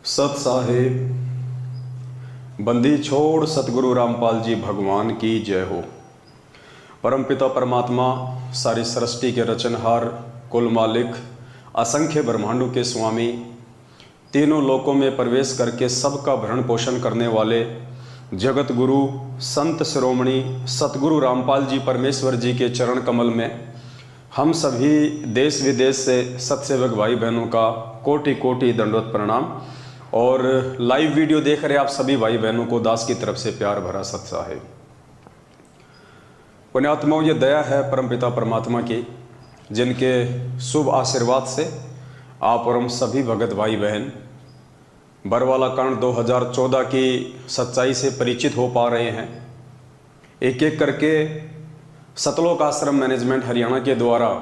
सत साहेब बंदी छोड़ सतगुरु रामपाल जी भगवान की जय हो। परमपिता परमात्मा सारी सृष्टि के रचनहार, कुल मालिक, असंख्य ब्रह्मांडों के स्वामी, तीनों लोकों में प्रवेश करके सबका भरण पोषण करने वाले जगत गुरु संत शिरोमणि सतगुरु रामपाल जी परमेश्वर जी के चरण कमल में हम सभी देश विदेश से सत्सेवक भाई बहनों का कोटि कोटि दंडवत प्रणाम। और लाइव वीडियो देख रहे आप सभी भाई बहनों को दास की तरफ से प्यार भरा सत साहेब। पुण्यात्माओं, ये दया है परमपिता परमात्मा की, जिनके शुभ आशीर्वाद से आप और हम सभी भगत भाई बहन बरवाला कांड 2014 की सच्चाई से परिचित हो पा रहे हैं। एक एक करके सतलोक आश्रम मैनेजमेंट हरियाणा के द्वारा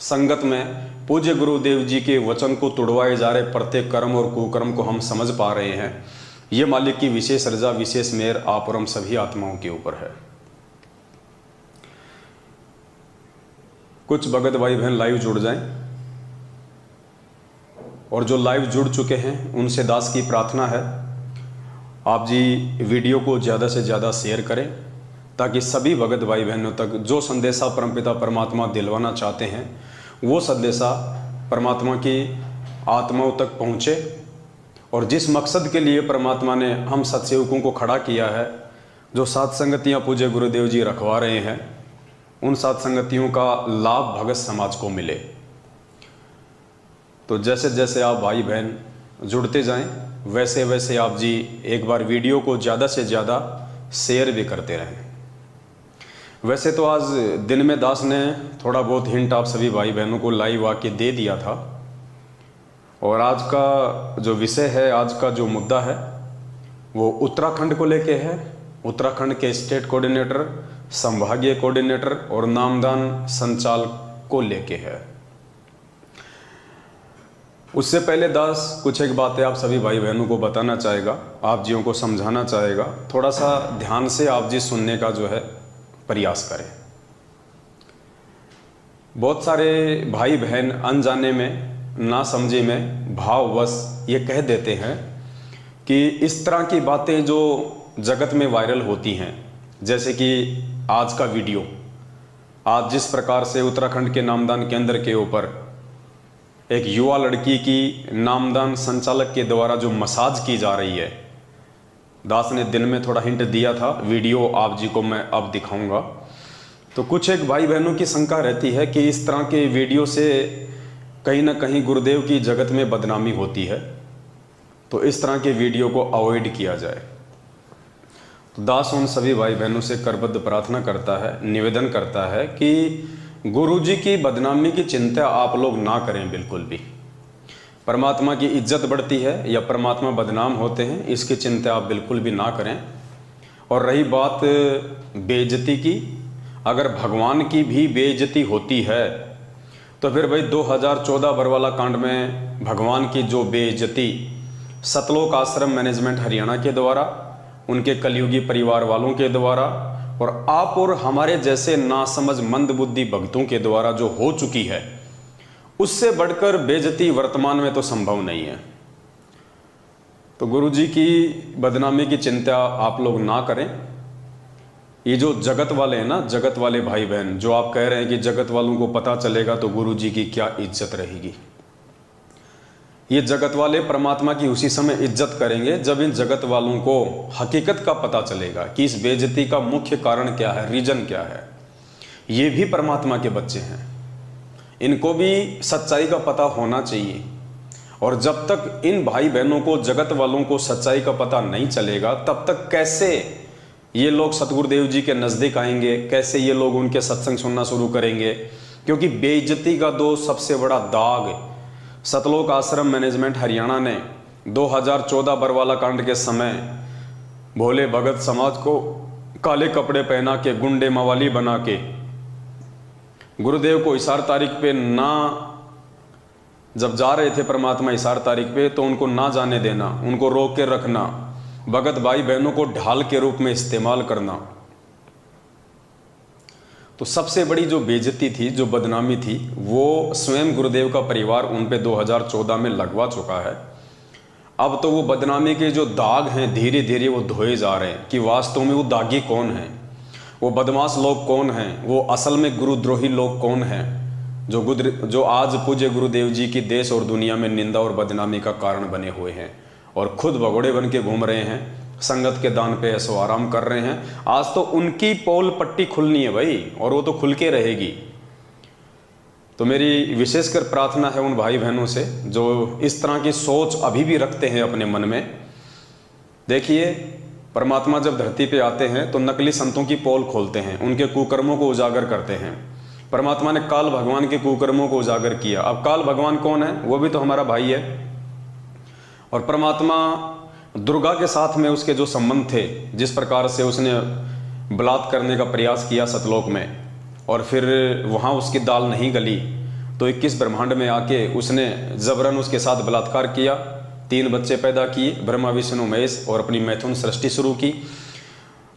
संगत में पूज्य गुरुदेव जी के वचन को तुड़वाए जा रहे प्रत्येक कर्म और कुकर्म को हम समझ पा रहे हैं। ये मालिक की विशेष रजा, विशेष मेहर आप और हम सभी आत्माओं के ऊपर है। कुछ भगत भाई बहन लाइव जुड़ जाएं, और जो लाइव जुड़ चुके हैं उनसे दास की प्रार्थना है आप जी वीडियो को ज़्यादा से ज़्यादा शेयर करें, ताकि सभी भगत भाई बहनों तक जो संदेशा परमपिता परमात्मा दिलवाना चाहते हैं वो संदेशा परमात्मा की आत्माओं तक पहुँचे। और जिस मकसद के लिए परमात्मा ने हम सत्सेवकों को खड़ा किया है, जो सात संगतियाँ पूज्य गुरुदेव जी रखवा रहे हैं, उन सात संगतियों का लाभ भगत समाज को मिले। तो जैसे जैसे आप भाई बहन जुड़ते जाएं, वैसे वैसे आप जी एक बार वीडियो को ज़्यादा से ज़्यादा शेयर भी करते रहें। वैसे तो आज दिन में दास ने थोड़ा बहुत हिंट आप सभी भाई बहनों को लाइव आके दे दिया था, और आज का जो विषय है, आज का जो मुद्दा है वो उत्तराखंड को लेके है। उत्तराखंड के स्टेट कोऑर्डिनेटर, संभागीय कोऑर्डिनेटर और नामदान संचालक को लेके है। उससे पहले दास कुछ एक बातें आप सभी भाई बहनों को बताना चाहेगा, आप जियों को समझाना चाहेगा। थोड़ा सा ध्यान से आप जी सुनने का जो है प्रयास करें। बहुत सारे भाई बहन अनजाने में, ना समझे में, भाववश ये कह देते हैं कि इस तरह की बातें जो जगत में वायरल होती हैं, जैसे कि आज का वीडियो, आज जिस प्रकार से उत्तराखंड के नामदान केंद्र के ऊपर एक युवा लड़की की नामदान संचालक के द्वारा जो मसाज की जा रही है, दास ने दिन में थोड़ा हिंट दिया था, वीडियो आप जी को मैं अब दिखाऊंगा। तो कुछ एक भाई बहनों की शंका रहती है कि इस तरह के वीडियो से कहीं ना कहीं गुरुदेव की जगत में बदनामी होती है, तो इस तरह के वीडियो को अवॉइड किया जाए। तो दास उन सभी भाई बहनों से करबद्ध प्रार्थना करता है, निवेदन करता है कि गुरुजी की बदनामी की चिंता आप लोग ना करें बिल्कुल भी। परमात्मा की इज्जत बढ़ती है या परमात्मा बदनाम होते हैं, इसकी चिंता आप बिल्कुल भी ना करें। और रही बात बेइज्जती की, अगर भगवान की भी बेइज्जती होती है तो फिर भाई 2014 बरवाला कांड में भगवान की जो बेइज्जती सतलोक आश्रम मैनेजमेंट हरियाणा के द्वारा, उनके कलयुगी परिवार वालों के द्वारा और आप और हमारे जैसे नासमझ मंदबुद्धि भक्तों के द्वारा जो हो चुकी है, उससे बढ़कर बेइज्जती वर्तमान में तो संभव नहीं है। तो गुरुजी की बदनामी की चिंता आप लोग ना करें। ये जो जगत वाले हैं ना, जगत वाले भाई बहन, जो आप कह रहे हैं कि जगत वालों को पता चलेगा तो गुरुजी की क्या इज्जत रहेगी, ये जगत वाले परमात्मा की उसी समय इज्जत करेंगे जब इन जगत वालों को हकीकत का पता चलेगा कि इस बेइज्जती का मुख्य कारण क्या है, रीजन क्या है। ये भी परमात्मा के बच्चे हैं, इनको भी सच्चाई का पता होना चाहिए। और जब तक इन भाई बहनों को, जगत वालों को सच्चाई का पता नहीं चलेगा, तब तक कैसे ये लोग सतगुरुदेव जी के नज़दीक आएंगे, कैसे ये लोग उनके सत्संग सुनना शुरू करेंगे। क्योंकि बेइज्जती का दो सबसे बड़ा दाग सतलोक आश्रम मैनेजमेंट हरियाणा ने 2014 बरवाला कांड के समय भोले भगत समाज को काले कपड़े पहना के, गुंडे मवाली बना के, गुरुदेव को इशार तारीख पे ना, जब जा रहे थे परमात्मा इशार तारीख पे, तो उनको ना जाने देना, उनको रोक के रखना, भगत भाई बहनों को ढाल के रूप में इस्तेमाल करना। तो सबसे बड़ी जो बेइज्जती थी, जो बदनामी थी, वो स्वयं गुरुदेव का परिवार उन पे 2014 में लगवा चुका है। अब तो वो बदनामी के जो दाग हैं धीरे धीरे वो धोए जा रहे हैं कि वास्तव में वो दागी कौन हैं, वो बदमाश लोग कौन हैं, वो असल में गुरुद्रोही लोग कौन हैं, जो आज पूज्य गुरुदेव जी की देश और दुनिया में निंदा और बदनामी का कारण बने हुए हैं और खुद भगोड़े बन के घूम रहे हैं, संगत के दान पे ऐसो आराम कर रहे हैं। आज तो उनकी पोल पट्टी खुलनी है भाई, और वो तो खुल के रहेगी। तो मेरी विशेषकर प्रार्थना है उन भाई बहनों से जो इस तरह की सोच अभी भी रखते हैं अपने मन में। देखिए, परमात्मा जब धरती पे आते हैं तो नकली संतों की पोल खोलते हैं, उनके कुकर्मों को उजागर करते हैं। परमात्मा ने काल भगवान के कुकर्मों को उजागर किया। अब काल भगवान कौन है? वो भी तो हमारा भाई है। और परमात्मा दुर्गा के साथ में उसके जो संबंध थे, जिस प्रकार से उसने बलात्कार करने का प्रयास किया सतलोक में और फिर वहाँ उसकी दाल नहीं गली तो 21 ब्रह्मांड में आके उसने जबरन उसके साथ बलात्कार किया, 3 बच्चे पैदा किए, ब्रह्मा विष्णु महेश, और अपनी मैथुन सृष्टि शुरू की।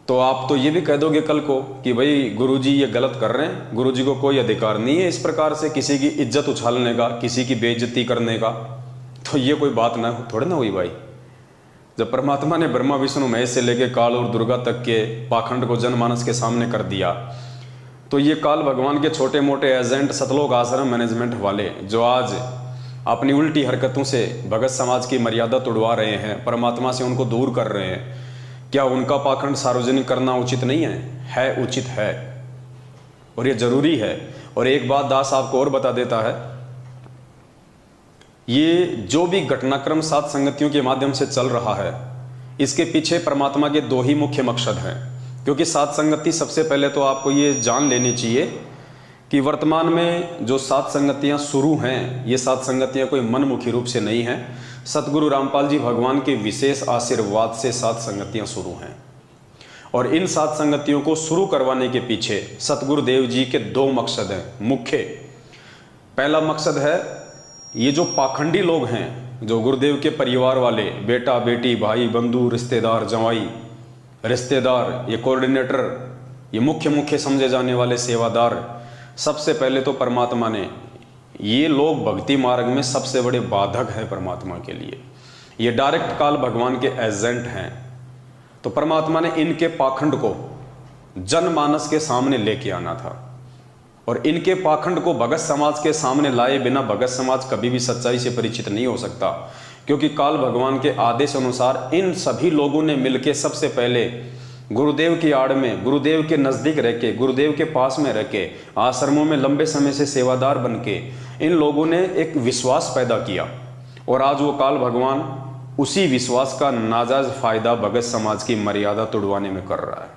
तो आप तो ये भी कह दोगे कल को कि भाई गुरुजी ये गलत कर रहे हैं, गुरुजी को कोई अधिकार नहीं है इस प्रकार से किसी की इज्जत उछालने का, किसी की बेइज्जती करने का। तो ये कोई बात ना थोड़े ना हुई भाई। जब परमात्मा ने ब्रह्मा विष्णु महेश से लेके काल और दुर्गा तक के पाखंड को जनमानस के सामने कर दिया, तो ये काल भगवान के छोटे मोटे एजेंट सतलोक आश्रम मैनेजमेंट वाले जो आज अपनी उल्टी हरकतों से भगत समाज की मर्यादा तोड़वा रहे हैं, परमात्मा से उनको दूर कर रहे हैं, क्या उनका पाखंड सार्वजनिक करना उचित नहीं है? है, उचित है और ये जरूरी है। और एक बात दास आपको और बता देता है, ये जो भी घटनाक्रम सात संगतियों के माध्यम से चल रहा है, इसके पीछे परमात्मा के 2 ही मुख्य मकसद हैं। क्योंकि सात संगति, सबसे पहले तो आपको ये जान लेनी चाहिए कि वर्तमान में जो 7 संगतियां शुरू हैं, ये 7 संगतियां कोई मनमुखी रूप से नहीं हैं। सतगुरु रामपाल जी भगवान के विशेष आशीर्वाद से 7 संगतियां शुरू हैं। और इन 7 संगतियों को शुरू करवाने के पीछे सतगुरुदेव जी के 2 मकसद हैं मुख्य। पहला मकसद है, ये जो पाखंडी लोग हैं, जो गुरुदेव के परिवार वाले, बेटा बेटी, भाई बंधु, रिश्तेदार, जवाई, रिश्तेदार, ये कोऑर्डिनेटर, ये मुख्य समझे जाने वाले सेवादार, सबसे पहले तो परमात्मा ने, ये लोग भक्ति मार्ग में सबसे बड़े बाधक हैं परमात्मा के लिए। ये डायरेक्ट काल भगवान के एजेंट हैं। तो परमात्मा ने इनके पाखंड को जनमानस के सामने लेके आना था, और इनके पाखंड को भगत समाज के सामने लाए बिना भगत समाज कभी भी सच्चाई से परिचित नहीं हो सकता। क्योंकि काल भगवान के आदेश अनुसार इन सभी लोगों ने मिलकर सबसे पहले गुरुदेव की आड़ में, गुरुदेव के नज़दीक रह के, गुरुदेव के पास में रह के, आश्रमों में लंबे समय से सेवादार बन के इन लोगों ने एक विश्वास पैदा किया। और आज वो काल भगवान उसी विश्वास का नाजायज फायदा भगत समाज की मर्यादा तोड़वाने में कर रहा है।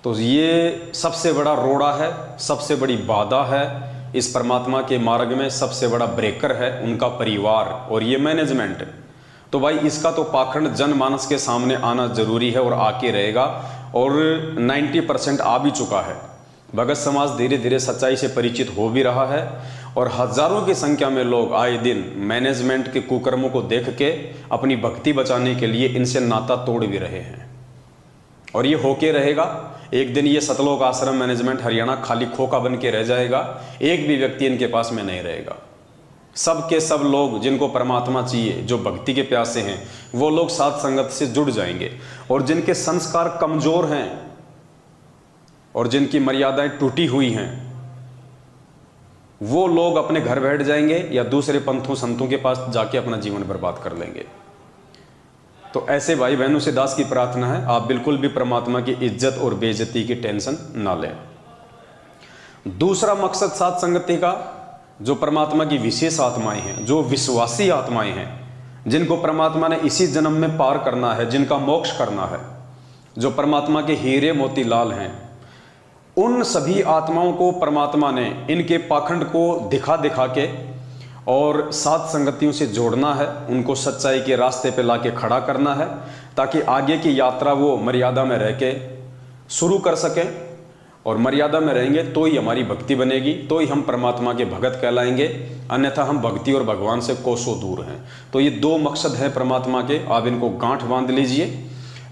तो ये सबसे बड़ा रोड़ा है, सबसे बड़ी बाधा है इस परमात्मा के मार्ग में, सबसे बड़ा ब्रेकर है उनका परिवार और ये मैनेजमेंट। तो भाई इसका तो पाखंड जनमानस के सामने आना जरूरी है और आके रहेगा, और 90% आ भी चुका है। भगत समाज धीरे धीरे सच्चाई से परिचित हो भी रहा है, और हजारों की संख्या में लोग आए दिन मैनेजमेंट के कुकर्मों को देख के अपनी भक्ति बचाने के लिए इनसे नाता तोड़ भी रहे हैं। और ये होके रहेगा। एक दिन ये सतलोक आश्रम मैनेजमेंट हरियाणा खाली खोखा बन के रह जाएगा, एक भी व्यक्ति इनके पास में नहीं रहेगा। सब के सब लोग जिनको परमात्मा चाहिए, जो भक्ति के प्यासे हैं, वो लोग साथ संगत से जुड़ जाएंगे। और जिनके संस्कार कमजोर हैं और जिनकी मर्यादाएं टूटी हुई हैं, वो लोग अपने घर बैठ जाएंगे या दूसरे पंथों संतों के पास जाके अपना जीवन बर्बाद कर लेंगे। तो ऐसे भाई बहनों से दास की प्रार्थना है, आप बिल्कुल भी परमात्मा की इज्जत और बेइज्जती की टेंशन ना लें। दूसरा मकसद साथ संगति का, जो परमात्मा की विशेष आत्माएं हैं, जो विश्वासी आत्माएं हैं, जिनको परमात्मा ने इसी जन्म में पार करना है, जिनका मोक्ष करना है, जो परमात्मा के हीरे मोती लाल हैं, उन सभी आत्माओं को परमात्मा ने इनके पाखंड को दिखा दिखा के और सात संगतियों से जोड़ना है, उनको सच्चाई के रास्ते पे लाके खड़ा करना है, ताकि आगे की यात्रा वो मर्यादा में रह के शुरू कर सकें। और मर्यादा में रहेंगे तो ही हमारी भक्ति बनेगी, तो ही हम परमात्मा के भगत कहलाएंगे, अन्यथा हम भक्ति और भगवान से कोसों दूर हैं। तो ये 2 मकसद हैं परमात्मा के, आप इनको गांठ बांध लीजिए।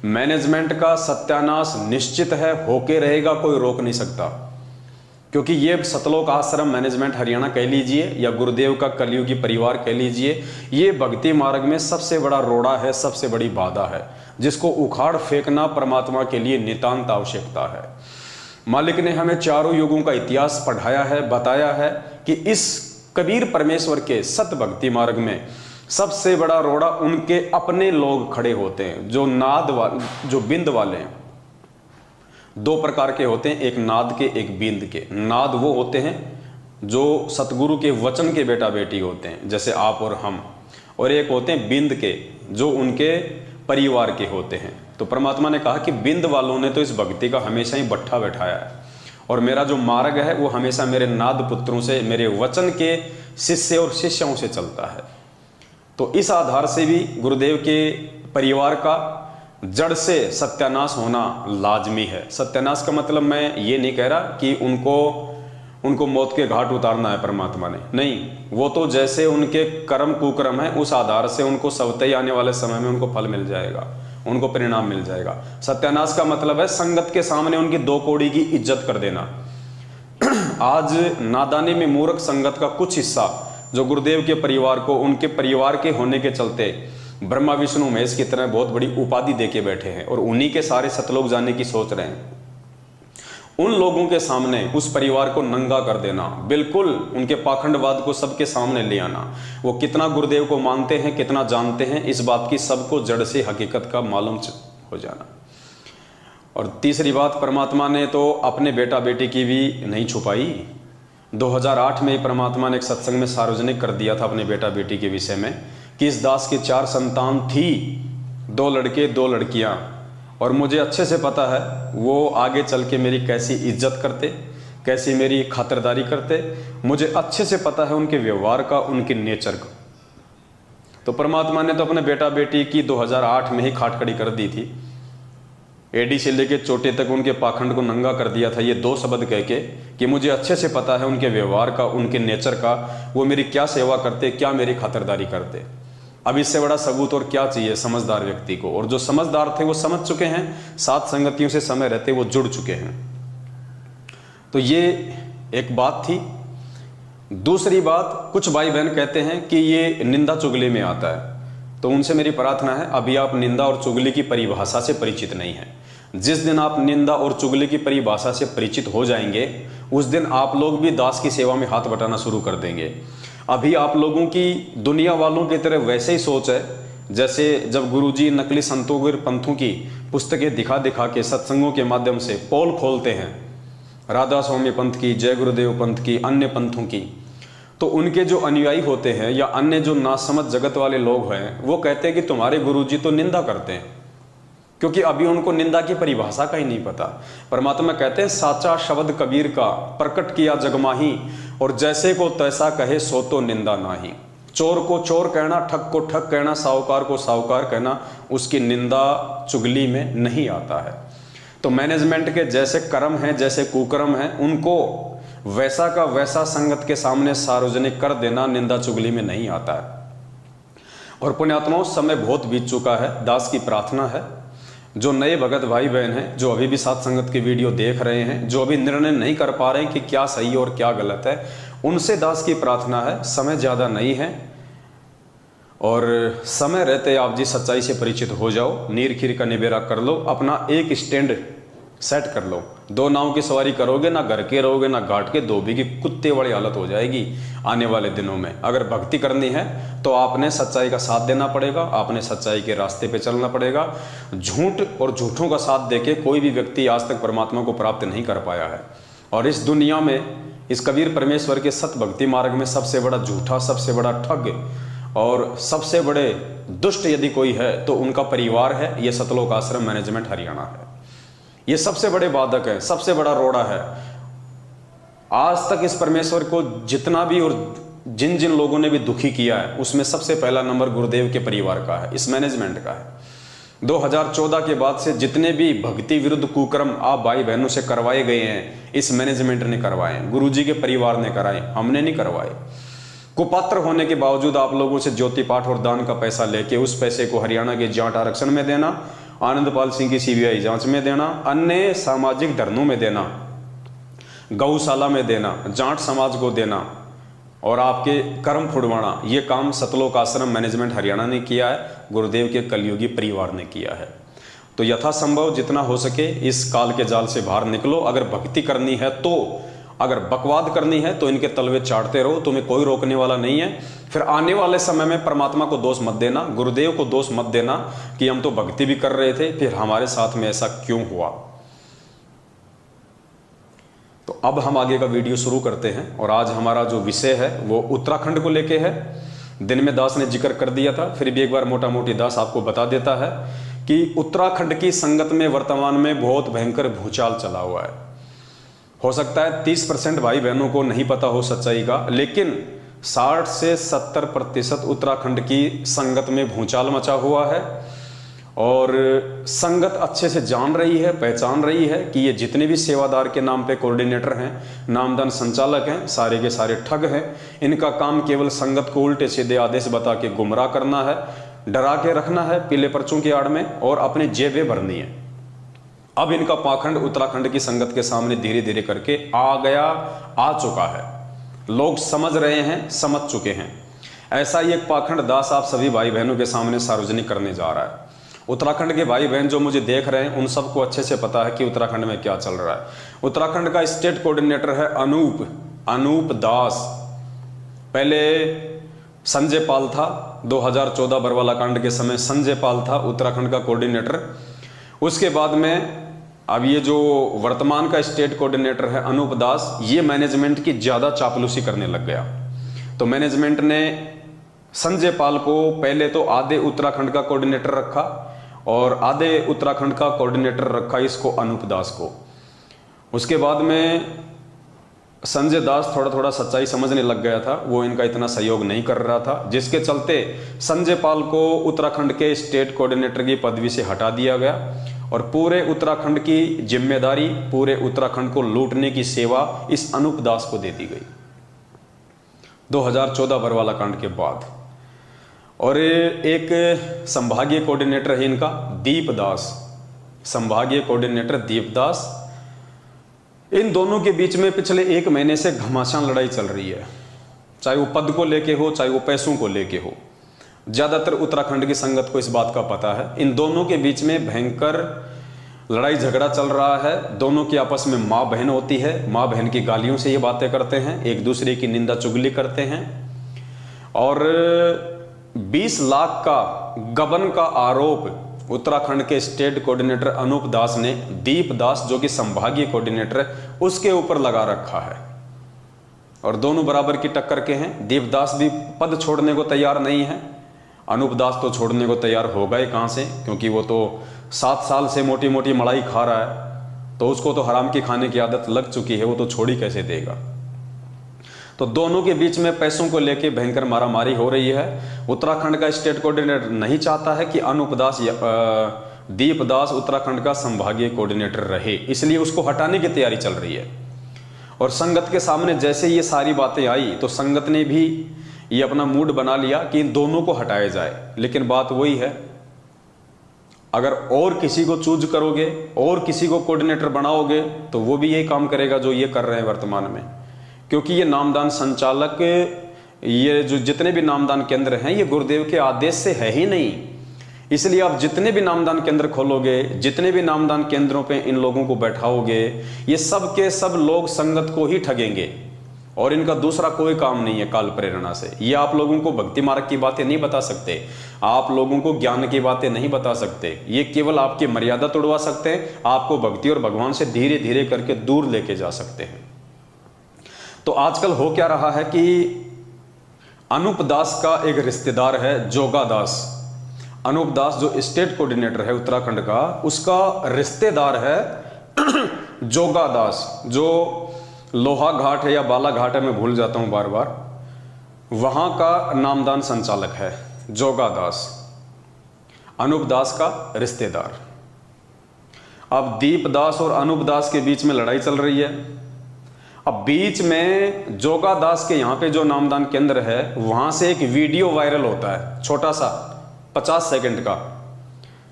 मैनेजमेंट का सत्यानाश निश्चित है, होके रहेगा, कोई रोक नहीं सकता। क्योंकि ये सतलोक आश्रम मैनेजमेंट हरियाणा कह लीजिए या गुरुदेव का कलयुगी परिवार कह लीजिए, ये भक्ति मार्ग में सबसे बड़ा रोड़ा है, सबसे बड़ी बाधा है, जिसको उखाड़ फेंकना परमात्मा के लिए नितांत आवश्यकता है। मालिक ने हमें चारों युगों का इतिहास पढ़ाया है, बताया है कि इस कबीर परमेश्वर के सत भक्ति मार्ग में सबसे बड़ा रोड़ा उनके अपने लोग खड़े होते हैं, जो जो बिंद वाले हैं। दो प्रकार के होते हैं, एक नाद के, एक बिंद के। नाद वो होते हैं जो सतगुरु के वचन के बेटा बेटी होते हैं, जैसे आप और हम, और एक होते हैं बिंद के, जो उनके परिवार के होते हैं। तो परमात्मा ने कहा कि बिंद वालों ने तो इस भक्ति का हमेशा ही बट्ठा बैठाया है, और मेरा जो मार्ग है वो हमेशा मेरे नाद पुत्रों से, मेरे वचन के शिष्य और शिष्यों से चलता है। तो इस आधार से भी गुरुदेव के परिवार का जड़ से सत्यानाश होना लाजमी है। सत्यानाश का मतलब मैं ये नहीं कह रहा कि उनको मौत के घाट उतारना है परमात्मा ने, नहीं, वो तो जैसे उनके कर्म कुकर्म है उस आधार से उनको सवतई आने वाले समय में उनको फल मिल जाएगा, उनको परिणाम मिल जाएगा। सत्यानाश का मतलब है संगत के सामने उनकी दो कौड़ी की इज्जत कर देना। आज नादानी में मूर्ख संगत का कुछ हिस्सा जो गुरुदेव के परिवार को, उनके परिवार के होने के चलते ब्रह्मा विष्णु महेश की तरह बहुत बड़ी उपाधि देके बैठे हैं और उन्हीं के सारे सतलोक जाने की सोच रहे हैं। उन लोगों के सामने उस परिवार को नंगा कर देना, बिल्कुल उनके पाखंडवाद को सबके सामने ले आना, वो कितना गुरुदेव को मानते हैं, कितना जानते हैं, इस बात की सबको जड़ से हकीकत का मालूम हो जाना। और तीसरी बात, परमात्मा ने तो अपने बेटा बेटी की भी नहीं छुपाई। 2008 में परमात्मा ने एक सत्संग में सार्वजनिक कर दिया था अपने बेटा बेटी के विषय में कि इस दास की 4 संतान थी, 2 लड़के 2 लड़कियां, और मुझे अच्छे से पता है वो आगे चल के मेरी कैसी इज्जत करते, कैसी मेरी खातिरदारी करते, मुझे अच्छे से पता है उनके व्यवहार का, उनके नेचर का। तो परमात्मा ने तो अपने बेटा बेटी की 2008 में ही खाट खड़ी कर दी थी। एडी से लेके चोटे तक उनके पाखंड को नंगा कर दिया था, ये 2 शब्द कह के कि मुझे अच्छे से पता है उनके व्यवहार का, उनके नेचर का, वो मेरी क्या सेवा करते, क्या मेरी खातिरदारी करते। अब इससे बड़ा सबूत और क्या चाहिए समझदार व्यक्ति को। और जो समझदार थे वो समझ चुके हैं, सात संगतियों से समय रहते वो जुड़ चुके हैं। तो ये एक बात थी। दूसरी बात, कुछ भाई बहन कहते हैं कि ये निंदा चुगली में आता है, तो उनसे मेरी प्रार्थना है अभी आप निंदा और चुगली की परिभाषा से परिचित नहीं हैं। जिस दिन आप निंदा और चुगली की परिभाषा से परिचित हो जाएंगे उस दिन आप लोग भी दास की सेवा में हाथ बटाना शुरू कर देंगे। अभी आप लोगों की दुनिया वालों की तरह वैसे ही सोच है जैसे जब गुरुजी नकली संतों और पंथों की पुस्तकें दिखा दिखा के सत्संगों के माध्यम से पोल खोलते हैं, राधा स्वामी पंथ की, जय गुरुदेव पंथ की, अन्य पंथों की, तो उनके जो अनुयायी होते हैं या अन्य जो नासमझ जगत वाले लोग हैं वो कहते हैं कि तुम्हारे गुरुजी तो निंदा करते हैं, क्योंकि अभी उनको निंदा की परिभाषा का ही नहीं पता। परमात्मा कहते हैं साचा शब्द कबीर का प्रकट किया जगमाही, और जैसे को तैसा कहे सो तो निंदा नाही। चोर को चोर कहना, ठग को ठग कहना, साहूकार को साहूकार कहना, उसकी निंदा चुगली में नहीं आता है। तो मैनेजमेंट के जैसे कर्म हैं, जैसे कुकर्म हैं, उनको वैसा का वैसा संगत के सामने सार्वजनिक कर देना निंदा चुगली में नहीं आता है। और पुण्यात्माओं, समय बहुत बीत चुका है। दास की प्रार्थना है जो नए भगत भाई बहन हैं, जो अभी भी साथ संगत की वीडियो देख रहे हैं, जो अभी निर्णय नहीं कर पा रहे हैं कि क्या सही और क्या गलत है, उनसे दास की प्रार्थना है, समय ज़्यादा नहीं है और समय रहते आप जी सच्चाई से परिचित हो जाओ, नीर खीर का निबेरा कर लो, अपना एक स्टैंड सेट कर लो। 2 नाव की सवारी करोगे, ना घर के रहोगे ना घाट के, धोबी की कुत्ते वाली हालत हो जाएगी आने वाले दिनों में। अगर भक्ति करनी है तो आपने सच्चाई का साथ देना पड़ेगा, आपने सच्चाई के रास्ते पे चलना पड़ेगा। झूठ और झूठों का साथ देके कोई भी व्यक्ति आज तक परमात्मा को प्राप्त नहीं कर पाया है। और इस दुनिया में, इस कबीर परमेश्वर के सत भक्ति मार्ग में सबसे बड़ा झूठा, सबसे बड़ा ठग और सबसे बड़े दुष्ट यदि कोई है तो उनका परिवार है। ये सतलोक आश्रम मैनेजमेंट हरियाणा है। ये सबसे बड़े बाधक है, सबसे बड़ा रोड़ा है। आज तक इस परमेश्वर को जितना भी और जिन जिन लोगों ने भी दुखी किया है उसमें सबसे पहला नंबर गुरुदेव के परिवार का है, इस मैनेजमेंट का है। 2014 के बाद से जितने भी भक्ति विरुद्ध कुकर्म आप भाई बहनों से करवाए गए हैं, इस मैनेजमेंट ने करवाए, गुरुजी के परिवार ने कराए, हमने नहीं करवाए। कुपात्र होने के बावजूद आप लोगों से ज्योति पाठ और दान का पैसा लेके उस पैसे को हरियाणा के जाट आरक्षण में देना, आनंदपाल सिंह की सीबीआई जांच में देना, अन्य सामाजिक धर्मों में देना, गौशाला में देना, जाट समाज को देना और आपके कर्म फुड़वाना, ये काम सतलोक आश्रम मैनेजमेंट हरियाणा ने किया है, गुरुदेव के कलयुगी परिवार ने किया है। तो यथासंभव जितना हो सके इस काल के जाल से बाहर निकलो। अगर भक्ति करनी है तो, अगर बकवाद करनी है तो इनके तलवे चाटते रहो, तुम्हें कोई रोकने वाला नहीं है। फिर आने वाले समय में परमात्मा को दोष मत देना, गुरुदेव को दोष मत देना कि हम तो भक्ति भी कर रहे थे, फिर हमारे साथ में ऐसा क्यों हुआ। तो अब हम आगे का वीडियो शुरू करते हैं और आज हमारा जो विषय है वो उत्तराखंड को लेके है। दिन में दास ने जिक्र कर दिया था, फिर भी एक बार मोटा मोटी दास आपको बता देता है कि उत्तराखंड की संगत में वर्तमान में बहुत भयंकर भूचाल चला हुआ है। हो सकता है 30% भाई बहनों को नहीं पता हो सच्चाई का, लेकिन 60 से 70% उत्तराखंड की संगत में भूचाल मचा हुआ है और संगत अच्छे से जान रही है, पहचान रही है कि ये जितने भी सेवादार के नाम पे कोऑर्डिनेटर हैं, नामदान संचालक हैं, सारे के सारे ठग हैं। इनका काम केवल संगत को उल्टे सीधे आदेश बता के गुमराह करना है, डरा के रखना है पीले पर्चों की आड़ में और अपनी जेबें भरनी है। अब इनका पाखंड उत्तराखंड की संगत के सामने धीरे धीरे करके आ चुका है। लोग समझ रहे हैं, समझ चुके हैं। ऐसा ही एक पाखंड दास आप सभी भाई बहनों के सामने सार्वजनिक करने जा रहा है। उत्तराखंड के भाई बहन जो मुझे देख रहे हैं उन सबको अच्छे से पता है कि उत्तराखंड में क्या चल रहा है। उत्तराखंड का स्टेट कोऑर्डिनेटर है अनूप दास। पहले संजय पाल था, 2014 बरवाला कांड के समय संजय पाल था उत्तराखंड का कोऑर्डिनेटर। उसके बाद में अब ये जो वर्तमान का स्टेट कोऑर्डिनेटर है अनूप दास, ये मैनेजमेंट की ज्यादा चापलूसी करने लग गया। तो मैनेजमेंट ने संजय पाल को पहले तो आधे उत्तराखंड का कोऑर्डिनेटर रखा और आधे उत्तराखंड का कोऑर्डिनेटर रखा इसको अनूप दास को। उसके बाद में संजय दास थोड़ा थोड़ा सच्चाई समझने लग गया था, वो इनका इतना सहयोग नहीं कर रहा था, जिसके चलते संजय पाल को उत्तराखंड के स्टेट कोऑर्डिनेटर की पदवी से हटा दिया गया और पूरे उत्तराखंड की जिम्मेदारी, पूरे उत्तराखंड को लूटने की सेवा इस अनूप दास को दे दी गई 2014 बरवाला कांड के बाद। और एक संभागीय कोऑर्डिनेटर है इनका दीप दास, संभागीय कोऑर्डिनेटर दीप दास। इन दोनों के बीच में पिछले 1 महीने से घमासान लड़ाई चल रही है, चाहे वो पद को लेके हो, चाहे वो पैसों को लेके हो। ज्यादातर उत्तराखंड की संगत को इस बात का पता है। इन दोनों के बीच में भयंकर लड़ाई झगड़ा चल रहा है। दोनों की आपस में माँ बहन होती है, माँ बहन की गालियों से ये बातें करते हैं, एक दूसरे की निंदा चुगली करते हैं और 20 लाख का गबन का आरोप उत्तराखंड के स्टेट कोऑर्डिनेटर अनूप दास ने दीप दास जो कि संभागीय कोऑर्डिनेटर है उसके ऊपर लगा रखा है। और दोनों बराबर की टक्कर के हैं। दीप दास भी पद छोड़ने को तैयार नहीं है, अनूप दास तो छोड़ने को तैयार होगा ही कहां से, क्योंकि वो तो 7 साल से मोटी मोटी मलाई खा रहा है, तो उसको तो हराम की खाने की आदत लग चुकी है, वो तो छोड़ ही कैसे देगा। तो दोनों के बीच में पैसों को लेके भयंकर मारामारी हो रही है। उत्तराखंड का स्टेट कोऑर्डिनेटर नहीं चाहता है कि अनूप दास दीप दास उत्तराखंड का संभागीय कोऑर्डिनेटर रहे, इसलिए उसको हटाने की तैयारी चल रही है। और संगत के सामने जैसे ये सारी बातें आई तो संगत ने भी ये अपना मूड बना लिया कि इन दोनों को हटाया जाए। लेकिन बात वही है, अगर और किसी को चूज करोगे और किसी को कोऑर्डिनेटर बनाओगे तो वो भी यही काम करेगा जो ये कर रहे हैं वर्तमान में, क्योंकि ये नामदान संचालक, ये जो जितने भी नामदान केंद्र हैं ये गुरुदेव के आदेश से है ही नहीं। इसलिए आप जितने भी नामदान केंद्र खोलोगे, जितने भी नामदान केंद्रों पे इन लोगों को बैठाओगे, ये सब के सब लोग संगत को ही ठगेंगे और इनका दूसरा कोई काम नहीं है काल प्रेरणा से। ये आप लोगों को भक्ति मार्ग की बातें नहीं बता सकते, आप लोगों को ज्ञान की बातें नहीं बता सकते। ये केवल आपकी मर्यादा तोड़वा सकते हैं, आपको भक्ति और भगवान से धीरे धीरे करके दूर लेके जा सकते हैं। तो आजकल हो क्या रहा है कि अनूप दास का एक रिश्तेदार है जोगा दास। अनूप दास जो स्टेट कोऑर्डिनेटर है उत्तराखंड का, उसका रिश्तेदार है जोगा दास, जो लोहा घाट है या बाला घाट है, मैं भूल जाता हूं बार बार, वहां का नामदान संचालक है जोगा दास, अनूप दास का रिश्तेदार। अब दीप दास और अनूप दास के बीच में लड़ाई चल रही है। अब बीच में जोगा दास के यहाँ पे जो नामदान केंद्र है वहां से एक वीडियो वायरल होता है, छोटा सा 50 सेकंड का,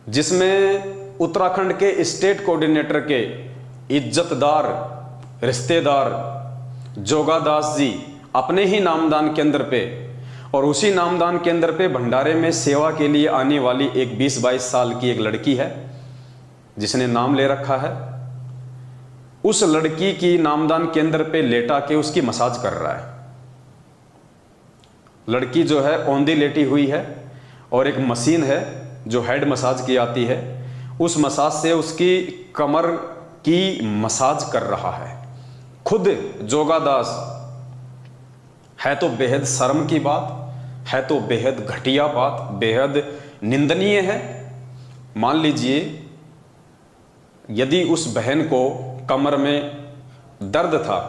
जिसमें उत्तराखंड के स्टेट कोऑर्डिनेटर के इज्जतदार रिश्तेदार जोगादास जी अपने ही नामदान केंद्र पे और उसी नामदान केंद्र पे भंडारे में सेवा के लिए आने वाली एक 20-22 साल की एक लड़की है जिसने नाम ले रखा है, उस लड़की की नामदान केंद्र पे लेटा के उसकी मसाज कर रहा है। लड़की जो है औंधी लेटी हुई है और एक मशीन है जो हेड मसाज की आती है, उस मसाज से उसकी कमर की मसाज कर रहा है खुद जोगादास। है तो बेहद शर्म की बात, है तो बेहद घटिया बात, बेहद निंदनीय है। मान लीजिए यदि उस बहन को कमर में दर्द था,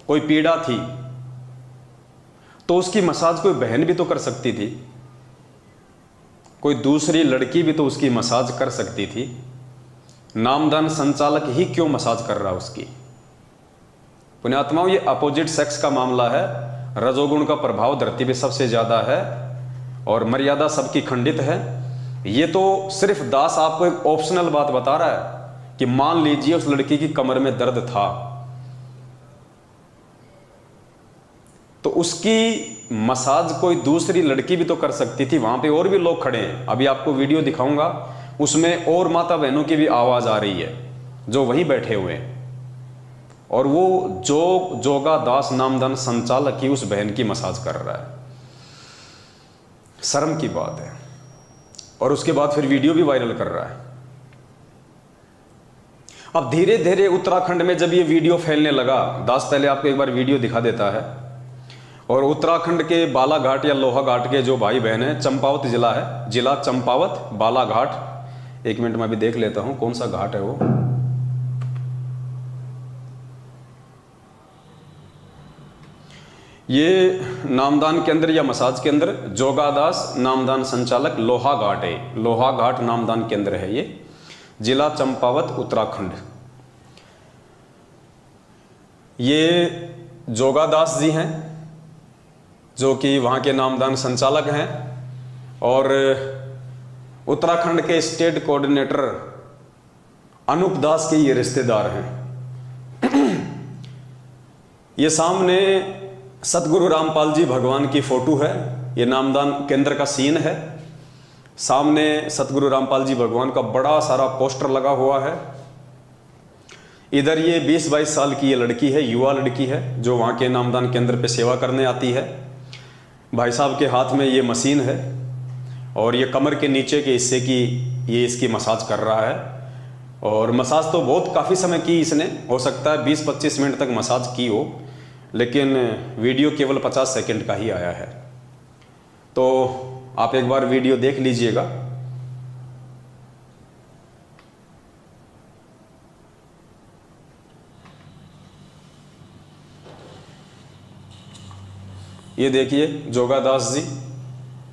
कोई पीड़ा थी, तो उसकी मसाज कोई बहन भी तो कर सकती थी, कोई दूसरी लड़की भी तो उसकी मसाज कर सकती थी। नामदान संचालक ही क्यों मसाज कर रहा उसकी? पुण्यात्माओं, ये अपोजिट सेक्स का मामला है। रजोगुण का प्रभाव धरती पे सबसे ज्यादा है और मर्यादा सबकी खंडित है। ये तो सिर्फ दास आपको एक ऑप्शनल बात बता रहा है कि मान लीजिए उस लड़की की कमर में दर्द था, तो उसकी मसाज कोई दूसरी लड़की भी तो कर सकती थी। वहां पे और भी लोग खड़े हैं, अभी आपको वीडियो दिखाऊंगा, उसमें और माता बहनों की भी आवाज आ रही है जो वहीं बैठे हुए हैं, और वो जोगादास नामदान संचालक ही उस बहन की मसाज कर रहा है। शर्म की बात है। और उसके बाद फिर वीडियो भी वायरल कर रहा है। अब धीरे धीरे उत्तराखंड में जब ये वीडियो फैलने लगा, दास पहले आपको एक बार वीडियो दिखा देता है, और उत्तराखंड के बालाघाट या लोहाघाट के जो भाई बहन है, चंपावत जिला है, जिला चंपावत, बालाघाट, एक मिनट में अभी देख लेता हूं कौन सा घाट है वो। ये नामदान केंद्र या मसाज केंद्र जोगादास नामदान संचालक लोहाघाट है, लोहाघाट नामदान केंद्र है ये, जिला चंपावत, उत्तराखंड। ये जोगादास जी हैं जो कि वहाँ के नामदान संचालक हैं, और उत्तराखंड के स्टेट कोऑर्डिनेटर अनूप दास के ये रिश्तेदार हैं। ये सामने सतगुरु रामपाल जी भगवान की फोटो है, ये नामदान केंद्र का सीन है। सामने सतगुरु रामपाल जी भगवान का बड़ा सारा पोस्टर लगा हुआ है। इधर ये 20-22 साल की ये लड़की है, युवा लड़की है, जो वहाँ के नामदान केंद्र पे सेवा करने आती है। भाई साहब के हाथ में ये मशीन है और ये कमर के नीचे के हिस्से की ये इसकी मसाज कर रहा है। और मसाज तो बहुत काफ़ी समय की इसने, हो सकता है 20-25 मिनट तक मसाज की हो, लेकिन वीडियो केवल 50 सेकंड का ही आया है। तो आप एक बार वीडियो देख लीजिएगा। ये देखिए जोगादास जी,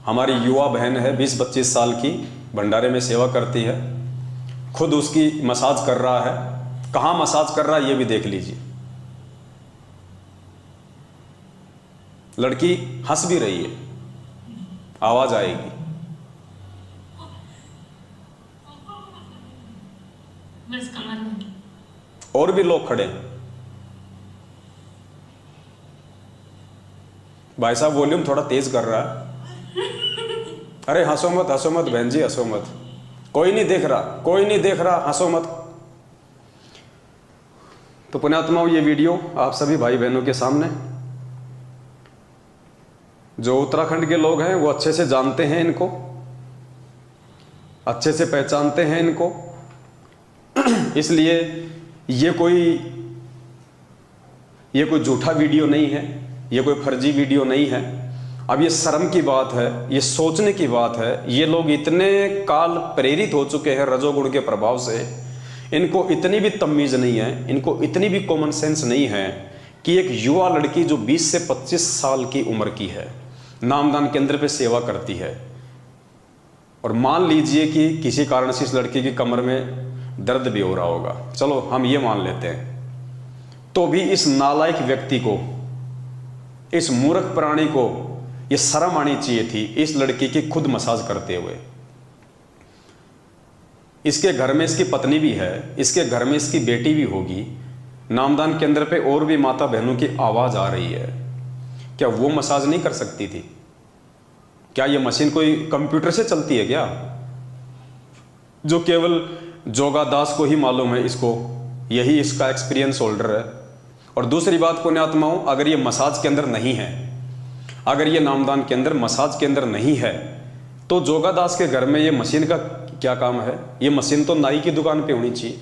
हमारी युवा बहन है, 20-25 साल की, भंडारे में सेवा करती है, खुद उसकी मसाज कर रहा है। कहाँ मसाज कर रहा है ये भी देख लीजिए। लड़की हंस भी रही है, आवाज आएगी। और भी लोग खड़े हैं। भाई साहब वॉल्यूम थोड़ा तेज कर रहा है। अरे हंसो मत बहन जी, हंसो मत, कोई नहीं देख रहा, कोई नहीं देख रहा, हंसो मत। तो पुण्यात्माओं, ये वीडियो आप सभी भाई बहनों के सामने, जो उत्तराखंड के लोग हैं वो अच्छे से जानते हैं इनको, अच्छे से पहचानते हैं इनको, इसलिए ये कोई झूठा वीडियो नहीं है, ये कोई फर्जी वीडियो नहीं है। अब ये शर्म की बात है, ये सोचने की बात है। ये लोग इतने काल प्रेरित हो चुके हैं रजोगुण के प्रभाव से, इनको इतनी भी तमीज नहीं है, इनको इतनी भी कॉमन सेंस नहीं है कि एक युवा लड़की जो 20 से 25 साल की उम्र की है, नामदान केंद्र पे सेवा करती है, और मान लीजिए कि किसी कारण से इस लड़की की कमर में दर्द भी हो रहा होगा, चलो हम ये मान लेते हैं, तो भी इस नालायक व्यक्ति को, इस मूर्ख प्राणी को ये शर्म आनी चाहिए थी इस लड़की की खुद मसाज करते हुए। इसके घर में इसकी पत्नी भी है, इसके घर में इसकी बेटी भी होगी, नामदान केंद्र पे और भी माता बहनों की आवाज आ रही है, क्या वो मसाज नहीं कर सकती थी? क्या ये मशीन कोई कंप्यूटर से चलती है क्या, जो केवल जोगा दास को ही मालूम है, इसको यही इसका एक्सपीरियंस होल्डर है। और दूसरी बात पुण्यात्माओं, अगर ये मसाज केंद्र नहीं है, अगर ये नामदान केंद्र मसाज केंद्र नहीं है, तो जोगा दास के घर में ये मशीन का क्या काम है? ये मशीन तो नाई की दुकान पे होनी चाहिए।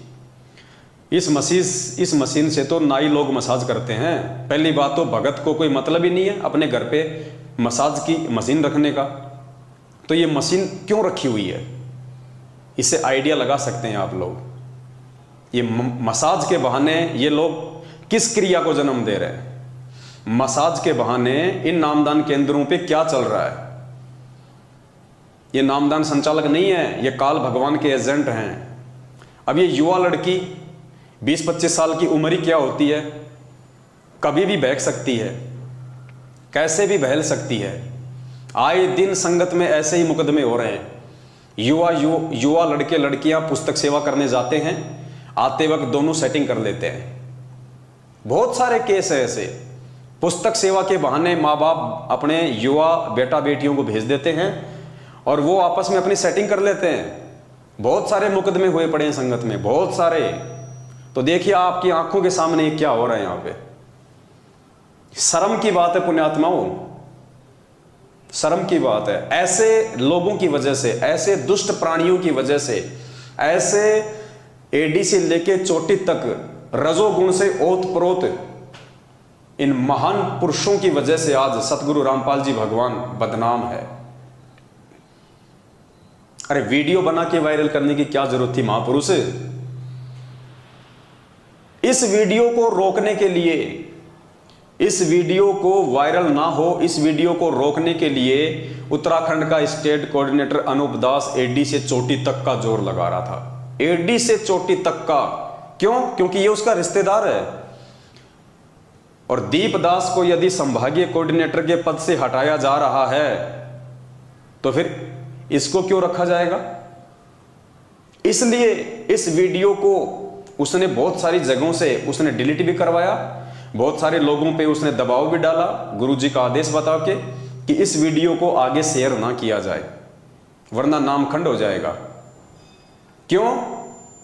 इस मशीन से तो नाई लोग मसाज करते हैं। पहली बात तो भगत को कोई मतलब ही नहीं है अपने घर पे मसाज की मशीन रखने का, तो ये मशीन क्यों रखी हुई है? इससे आइडिया लगा सकते हैं आप लोग। ये मसाज के बहाने ये लोग किस क्रिया को जन्म दे रहे हैं? मसाज के बहाने इन नामदान केंद्रों पे क्या चल रहा है? ये नामदान संचालक नहीं है, ये काल भगवान के एजेंट हैं। अब ये युवा लड़की 20-25 साल की उम्र ही क्या होती है, कभी भी बहक सकती है, कैसे भी बहल सकती है। आए दिन संगत में ऐसे ही मुकदमे हो रहे हैं। युवा लड़के लड़कियां पुस्तक सेवा करने जाते हैं, आते वक्त दोनों सेटिंग कर लेते हैं। बहुत सारे केस है ऐसे। पुस्तक सेवा के बहाने माँ बाप अपने युवा बेटा बेटियों को भेज देते हैं और वो आपस में अपनी सेटिंग कर लेते हैं। बहुत सारे मुकदमे हुए पड़े हैं संगत में, बहुत सारे। तो देखिए आपकी आंखों के सामने क्या हो रहा है यहाँ पे। शर्म की बात है पुण्यात्माओं, शर्म की बात है। ऐसे लोगों की वजह से, ऐसे दुष्ट प्राणियों की वजह से, ऐसे एडी से लेके चोटी तक रजोगुण से ओतप्रोत इन महान पुरुषों की वजह से आज सतगुरु रामपाल जी भगवान बदनाम है। अरे वीडियो बना के वायरल करने की क्या जरूरत थी महापुरुष? इस वीडियो को रोकने के लिए, इस वीडियो को वायरल ना हो, इस वीडियो को रोकने के लिए उत्तराखंड का स्टेट कोऑर्डिनेटर अनूप दास एडी से चोटी तक का जोर लगा रहा था। एडी से चोटी तक का। क्यों? क्योंकि ये उसका रिश्तेदार है। और दीप दास को यदि संभागीय कोऑर्डिनेटर के पद से हटाया जा रहा है तो फिर इसको क्यों रखा जाएगा? इसलिए इस वीडियो को उसने बहुत सारी जगहों से उसने डिलीट भी करवाया, बहुत सारे लोगों पे उसने दबाव भी डाला गुरुजी का आदेश बता के कि इस वीडियो को आगे शेयर ना किया जाए वरना नामखंड हो जाएगा। क्यों?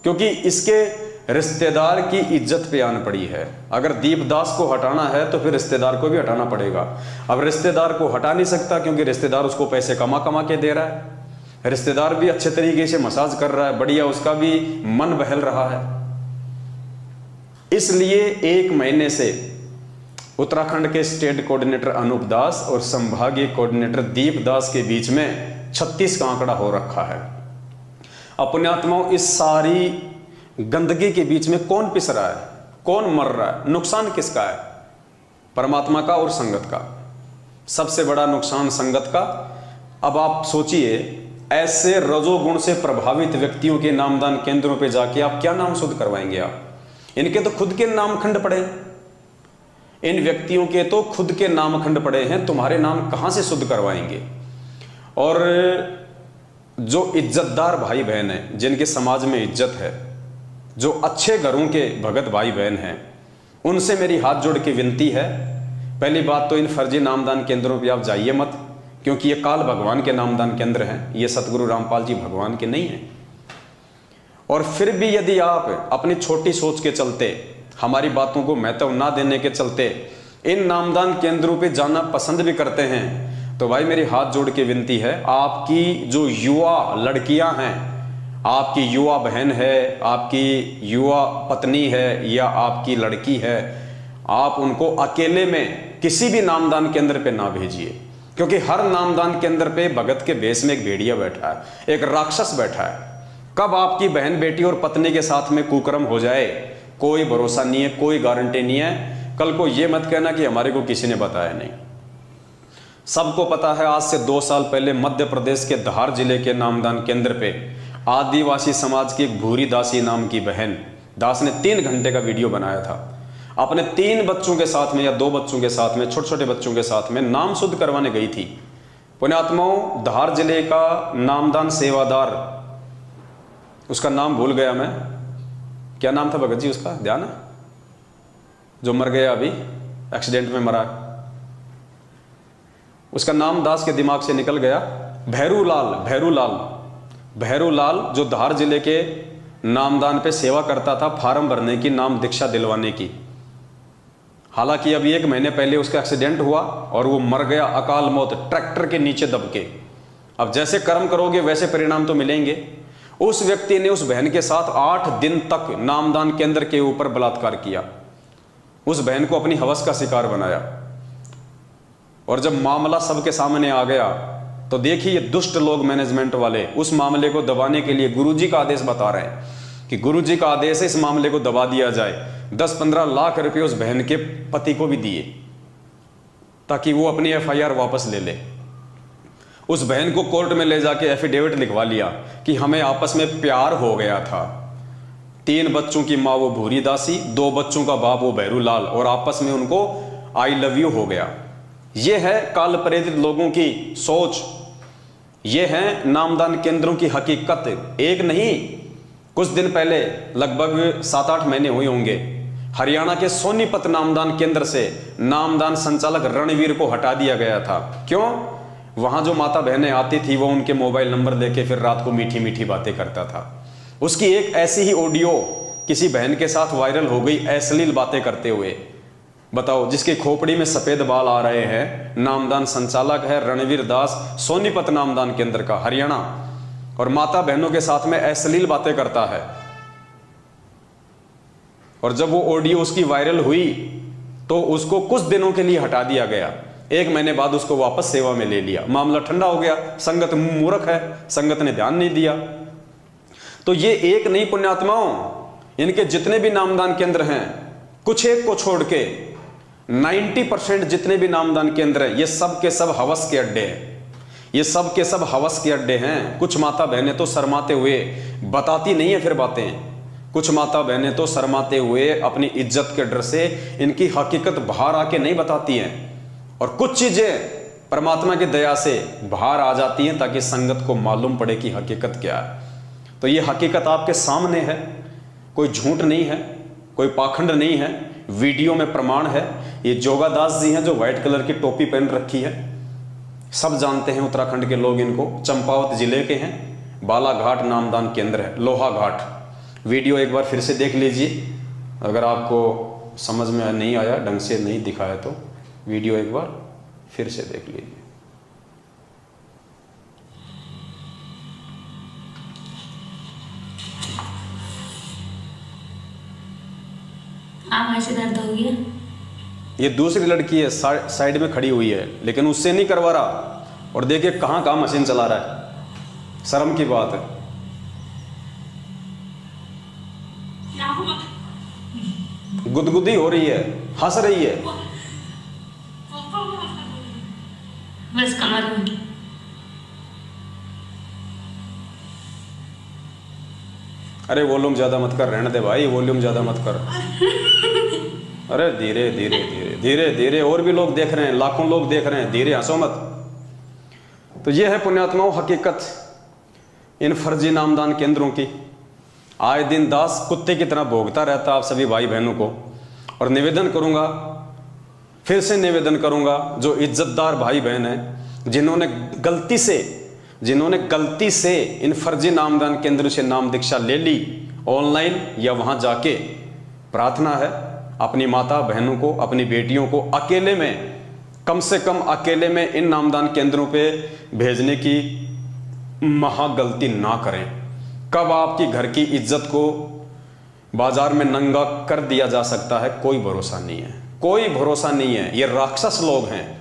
क्योंकि इसके रिश्तेदार की इज्जत पे आन पड़ी है। अगर दीपदास को हटाना है तो फिर रिश्तेदार को भी हटाना पड़ेगा। अब रिश्तेदार को हटा नहीं सकता क्योंकि रिश्तेदार उसको पैसे कमा कमा के दे रहा है। रिश्तेदार भी अच्छे तरीके से मसाज कर रहा है, बढ़िया, उसका भी मन बहल रहा है। इसलिए 1 महीने से उत्तराखंड के स्टेट कोऑर्डिनेटर अनूप दास और संभागीय कोऑर्डिनेटर दीप दास के बीच में 36 का आंकड़ा हो रखा है। पुण्यात्माओं, इस सारी गंदगी के बीच में कौन पिस रहा है, कौन मर रहा है? नुकसान किसका है? परमात्मा का और संगत का। सबसे बड़ा नुकसान संगत का। अब आप सोचिए, ऐसे रजोगुण से प्रभावित व्यक्तियों के नामदान केंद्रों पे जाके आप क्या नाम शुद्ध करवाएंगे? आप इनके तो खुद के नामखंड पड़े, इन व्यक्तियों के तो खुद के नामखंड पड़े हैं, तुम्हारे नाम कहां से शुद्ध करवाएंगे? और जो इज्जतदार भाई बहन है, जिनके समाज में इज्जत है, जो अच्छे घरों के भगत भाई बहन हैं, उनसे मेरी हाथ जोड़ के विनती है, पहली बात तो इन फर्जी नामदान केंद्रों पे आप जाइए मत, क्योंकि ये काल भगवान के नामदान केंद्र हैं, ये सतगुरु रामपाल जी भगवान के नहीं हैं। और फिर भी यदि आप अपनी छोटी सोच के चलते, हमारी बातों को महत्व ना देने के चलते इन नामदान केंद्रों पे जाना पसंद भी करते हैं, तो भाई मेरी हाथ जोड़ के विनती है, आपकी जो युवा लड़कियां हैं, आपकी युवा बहन है, आपकी युवा पत्नी है या आपकी लड़की है, आप उनको अकेले में किसी भी नामदान केंद्र पे ना भेजिए, क्योंकि हर नामदान केंद्र पे भगत के भेष में एक भेड़िया बैठा है, एक राक्षस बैठा है। कब आपकी बहन बेटी और पत्नी के साथ में कुकर्म हो जाए कोई भरोसा नहीं है, कोई गारंटी नहीं है। कल को ये मत कहना कि हमारे को किसी ने बताया नहीं। सबको पता है, आज से 2 साल पहले मध्य प्रदेश के धार जिले के नामदान केंद्र पे आदिवासी समाज की एक भूरी दासी नाम की बहन, दास ने 3 घंटे का वीडियो बनाया था, अपने 3 बच्चों के साथ में या 2 बच्चों के साथ में, छोटे छोटे बच्चों के साथ में नाम शुद्ध करवाने गई थी। पुण्यात्माओं, धार जिले का नामदान सेवादार, उसका नाम भूल गया मैं, क्या नाम था भगत जी उसका, ध्यान है? जो मर गया अभी, एक्सीडेंट में मरा, उसका नाम दास के दिमाग से निकल गया। भैरूलाल जो धार जिले के नामदान पे सेवा करता था, फार्म भरने की, नाम दीक्षा दिलवाने की। हालांकि अभी 1 महीने पहले उसका एक्सीडेंट हुआ और वो मर गया, अकाल मौत, ट्रैक्टर के नीचे दब के। अब जैसे कर्म करोगे वैसे परिणाम तो मिलेंगे। उस व्यक्ति ने उस बहन के साथ 8 दिन तक नामदान केंद्र के ऊपर बलात्कार किया, उस बहन को अपनी हवस का शिकार बनाया। और जब मामला सबके सामने आ गया तो देखिए, ये दुष्ट लोग, मैनेजमेंट वाले, उस मामले को दबाने के लिए गुरुजी का आदेश बता रहे हैं कि गुरुजी का आदेश है इस मामले को दबा दिया जाए। 10-15 लाख रुपए उस बहन के पति को भी दिए ताकि वो अपनी FIR वापस ले ले। उस बहन को कोर्ट में ले जाके एफिडेविट लिखवा लिया कि हमें आपस में प्यार हो गया था। 3 बच्चों की माँ वो भूरी दासी, 2 बच्चों का बाप वो भैरूलाल, और आपस में उनको आई लव यू हो गया। ये है काल प्रेरित लोगों की सोच, ये है नामदान केंद्रों की हकीकत। एक नहीं, कुछ दिन पहले, लगभग 7-8 महीने हुए होंगे, हरियाणा के सोनीपत नामदान केंद्र से नामदान संचालक रणवीर को हटा दिया गया था। क्यों? वहां जो माता बहनें आती थी वो उनके मोबाइल नंबर लेके फिर रात को मीठी मीठी बातें करता था। उसकी एक ऐसी ही ऑडियो किसी बहन के साथ वायरल हो गई, अश्लील बातें करते हुए। बताओ, जिसकी खोपड़ी में सफेद बाल आ रहे हैं, नामदान संचालक है रणवीर दास, सोनीपत नामदान केंद्र का, हरियाणा, और माता बहनों के साथ में अश्लील बातें करता है। और जब वो ऑडियो उसकी वायरल हुई तो उसको कुछ दिनों के लिए हटा दिया गया। 1 महीने बाद उसको वापस सेवा में ले लिया। मामला ठंडा हो गया, संगत मूर्ख है, संगत ने ध्यान नहीं दिया। तो ये एक नहीं पुण्यात्माओं, इनके जितने भी नामदान केंद्र हैं, कुछ एक को छोड़ के 90% जितने भी नामदान केंद्र हैं, ये सब के सब हवस के अड्डे हैं। ये सब के सब हवस के अड्डे हैं। कुछ माता बहनें तो शर्माते हुए बताती नहीं है फिर बातें, कुछ माता बहनें तो शर्माते हुए अपनी इज्जत के डर से इनकी हकीकत बाहर आके नहीं बताती हैं, और कुछ चीजें परमात्मा की दया से बाहर आ जाती हैं ताकि संगत को मालूम पड़े कि हकीकत क्या है। तो ये हकीकत आपके सामने है, कोई झूठ नहीं है, कोई पाखंड नहीं है, वीडियो में प्रमाण है। ये जोगादास जी हैं जो व्हाइट कलर की टोपी पहन रखी है, सब जानते हैं उत्तराखंड के लोग इनको, चंपावत जिले के हैं, बालाघाट नामदान केंद्र है, लोहा घाट। वीडियो एक बार फिर से देख लीजिए, अगर आपको समझ में नहीं आया, ढंग से नहीं दिखाया तो वीडियो एक बार फिर से देख लीजिए। ऐसे दर्द हो गया। ये दूसरी लड़की है, साइड में खड़ी हुई है, लेकिन उससे नहीं करवा रहा। और देखिए कहां कहां मशीन चला रहा है, शर्म की बात है। गुदगुदी हो रही है, हंस रही है। बस कमर में। अरे वॉल्यूम ज्यादा मत कर, रहने दे भाई, वॉल्यूम ज्यादा मत कर। अरे धीरे धीरे धीरे धीरे धीरे, और भी लोग देख रहे हैं, लाखों लोग देख रहे हैं, धीरे, हंसो मत। तो ये है पुण्यात्माओं हकीकत इन फर्जी नामदान केंद्रों की। आए दिन दास कुत्ते की तरह भोगता रहता आप सभी भाई बहनों को। और निवेदन करूंगा, फिर से निवेदन करूंगा, जो इज्जतदार भाई बहन हैं जिन्होंने गलती से इन फर्जी नामदान केंद्र से नाम दीक्षा ले ली, ऑनलाइन या वहां जाके, प्रार्थना है अपनी माता बहनों को, अपनी बेटियों को अकेले में, कम से कम अकेले में इन नामदान केंद्रों पे भेजने की महागलती ना करें। कब आपकी घर की इज्जत को बाजार में नंगा कर दिया जा सकता है, कोई भरोसा नहीं है, कोई भरोसा नहीं है। ये राक्षस लोग हैं।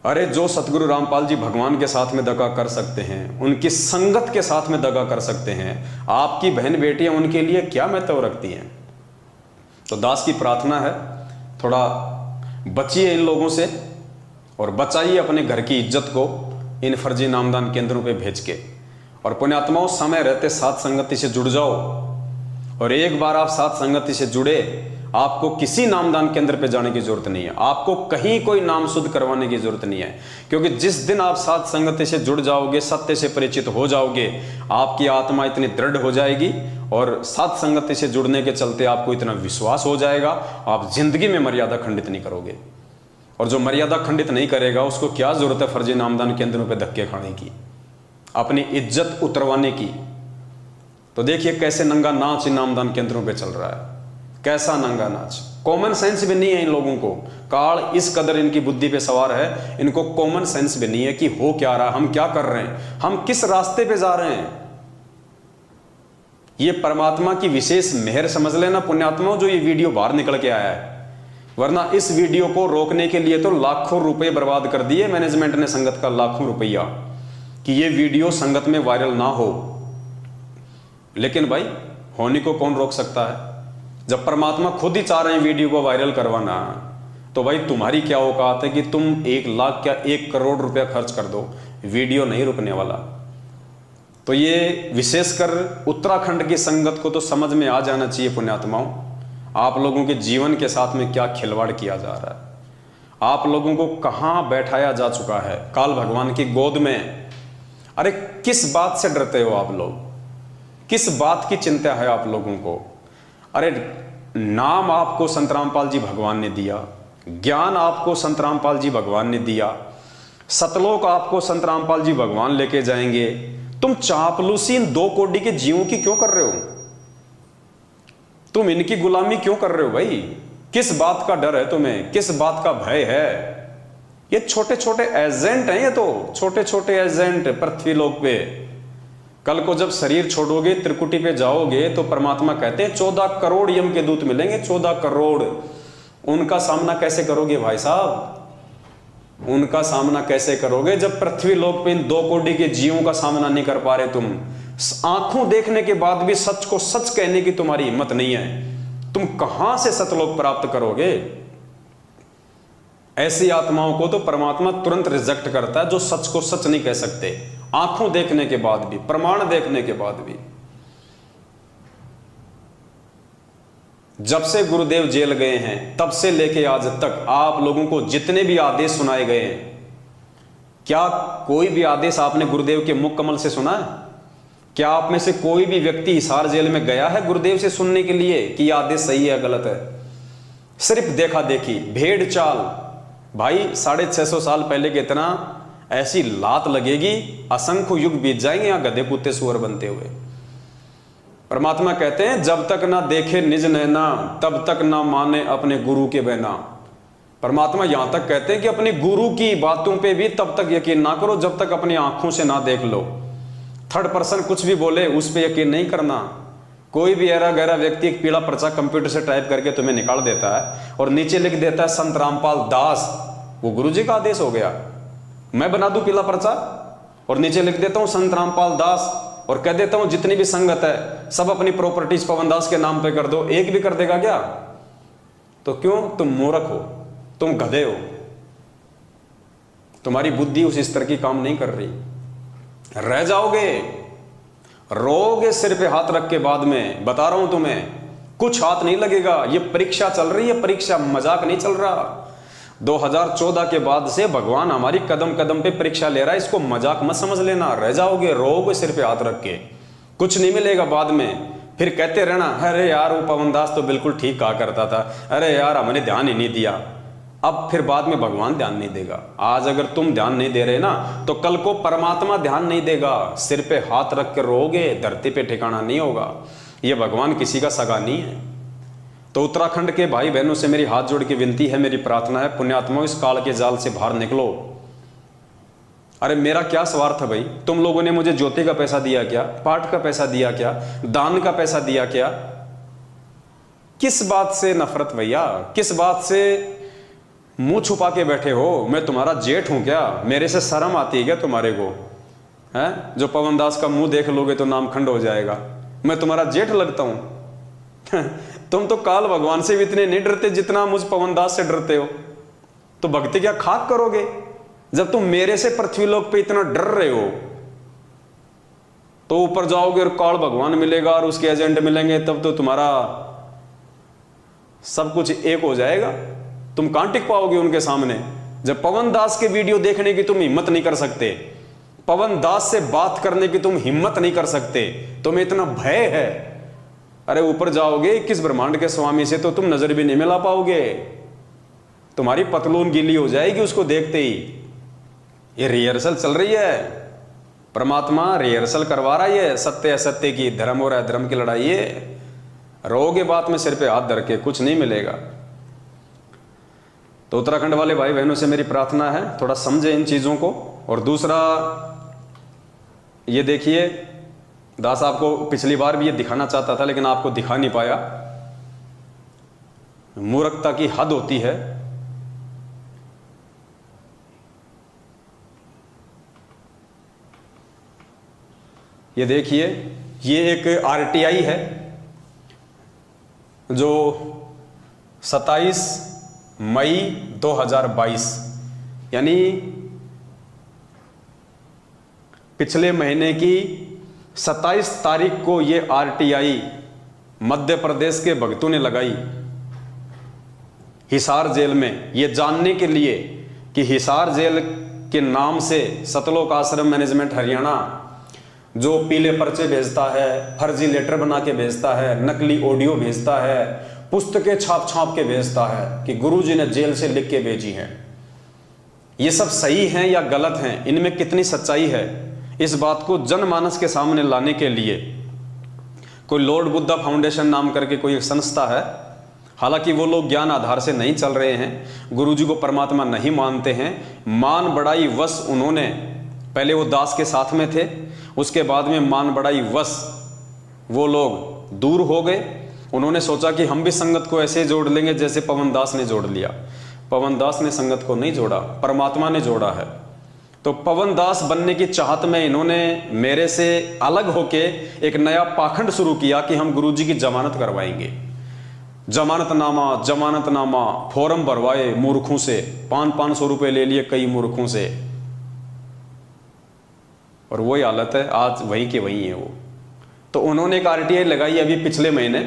अरे जो सतगुरु रामपाल जी भगवान के साथ में दगा कर सकते हैं, उनकी संगत के साथ में दगा कर सकते हैं, आपकी बहन बेटियां उनके लिए क्या महत्व रखती हैं? तो दास की प्रार्थना है, थोड़ा बचिए इन लोगों से और बचाइए अपने घर की इज्जत को इन फर्जी नामदान केंद्रों पे भेज के। और पुण्यात्माओं, समय रहते साथ संगति से जुड़ जाओ, और एक बार आप साथ संगति से जुड़े, आपको किसी नामदान केंद्र पे जाने की जरूरत नहीं है, आपको कहीं कोई नाम शुद्ध करवाने की जरूरत नहीं है, क्योंकि जिस दिन आप साध संगति से जुड़ जाओगे, सत्य से परिचित हो जाओगे, आपकी आत्मा इतनी दृढ़ हो जाएगी और साध संगति से जुड़ने के चलते आपको इतना विश्वास हो जाएगा, आप जिंदगी में मर्यादा खंडित नहीं करोगे। और जो मर्यादा खंडित नहीं करेगा उसको क्या जरूरत है फर्जी नामदान केंद्रों पे धक्के खाने की, अपनी इज्जत उतरवाने की। तो देखिए कैसे नंगा नाच इन नामदान केंद्रों पे चल रहा है, कैसा नंगा नाच। कॉमन सेंस भी नहीं है इन लोगों को, काल इस कदर इनकी बुद्धि पे सवार है, इनको कॉमन सेंस भी नहीं है कि हो क्या रहा, हम क्या कर रहे हैं, हम किस रास्ते पे जा रहे हैं। ये परमात्मा की विशेष मेहर समझ लेना पुण्यात्माओं, जो ये वीडियो बाहर निकल के आया है, वरना इस वीडियो को रोकने के लिए तो लाखों रुपए बर्बाद कर दिए मैनेजमेंट ने, संगत का लाखों रुपया, कि ये वीडियो संगत में वायरल ना हो। लेकिन भाई होने को कौन रोक सकता है? जब परमात्मा खुद ही चाह रहे हैं वीडियो को वायरल करवाना, तो भाई तुम्हारी क्या औकात है कि तुम 1 लाख क्या 1 करोड़ रुपया खर्च कर दो, वीडियो नहीं रुकने वाला। तो ये विशेषकर उत्तराखंड की संगत को तो समझ में आ जाना चाहिए पुण्यात्माओं, आप लोगों के जीवन के साथ में क्या खिलवाड़ किया जा रहा है, आप लोगों को कहां बैठाया जा चुका है काल भगवान की गोद में। अरे किस बात से डरते हो आप लोग, किस बात की चिंता है आप लोगों को? अरे नाम आपको संत रामपाल जी भगवान ने दिया, ज्ञान आपको संत रामपाल जी भगवान ने दिया, सतलोक आपको संत रामपाल जी भगवान लेके जाएंगे। तुम चापलूसी इन 2 कोड़ी के जीवों की क्यों कर रहे हो? तुम इनकी गुलामी क्यों कर रहे हो भाई? किस बात का डर है तुम्हें, किस बात का भय है? ये छोटे छोटे एजेंट हैं, ये तो छोटे छोटे एजेंट पृथ्वी लोक पे। कल को जब शरीर छोड़ोगे, त्रिकुटी पे जाओगे, तो परमात्मा कहते हैं 14 करोड़ यम के दूत मिलेंगे, 14 करोड़। उनका सामना कैसे करोगे भाई साहब? उनका सामना कैसे करोगे जब पृथ्वी लोक पे इन 2 कोड़ी के जीवों का सामना नहीं कर पा रहे तुम? आंखों देखने के बाद भी सच को सच कहने की तुम्हारी हिम्मत नहीं है, तुम कहां से सतलोक प्राप्त करोगे? ऐसी आत्माओं को तो परमात्मा तुरंत रिजेक्ट करता है जो सच को सच नहीं कह सकते, आंखों देखने के बाद भी, प्रमाण देखने के बाद भी। जब से गुरुदेव जेल गए हैं तब से लेके आज तक आप लोगों को जितने भी आदेश सुनाए गए हैं, क्या कोई भी आदेश आपने गुरुदेव के मुख कमल से सुना है? क्या आप में से कोई भी व्यक्ति हिसार जेल में गया है गुरुदेव से सुनने के लिए कि यह आदेश सही है गलत है? सिर्फ देखा देखी, भेड़ चाल। भाई 650 साल पहले के इतना ऐसी लात लगेगी, असंख्य युग बीत जाएंगे यहां गधे कुत्ते सुअर बनते हुए। परमात्मा कहते हैं जब तक ना देखे निज नैना तब तक ना माने अपने गुरु के बहना। परमात्मा यहां तक कहते हैं कि अपने गुरु की बातों पे भी तब तक यकीन ना करो जब तक अपनी आंखों से ना देख लो। थर्ड पर्सन कुछ भी बोले उस पर यकीन नहीं करना। कोई भी ऐरा गहरा व्यक्ति एक पीला पर्चा कंप्यूटर से टाइप करके तुम्हें निकाल देता है और नीचे लिख देता है संत रामपाल दास, वो गुरु जी का आदेश हो गया। मैं बना दूं पीला पर्चा और नीचे लिख देता हूं संत रामपाल दास और कह देता हूं जितनी भी संगत है सब अपनी प्रॉपर्टीज पवन दास के नाम पे कर दो, एक भी कर देगा क्या? तो क्यों? तुम मूर्ख हो, तुम गधे हो, तुम्हारी बुद्धि उस स्तर की काम नहीं कर रही। रह जाओगे, रोगे सिर पे हाथ रख के। बाद में बता रहा हूं तुम्हें, कुछ हाथ नहीं लगेगा। ये परीक्षा चल रही है, परीक्षा, मजाक नहीं चल रहा। 2014 के बाद से भगवान हमारी कदम कदम पे परीक्षा ले रहा है, इसको मजाक मत समझ लेना। रह जाओगे, रोगे सिर पे हाथ रख के, कुछ नहीं मिलेगा। बाद में फिर कहते रहना अरे यार वो पवन दास तो बिल्कुल ठीक कहा करता था, अरे यार हमने ध्यान ही नहीं दिया। अब फिर बाद में भगवान ध्यान नहीं देगा। आज अगर तुम ध्यान नहीं दे रहे ना तो कल को परमात्मा ध्यान नहीं देगा। सिर पे हाथ रख के रोगे, धरती पे ठिकाना नहीं होगा। ये भगवान किसी का सगा नहीं है। तो उत्तराखंड के भाई बहनों से मेरी हाथ जोड़ के विनती है, मेरी प्रार्थना है, पुण्यात्माओं इस काल के जाल से बाहर निकलो। अरे मेरा क्या स्वार्थ है भाई? तुम लोगों ने मुझे ज्योति का पैसा दिया क्या? पाठ का पैसा दिया क्या? दान का पैसा दिया क्या? किस बात से नफरत भैया? किस बात से मुंह छुपा के बैठे हो? मैं तुम्हारा जेठ हूं क्या? मेरे से शर्म आती है क्या तुम्हारे को? है जो पवन दास का मुंह देख लोगे तो नाम खंड हो जाएगा। मैं तुम्हारा जेठ लगता हूं? तुम तो काल भगवान से भी इतने नहीं डरते जितना मुझ पवन दास से डरते हो। तो भक्ति क्या खाक करोगे जब तुम मेरे से पृथ्वी लोक पे इतना डर रहे हो? तो ऊपर जाओगे और काल भगवान मिलेगा और उसके एजेंट मिलेंगे, तब तो तुम्हारा सब कुछ एक हो जाएगा, तुम कहां टिक पाओगे उनके सामने। जब पवन दास के वीडियो देखने की तुम हिम्मत नहीं कर सकते, पवन दास से बात करने की तुम हिम्मत नहीं कर सकते, तुम्हें इतना भय है, अरे ऊपर जाओगे 21 ब्रह्मांड के स्वामी से तो तुम नजर भी नहीं मिला पाओगे, तुम्हारी पतलून गीली हो जाएगी उसको देखते ही। ये रिहर्सल चल रही है, परमात्मा रिहर्सल करवा रहा है सत्य असत्य की, धर्म और अधर्म की लड़ाई है। रोगे बात में सिर पे हाथ धर के, कुछ नहीं मिलेगा। तो उत्तराखंड वाले भाई बहनों से मेरी प्रार्थना है थोड़ा समझे इन चीजों को। और दूसरा ये देखिए, दास आपको पिछली बार भी ये दिखाना चाहता था लेकिन आपको दिखा नहीं पाया, मूर्खता की हद होती है। ये देखिए, ये एक आरटीआई है जो 27 मई 2022 यानी पिछले महीने की 27 तारीख को ये आरटीआई मध्य प्रदेश के भक्तों ने लगाई हिसार जेल में, ये जानने के लिए कि हिसार जेल के नाम से सतलोक आश्रम मैनेजमेंट हरियाणा जो पीले पर्चे भेजता है, फर्जी लेटर बना के भेजता है, नकली ऑडियो भेजता है, पुस्तकें छाप छाप के भेजता है कि गुरुजी ने जेल से लिख के भेजी हैं, ये सब सही हैं या गलत हैं, इनमें कितनी सच्चाई है, इस बात को जनमानस के सामने लाने के लिए कोई लॉर्ड बुद्धा फाउंडेशन नाम करके कोई एक संस्था है। हालांकि वो लोग ज्ञान आधार से नहीं चल रहे हैं, गुरुजी को परमात्मा नहीं मानते हैं, मान बढ़ाई वश उन्होंने, पहले वो दास के साथ में थे, उसके बाद में मान बढ़ाई वश वो लोग दूर हो गए। उन्होंने सोचा कि हम भी संगत को ऐसे जोड़ लेंगे जैसे पवन दास ने जोड़ लिया। पवन दास ने संगत को नहीं जोड़ा, परमात्मा ने जोड़ा है। तो पवन दास बनने की चाहत में इन्होंने मेरे से अलग होके एक नया पाखंड शुरू किया कि हम गुरुजी की जमानत करवाएंगे। जमानतनामा फॉर्म भरवाए मूर्खों से, 500 रुपए ले लिए कई मूर्खों से, और वही हालत है आज, वही के वही है वो। तो उन्होंने एक आरटीआई लगाई अभी पिछले महीने,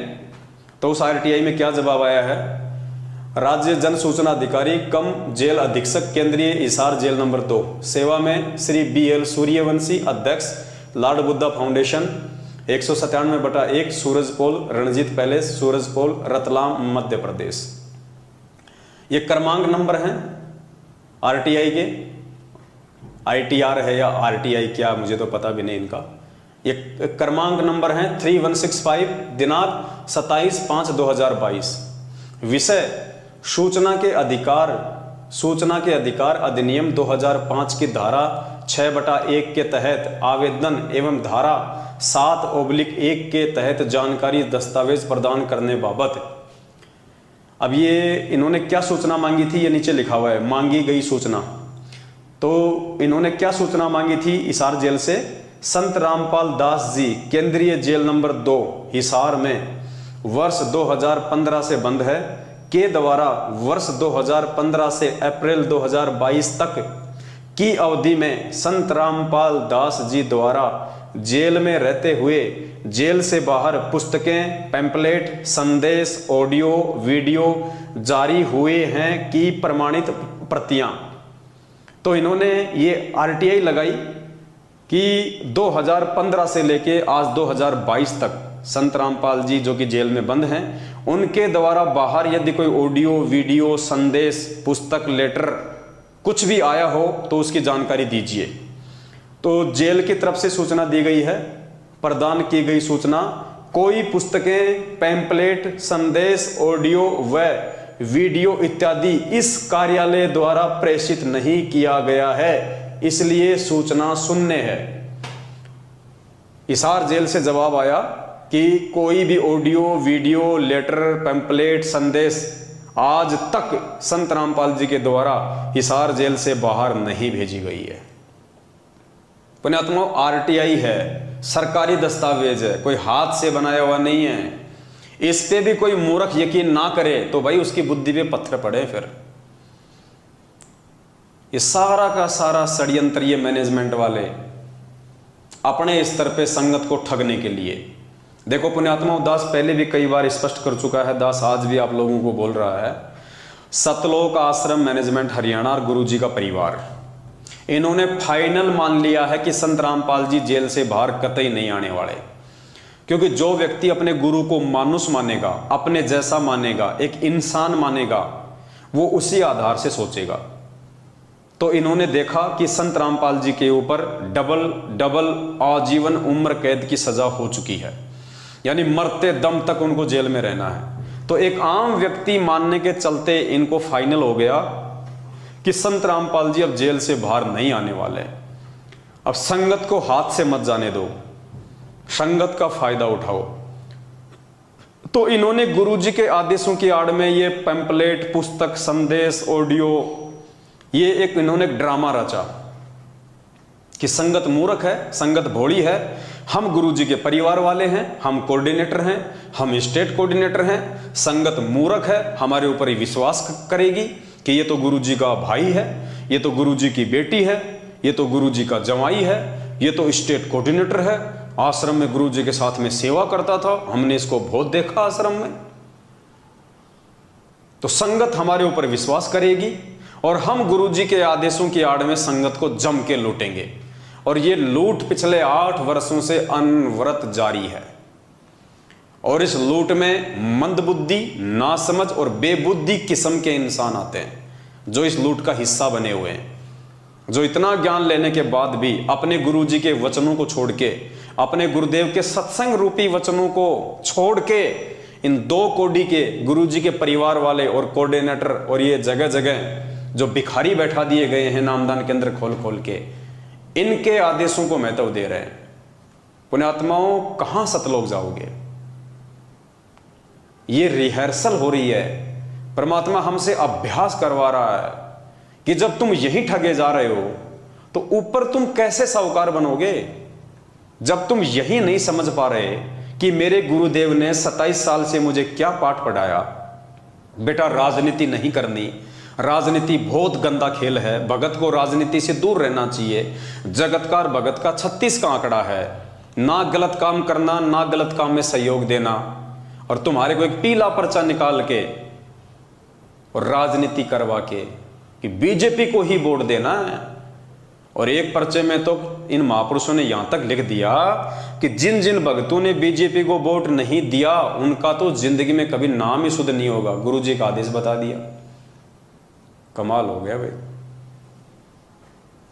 तो उस आरटीआई में क्या जवाब आया है, राज्य जन सूचना अधिकारी कम जेल अधीक्षक केंद्रीय हिसार जेल नंबर 2 सेवा में श्री BL सूर्यवंशी अध्यक्ष lord Buddha foundation 197/1 Surajpol Ranjit palace Surajpol Ratlam Madhya Pradesh. ये क्रमांक नंबर हैं आरटीआई के, ITR है या RTI क्या मुझे तो पता भी नहीं इनका। ये क्रमांक नंबर है 3165, दिनांक 27/5/2022। विषय सूचना के अधिकार अधिनियम 2005 की धारा 6/1 के तहत आवेदन एवं धारा 7/1 के तहत जानकारी दस्तावेज प्रदान करने बाबत। अब ये इन्होंने क्या सूचना मांगी थी, ये नीचे लिखा हुआ है, मांगी गई सूचना। तो इन्होंने क्या सूचना मांगी थी हिसार जेल से, संत रामपाल दास जी केंद्रीय जेल नंबर 2 हिसार में वर्ष 2015 से बंद है के द्वारा वर्ष 2015 से अप्रैल 2022 तक की अवधि में संत रामपाल दास जी द्वारा जेल में रहते हुए जेल से बाहर पुस्तकें, पैम्पलेट, संदेश, ऑडियो, वीडियो जारी हुए हैं की प्रमाणित प्रतियां। तो इन्होंने ये आरटीआई लगाई कि 2015 से लेके आज 2022 तक संत रामपाल जी जो कि जेल में बंद हैं, उनके द्वारा बाहर यदि कोई ऑडियो, वीडियो, संदेश, पुस्तक, लेटर कुछ भी आया हो तो उसकी जानकारी दीजिए। तो जेल की तरफ से सूचना दी गई है, प्रदान की गई सूचना, कोई पुस्तकें, पैम्पलेट, संदेश, ऑडियो व वीडियो इत्यादि इस कार्यालय द्वारा प्रेषित नहीं किया गया है, इसलिए सूचना शून्य है। हिसार जेल से जवाब आया कि कोई भी ऑडियो, वीडियो, लेटर, पैम्पलेट, संदेश आज तक संत रामपाल जी के द्वारा हिसार जेल से बाहर नहीं भेजी गई है। पुण्यात्मा, आरटीआई है, सरकारी दस्तावेज है, कोई हाथ से बनाया हुआ नहीं है। इस पे भी कोई मूर्ख यकीन ना करे तो भाई उसकी बुद्धि पे पत्थर पड़े। फिर ये सारा का सारा षड्यंत्र ये मैनेजमेंट वाले अपने स्तर पे संगत को ठगने के लिए, देखो पुण्यात्मा, दास पहले भी कई बार स्पष्ट कर चुका है, दास आज भी आप लोगों को बोल रहा है, सतलोक आश्रम मैनेजमेंट हरियाणा और गुरुजी का परिवार, इन्होंने फाइनल मान लिया है कि संत रामपाल जी जेल से बाहर कतई नहीं आने वाले। क्योंकि जो व्यक्ति अपने गुरु को मानुष मानेगा, अपने जैसा मानेगा, एक इंसान मानेगा, वो उसी आधार से सोचेगा। तो इन्होंने देखा कि संत रामपाल जी के ऊपर डबल आजीवन उम्र कैद की सजा हो चुकी है, यानी मरते दम तक उनको जेल में रहना है। तो एक आम व्यक्ति मानने के चलते इनको फाइनल हो गया कि संत रामपाल जी अब जेल से बाहर नहीं आने वाले। अब संगत को हाथ से मत जाने दो, संगत का फायदा उठाओ। तो इन्होंने गुरुजी के आदेशों की आड़ में ये पैम्पलेट, पुस्तक, संदेश, ऑडियो, ये एक इन्होंने ड्रामा रचा कि संगत मूर्ख है, संगत भोली है, हम गुरुजी के परिवार वाले हैं, हम कोऑर्डिनेटर हैं, हम स्टेट कोऑर्डिनेटर हैं, संगत मूर्ख है, हमारे ऊपर ही विश्वास करेगी कि ये तो गुरुजी का भाई है, ये तो गुरुजी की बेटी है, ये तो गुरुजी का जवाई है, ये तो स्टेट कोऑर्डिनेटर है, आश्रम में गुरुजी के साथ में सेवा करता था, हमने इसको बहुत देखा आश्रम में। तो संगत हमारे ऊपर विश्वास करेगी और हम गुरुजी के आदेशों की आड़ में संगत को जम के लूटेंगे। और ये लूट पिछले 8 वर्षों से अनवरत जारी है। और इस लूट में मंदबुद्धि, नासमझ और बेबुद्धि किस्म के इंसान आते हैं जो इस लूट का हिस्सा बने हुए हैं, जो इतना ज्ञान लेने के बाद भी अपने गुरुजी के वचनों को छोड़ के, अपने गुरुदेव के सत्संग रूपी वचनों को छोड़ के, इन 2 कोडी के गुरुजी के परिवार वाले और कोऑर्डिनेटर और ये जगह जगह जो भिखारी बैठा दिए गए हैं नामदान केंद्र खोल खोल के, इनके आदेशों को महत्व दे रहे हैं। पुण्यात्माओं, कहां सतलोक जाओगे? ये रिहर्सल हो रही है, परमात्मा हमसे अभ्यास करवा रहा है कि जब तुम यही ठगे जा रहे हो तो ऊपर तुम कैसे साहूकार बनोगे? जब तुम यही नहीं समझ पा रहे कि मेरे गुरुदेव ने 27 साल से मुझे क्या पाठ पढ़ाया, बेटा राजनीति नहीं करनी, राजनीति बहुत गंदा खेल है, भगत को राजनीति से दूर रहना चाहिए, जगतकार भगत का 36 का आंकड़ा है, ना गलत काम करना, ना गलत काम में सहयोग देना, और तुम्हारे को एक पीला पर्चा निकाल के और राजनीति करवा के कि बीजेपी को ही वोट देना है। और एक पर्चे में तो इन महापुरुषों ने यहां तक लिख दिया कि जिन जिन भक्तों ने बीजेपी को वोट नहीं दिया उनका तो जिंदगी में कभी नाम ही शुद्ध नहीं होगा। गुरुजी का आदेश बता दिया। कमाल हो गया भाई,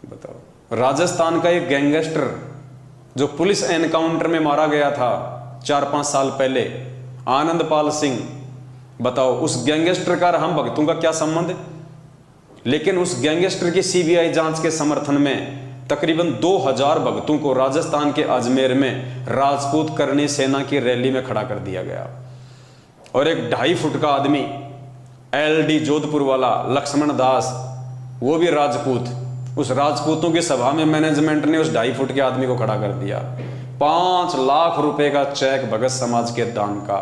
बताओ। राजस्थान का एक गैंगस्टर जो पुलिस एनकाउंटर में मारा गया था 4-5 साल पहले, आनंदपाल सिंह, बताओ उस गैंगस्टर का हम भक्तों का क्या संबंध है? लेकिन उस गैंगस्टर की सीबीआई जांच के समर्थन में तकरीबन 2000 भक्तों को राजस्थान के अजमेर में राजपूत करनी सेना की रैली में खड़ा कर दिया गया। और एक 2.5 फुट का आदमी एलडी जोधपुर वाला लक्ष्मण दास, वो भी राजपूत, उस राजपूतों की सभा में मैनेजमेंट ने उस 2.5 फुट के आदमी को खड़ा कर दिया। 5 लाख रुपए का चेक भगत समाज के दान का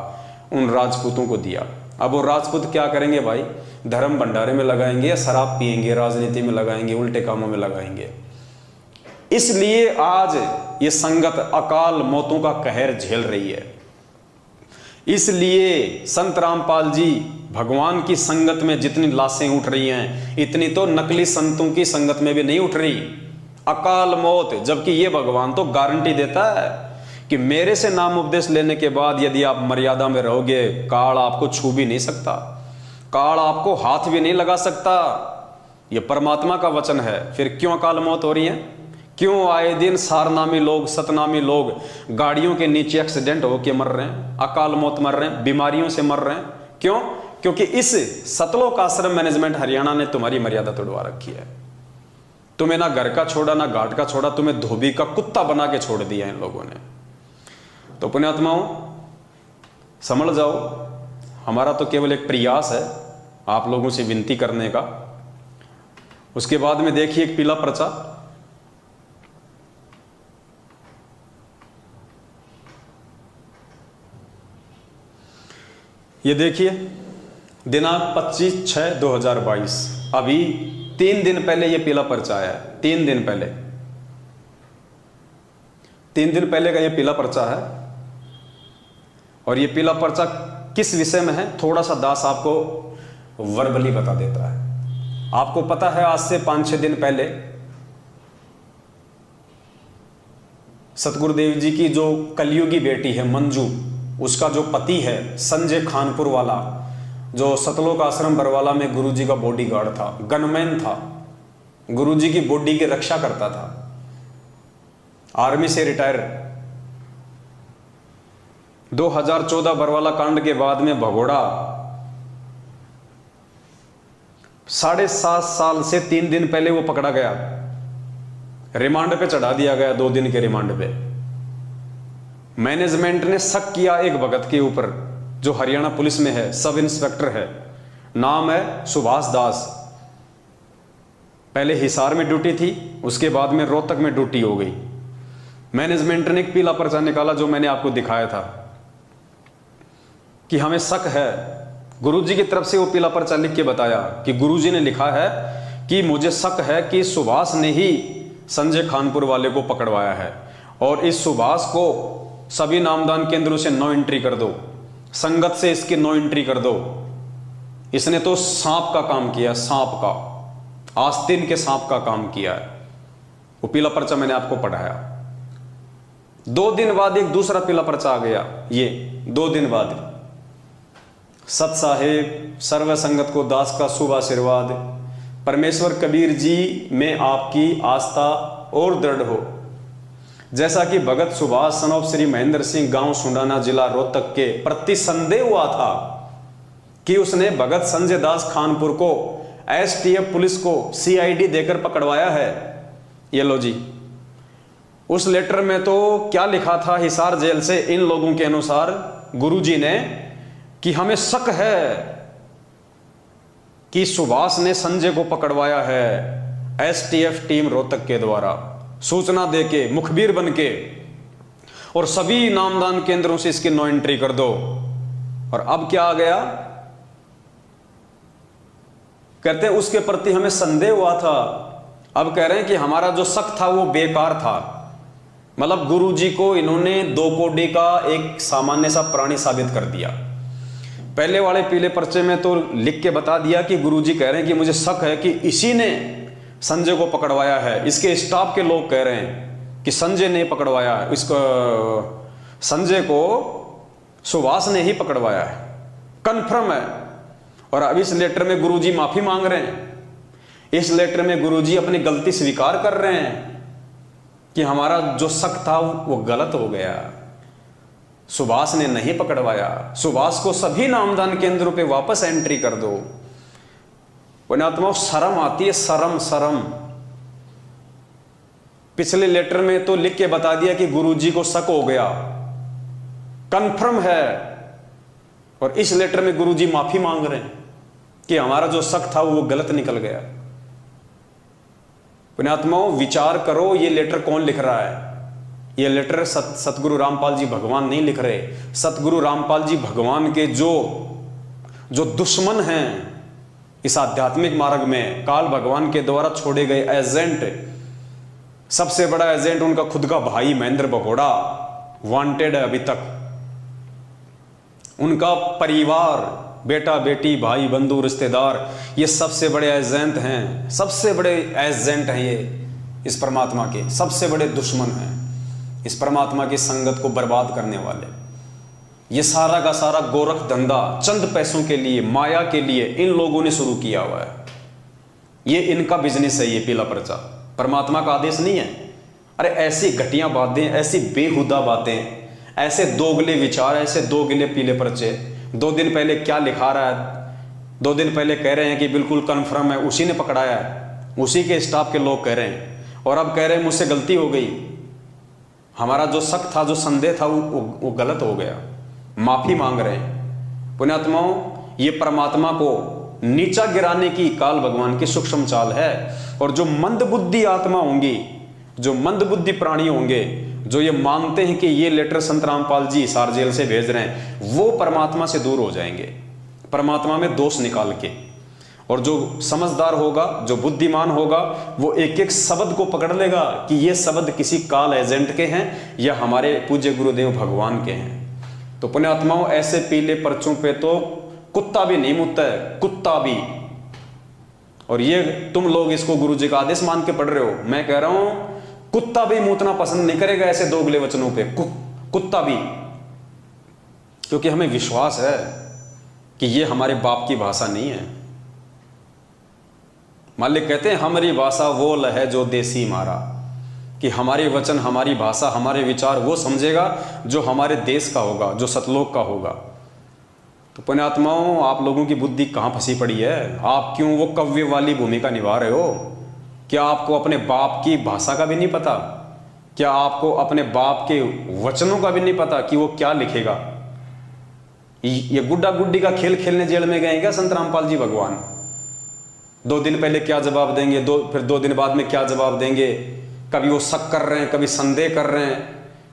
उन राजपूतों को दिया। अब वो राजपूत क्या करेंगे भाई? धर्म भंडारे में लगाएंगे या शराब पिएंगे, राजनीति में लगाएंगे, उल्टे कामों में लगाएंगे। इसलिए आज ये संगत अकाल मौतों का कहर झेल रही है। इसलिए संत रामपाल जी भगवान की संगत में जितनी लाशें उठ रही हैं, इतनी तो नकली संतों की संगत में भी नहीं उठ रही। अकाल मौत, जबकि ये भगवान तो गारंटी देता है कि मेरे से नाम उपदेश लेने के बाद यदि आप मर्यादा में रहोगे, काल आपको छू भी नहीं सकता, काल आपको हाथ भी नहीं लगा सकता। यह परमात्मा का वचन है। फिर क्यों अकाल मौत हो रही है? क्यों आए दिन सारनामी लोग, सतनामी लोग गाड़ियों के नीचे एक्सीडेंट होकर मर रहे हैं, अकाल मौत मर रहे हैं, बीमारियों से मर रहे हैं? क्यों? क्योंकि इस सतलोक आश्रम मैनेजमेंट हरियाणा ने तुम्हारी मर्यादा तोड़वा रखी है। तुम्हें ना घर का छोड़ा, ना घाट का छोड़ा, तुम्हें धोबी का कुत्ता बना के छोड़ दिया इन लोगों ने। तो पुण्यात्माओं, समझ जाओ, हमारा तो केवल एक प्रयास है आप लोगों से विनती करने का। उसके बाद में देखिए एक पीला पर्चा, ये देखिए, दिनांक 25/6/2022, अभी 3 दिन पहले ये पीला पर्चा आया है। 3 दिन पहले, 3 दिन पहले का ये पीला पर्चा है। और ये पीला पर्चा किस विषय में है, थोड़ा सा दास आपको वर्बली बता देता है। आपको पता है आज से 5-6 दिन पहले सतगुरुदेव जी की जो कलयुगी बेटी है मंजू, उसका जो पति है संजय खानपुर वाला, जो सतलोक आश्रम बरवाला में गुरुजी का बॉडीगार्ड था, गनमैन था, गुरुजी की बॉडी की रक्षा करता था, आर्मी से रिटायर। 2014 बरवाला कांड के बाद में भगोड़ा 7.5 साल से 3 दिन पहले वो पकड़ा गया, रिमांड पे चढ़ा दिया गया, 2 दिन के रिमांड पे। मैनेजमेंट ने शक किया एक भगत के ऊपर जो हरियाणा पुलिस में है, सब इंस्पेक्टर है, नाम है सुभाष दास। पहले हिसार में ड्यूटी थी, उसके बाद में रोहतक में ड्यूटी हो गई। मैनेजमेंट ने एक पीला पर्चा निकाला जो मैंने आपको दिखाया था कि हमें शक है। गुरुजी की तरफ से वो पीला पर्चा लिख के बताया कि गुरुजी ने लिखा है कि मुझे शक है कि सुभाष ने ही संजय खानपुर वाले को पकड़वाया है, और इस सुभाष को सभी नामदान केंद्रों से नो एंट्री कर दो, संगत से इसकी नो एंट्री कर दो। इसने तो सांप का काम किया, सांप का, आस्तीन के सांप का काम किया है। वो पीला पर्चा मैंने आपको पढ़ाया। 2 दिन बाद एक दूसरा पीला पर्चा आ गया, ये 2 दिन बाद। सत साहेब सर्व संगत को दास का शुभ आशीर्वाद, परमेश्वर कबीर जी में आपकी आस्था और दृढ़ हो। जैसा कि भगत सुभाष सनोप श्री महेंद्र सिंह गांव सुंडाना जिला रोहतक के प्रति संदेह हुआ था कि उसने भगत संजय दास खानपुर को एसटीएफ पुलिस को सीआईडी देकर पकड़वाया है। ये लो जी, उस लेटर में तो क्या लिखा था हिसार जेल से इन लोगों के अनुसार गुरुजी ने कि हमें शक है कि सुभाष ने संजय को पकड़वाया है एसटीएफ टीम रोहतक के द्वारा, सूचना देके, मुखबिर बनके, और सभी नामदान केंद्रों से इसकी नो एंट्री कर दो। और अब क्या आ गया, कहते हैं उसके प्रति हमें संदेह हुआ था, अब कह रहे हैं कि हमारा जो शक था वो बेकार था। मतलब गुरुजी को इन्होंने 2 कोड़ी का एक सामान्य सा प्राणी साबित कर दिया। पहले वाले पीले पर्चे में तो लिख के बता दिया कि गुरुजी कह रहे हैं कि मुझे शक है कि इसी ने संजय को पकड़वाया है। इसके स्टाफ के लोग कह रहे हैं कि संजय ने पकड़वाया है, इसको संजय को सुभाष ने ही पकड़वाया है, कंफर्म है। और अब इस लेटर में गुरुजी माफी मांग रहे हैं, इस लेटर में गुरुजी अपनी गलती स्वीकार कर रहे हैं कि हमारा जो शक था वो गलत हो गया, सुभाष ने नहीं पकड़वाया, सुभाष को सभी नामदान केंद्रों पे वापस एंट्री कर दो। पुण्यात्मा शर्म आती है, शर्म। पिछले लेटर में तो लिख के बता दिया कि गुरुजी को शक हो गया, कंफर्म है, और इस लेटर में गुरुजी माफी मांग रहे हैं कि हमारा जो शक था वो गलत निकल गया। पुण्यात्माओं विचार करो, ये लेटर कौन लिख रहा है? ये लेटर सतगुरु रामपाल जी भगवान नहीं लिख रहे। सतगुरु रामपाल जी भगवान के जो दुश्मन हैं इस आध्यात्मिक मार्ग में, काल भगवान के द्वारा छोड़े गए एजेंट, सबसे बड़ा एजेंट उनका खुद का भाई महेंद्र भगोड़ा वांटेड है अभी तक। उनका परिवार, बेटा बेटी, भाई बंधु रिश्तेदार, ये सबसे बड़े एजेंट हैं, सबसे बड़े एजेंट हैं ये इस परमात्मा के, सबसे बड़े दुश्मन हैं इस परमात्मा की संगत को बर्बाद करने वाले। ये सारा का सारा गोरख धंधा चंद पैसों के लिए, माया के लिए इन लोगों ने शुरू किया हुआ है। ये इनका बिजनेस है, ये पीला पर्चा परमात्मा का आदेश नहीं है। अरे ऐसी घटिया बातें, ऐसी बेहुदा बातें, ऐसे दोगले विचार, ऐसे दोगले पीले पर्चे। 2 दिन पहले क्या लिखा रहा है, 2 दिन पहले कह रहे हैं कि बिल्कुल कन्फर्म है उसी ने पकड़ाया है, उसी के स्टाफ के लोग कह रहे हैं, और अब कह रहे हैं मुझसे गलती हो गई, हमारा जो शक था, जो संदेह था वो गलत हो गया, माफी मांग रहे हैं। पुण्यात्माओं ये परमात्मा को नीचा गिराने की काल भगवान की सूक्ष्म चाल है। और जो मंदबुद्धि आत्मा होंगी, जो मंदबुद्धि प्राणी होंगे, जो ये मानते हैं कि ये लेटर संत रामपाल जी हिसार जेल से भेज रहे हैं, वो परमात्मा से दूर हो जाएंगे, परमात्मा में दोष निकाल के। और जो समझदार होगा, जो बुद्धिमान होगा, वो एक एक शब्द को पकड़ लेगा कि ये शब्द किसी काल एजेंट के हैं या हमारे पूज्य गुरुदेव भगवान के हैं। तो पुण्यात्माओं ऐसे पीले पर्चों पे तो कुत्ता भी नहीं मुतता है, कुत्ता भी। और ये तुम लोग इसको गुरु जी का आदेश मान के पढ़ रहे हो। मैं कह रहा हूं कुत्ता भी मूतना पसंद नहीं करेगा ऐसे दोगले वचनों पे, कुत्ता भी। क्योंकि हमें विश्वास है कि ये हमारे बाप की भाषा नहीं है। मालिक कहते हैं हमारी भाषा वो है जो देसी मारा, कि हमारे वचन, हमारी भाषा, हमारे विचार वो समझेगा जो हमारे देश का होगा, जो सतलोक का होगा। तो पुण्यात्माओं, आप लोगों की बुद्धि कहाँ फंसी पड़ी है? आप क्यों वो कव्य वाली भूमिका निभा रहे हो? क्या आपको अपने बाप की भाषा का भी नहीं पता? क्या आपको अपने बाप के वचनों का भी नहीं पता कि वो क्या लिखेगा? ये गुड्डा गुड्डी का खेल खेलने जेल में गए क्या संत रामपाल जी भगवान? 2 दिन पहले क्या जवाब देंगे, फिर 2 दिन बाद में क्या जवाब देंगे? कभी वो शक कर रहे हैं, कभी संदेह कर रहे हैं,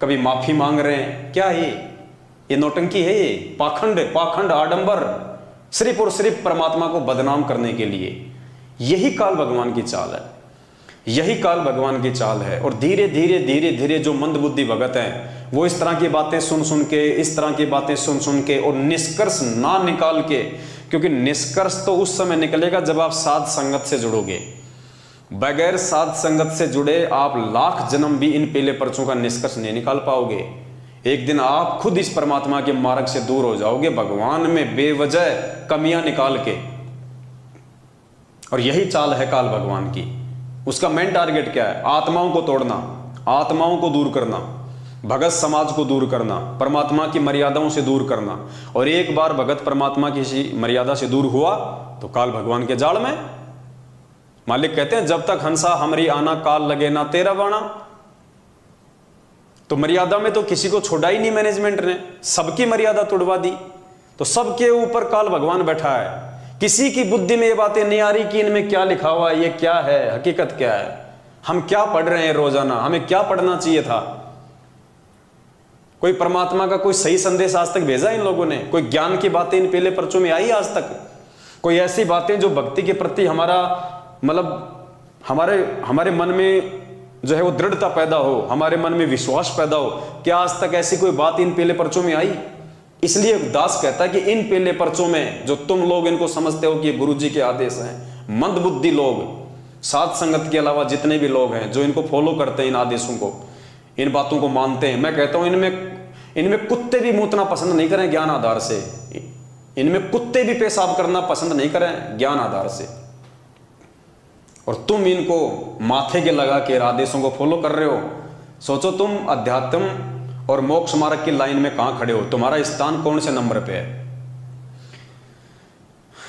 कभी माफी मांग रहे हैं। क्या है ये नौटंकी है, ये पाखंड आडंबर, सिर्फ और सिर्फ परमात्मा को बदनाम करने के लिए। यही काल भगवान की चाल है, यही काल भगवान की चाल है। और धीरे धीरे धीरे धीरे जो मंद बुद्धि भगत हैं वो इस तरह की बातें सुन सुन के, इस तरह की बातें सुन सुन के और निष्कर्ष ना निकाल के, क्योंकि निष्कर्ष तो उस समय निकलेगा जब आप साध संगत से जुड़ोगे। बगैर साध संगत से जुड़े आप लाख जन्म भी इन पीले पर्चों का निष्कर्ष नहीं निकाल पाओगे। एक दिन आप खुद इस परमात्मा के मार्ग से दूर हो जाओगे, भगवान में बेवजह कमियां निकाल के। और यही चाल है काल भगवान की। उसका मेन टारगेट क्या है? आत्माओं को तोड़ना, आत्माओं को दूर करना, भगत समाज को दूर करना, परमात्मा की मर्यादाओं से दूर करना। और एक बार भगत परमात्मा की किसी मर्यादा से दूर हुआ तो काल भगवान के जाल में। मालिक कहते हैं जब तक हंसा हमरी आना, काल लगे ना तेरा बाणा। तो मर्यादा में तो किसी को छोड़ा ही नहीं मैनेजमेंट ने, सबकी मर्यादा तोड़वा दी। तो सबके ऊपर काल भगवान बैठा है। किसी की बुद्धि में ये बातें नहीं आ रही कि इनमें क्या लिखा हुआ है, ये क्या है, हकीकत क्या है, हम क्या पढ़ रहे हैं रोजाना, हमें क्या पढ़ना चाहिए था। कोई परमात्मा का कोई सही संदेश आज तक भेजा इन लोगों ने? कोई ज्ञान की बातें इन पीले पर्चों में आई आज तक? कोई ऐसी बातें जो भक्ति के प्रति हमारा मतलब हमारे मन में जो है वो दृढ़ता पैदा हो, हमारे मन में विश्वास पैदा हो? क्या आज तक ऐसी कोई बात इन पीले पर्चों में आई? इसलिए दास कहता है कि इन पीले पर्चों में जो तुम लोग इनको समझते हो कि ये गुरु जी के आदेश हैं, मंद बुद्धि लोग, साध संगत के अलावा जितने भी लोग हैं जो इनको फॉलो करते हैं, इन आदेशों को, इन बातों को मानते हैं, मैं कहता हूं इनमें कुत्ते भी मूतना पसंद नहीं करें ज्ञान आधार से, इनमें कुत्ते भी पेशाब करना पसंद नहीं करें ज्ञान आधार से। और तुम इनको माथे के लगा के आदेशों को फॉलो कर रहे हो। सोचो तुम अध्यात्म और मोक्ष मार्ग की लाइन में कहां खड़े हो, तुम्हारा स्थान कौन से नंबर पे है?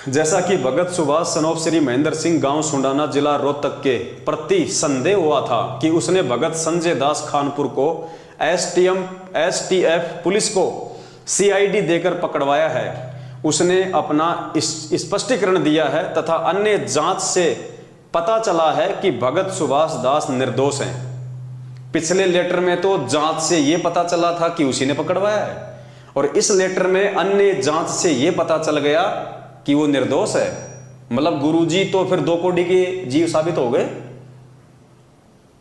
जैसा कि भगत सुभाष सनोप श्री महेंद्र सिंह गांव सुंडाना जिला रोहतक के प्रति संदेह हुआ था कि उसने भगत संजय दास खानपुर को एसटीएफ पुलिस को सीआईडी देकर पकड़वाया है। उसने अपना स्पष्टीकरण दिया है तथा अन्य जांच से पता चला है कि भगत सुभाष दास निर्दोष हैं। पिछले लेटर में तो जांच से यह पता चला था कि उसी ने पकड़वाया है, और इस लेटर में अन्य जांच से यह पता चल गया कि वो निर्दोष है। मतलब गुरुजी तो फिर 2 कोड़ी के जीव साबित हो गए।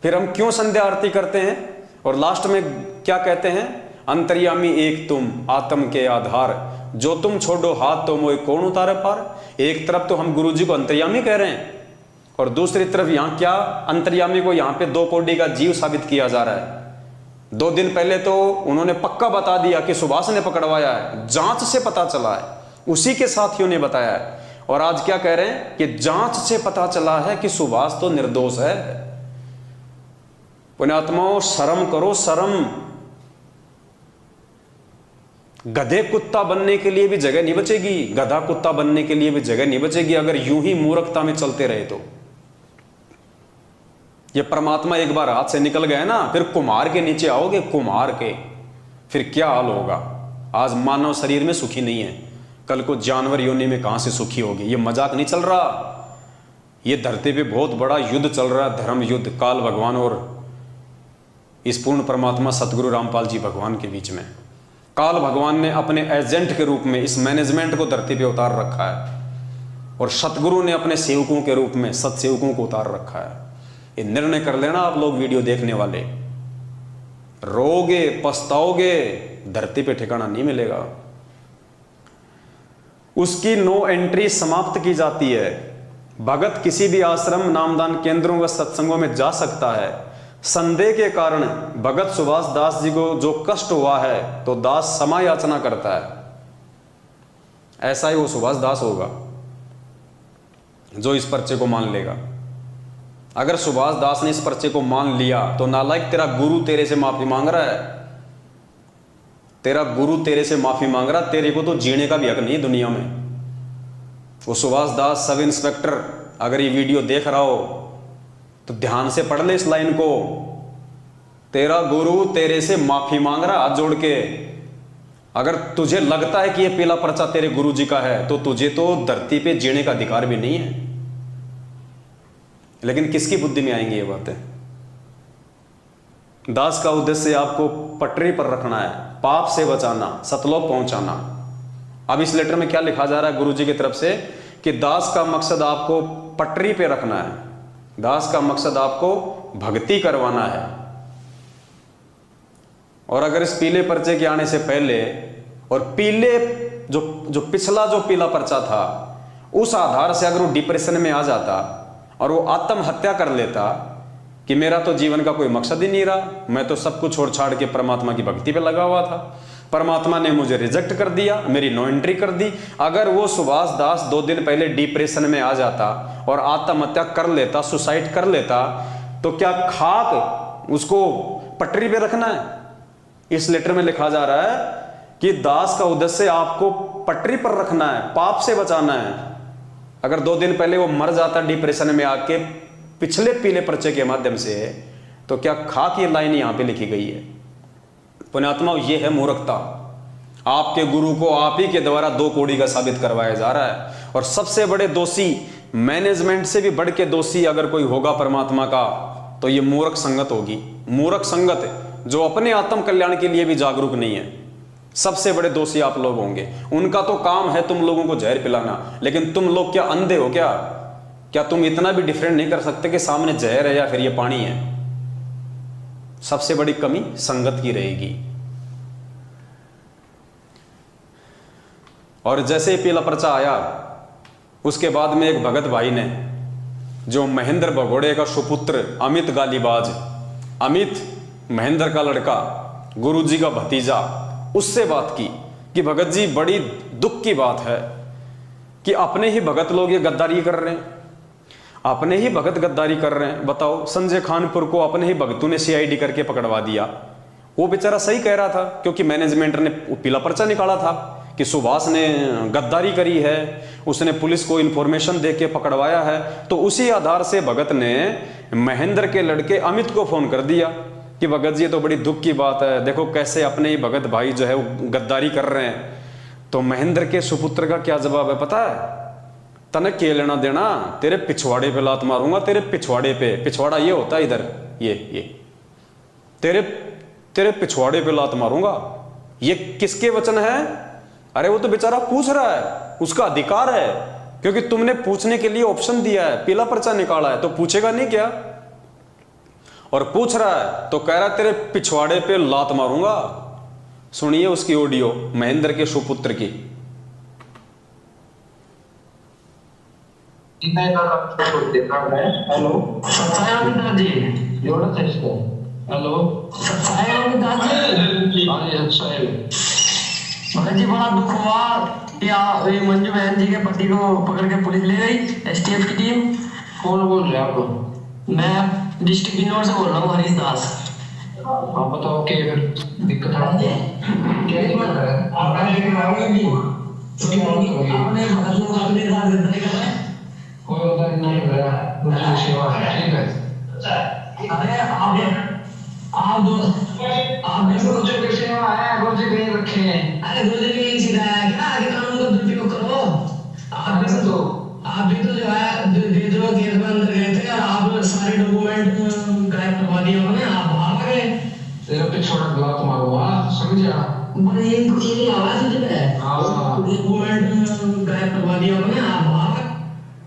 फिर हम क्यों संध्या आरती करते हैं और लास्ट में क्या कहते हैं? अंतर्यामी एक तुम, आत्म के आधार, जो तुम छोड़ो हाथ तो मोए कौन उतारे पार। एक तरफ तो हम गुरुजी को अंतर्यामी कह रहे हैं और दूसरी तरफ यहां क्या अंतर्यामी को यहां पे 2 कोड़ी का जीव साबित किया जा रहा है। 2 दिन पहले तो उन्होंने पक्का बता दिया कि सुभाष ने पकड़वाया है, जांच से पता चला है, उसी के साथियों ने बताया है। और आज क्या कह रहे हैं कि जांच से पता चला है कि सुभाष तो निर्दोष है। पुण्यात्माओं, शर्म करो, शर्म। गधे कुत्ता बनने के लिए भी जगह नहीं बचेगी, गधा कुत्ता बनने के लिए भी जगह नहीं बचेगी अगर यूं ही मूर्खता में चलते रहे तो। ये परमात्मा एक बार हाथ से निकल गए ना, फिर कुम्हार के नीचे आओगे, कुम्हार के, फिर क्या हाल होगा। आज मानव शरीर में सुखी नहीं है, कल को जानवर योनि में कहां से सुखी होगी। ये मजाक नहीं चल रहा, ये धरती पे बहुत बड़ा युद्ध चल रहा है, धर्म युद्ध, काल भगवान और इस पूर्ण परमात्मा सतगुरु रामपाल जी भगवान के बीच में। काल भगवान ने अपने एजेंट के रूप में इस मैनेजमेंट को धरती पे उतार रखा है और सतगुरु ने अपने सेवकों के रूप में सतसेवकों को उतार रखा है। ये निर्णय कर लेना आप लोग वीडियो देखने वाले, रोगे, पछताओगे, धरती पे ठिकाना नहीं मिलेगा। उसकी नो एंट्री समाप्त की जाती है। भगत किसी भी आश्रम, नामदान केंद्रों व सत्संगों में जा सकता है। संदेह के कारण भगत सुभाष दास जी को जो कष्ट हुआ है तो दास क्षमा याचना करता है। ऐसा ही वो सुभाष दास होगा जो इस पर्चे को मान लेगा। अगर सुभाष दास ने इस पर्चे को मान लिया तो नालायक, तेरा गुरु तेरे से माफी मांग रहा है, तेरा गुरु तेरे से माफी मांग रहा, तेरे को तो जीने का भी हक नहीं दुनिया में। वो सुभाष दास सब इंस्पेक्टर अगर ये वीडियो देख रहा हो तो ध्यान से पढ़ ले इस लाइन को। तेरा गुरु तेरे से माफी मांग रहा हाथ जोड़ के। अगर तुझे लगता है कि ये पीला पर्चा तेरे गुरु जी का है तो तुझे तो धरती पे जीने का अधिकार भी नहीं है। लेकिन किसकी बुद्धि में आएंगी ये बातें? दास का उद्देश्य आपको पटरी पर रखना है, पाप से बचाना, सतलोक पहुंचाना। अब इस लेटर में क्या लिखा जा रहा है गुरु जी की तरफ से कि दास का मकसद आपको पटरी पे रखना है, दास का मकसद आपको भक्ति करवाना है। और अगर इस पीले पर्चे के आने से पहले और पीले जो पिछला जो पीला पर्चा था उस आधार से अगर वो डिप्रेशन में आ जाता और वो आत्महत्या कर लेता कि मेरा तो जीवन का कोई मकसद ही नहीं रहा, मैं तो सब कुछ छोड़ छाड़ के परमात्मा की भक्ति पे लगा हुआ था, परमात्मा ने मुझे रिजेक्ट कर दिया, मेरी नो एंट्री कर दी। अगर वो सुभाष दास 2 दिन पहले डिप्रेशन में आ जाता और आत्महत्या कर लेता, सुसाइड कर लेता, तो क्या खाक उसको पटरी पे रखना है? इस लेटर में लिखा जा रहा है कि दास का उद्देश्य आपको पटरी पर रखना है, पाप से बचाना है। अगर 2 दिन पहले वो मर जाता डिप्रेशन में आके पिछले पीले पर्चे के माध्यम से, तो क्या खाक ये लाइन यहां पे लिखी गई है? पुण्यात्मा, ये है मूर्खता। आपके गुरु को आप ही के द्वारा 2 कौड़ी का साबित करवाया जा रहा है। और सबसे बड़े दोषी, मैनेजमेंट से भी बढ़ के दोषी अगर कोई होगा परमात्मा का तो ये मूर्ख संगत होगी। मूर्ख संगत जो अपने आत्म कल्याण के लिए भी जागरूक नहीं है, सबसे बड़े दोषी आप लोग होंगे। उनका तो काम है तुम लोगों को जहर पिलाना, लेकिन तुम लोग क्या अंधे हो क्या? क्या तुम इतना भी डिफरेंट नहीं कर सकते कि सामने जहर है या फिर ये पानी है? सबसे बड़ी कमी संगत की रहेगी। और जैसे ही पीला पर्चा आया उसके बाद में एक भगत भाई ने, जो महेंद्र भगोड़े का सुपुत्र अमित गालीबाज, अमित महेंद्र का लड़का, गुरुजी का भतीजा, उससे बात की कि भगत जी बड़ी दुख की बात है कि अपने ही भगत लोग ये गद्दारी कर रहे हैं, अपने ही भगत गद्दारी कर रहे हैं। बताओ, संजय खानपुर को अपने ही भगतों ने सीआईडी करके पकड़वा दिया। वो बेचारा सही कह रहा था क्योंकि मैनेजमेंट ने पीला पर्चा निकाला था कि सुभाष ने गद्दारी करी है, उसने पुलिस को इंफॉर्मेशन दे के पकड़वाया है। तो उसी आधार से भगत ने महेंद्र के लड़के अमित को फोन कर दिया कि भगत जी तो बड़ी दुख की बात है, देखो कैसे अपने ही भगत भाई जो है वो गद्दारी कर रहे हैं। तो महेंद्र के सुपुत्र का क्या जवाब है पता है? तने के लेना देना, तेरे पिछवाड़े पे लात मारूंगा, तेरे पिछवाड़े पे। पिछवाड़ा ये होता है इधर, ये तेरे पिछवाड़े पे लात मारूंगा। ये किसके वचन है? अरे वो तो बेचारा पूछ रहा है, उसका अधिकार है, क्योंकि तुमने पूछने के लिए ऑप्शन दिया है, पीला पर्चा निकाला है, तो पूछेगा नहीं क्या? और पूछ रहा है तो कह रहा है तेरे पिछवाड़े पे लात मारूंगा। सुनिए उसकी ऑडियो, महेंद्र के सुपुत्र की। हेलो दादी, हेलो भगत जी, बड़ा दुख हुआ या मंजू बहन जी के पति को पकड़ के पुलिस ले गई, एसटीएफ की टीम। कौन बोल रहे हैं आप? मैं डिस्ट्रिक्ट बिजनौर से बोल रहा हूँ, हरीश दास। आप बताओ क्या दिक्कत है? क्या दिक्कत है? कोई उधर नहीं गया, दूसरी सेवा है, ठीक है। अरे आप गुरुजी की सेवा है, गुरुजी के रखे हैं। अरे गुरुजी ने यही सिखाया है कि आगे कानून का दुरुपयोग करो। आप भी तो जो है विद्रोह केस में अंदर गए थे और आप सारे डॉक्यूमेंट गायब करवा दिए उन्होंने, आप भाग गए। तेरे पे छोटा गलत मारूंगा, समझा? बड़े ये आवाज है, डॉक्यूमेंट गायब करवा दिया उन्होंने, आप भाग।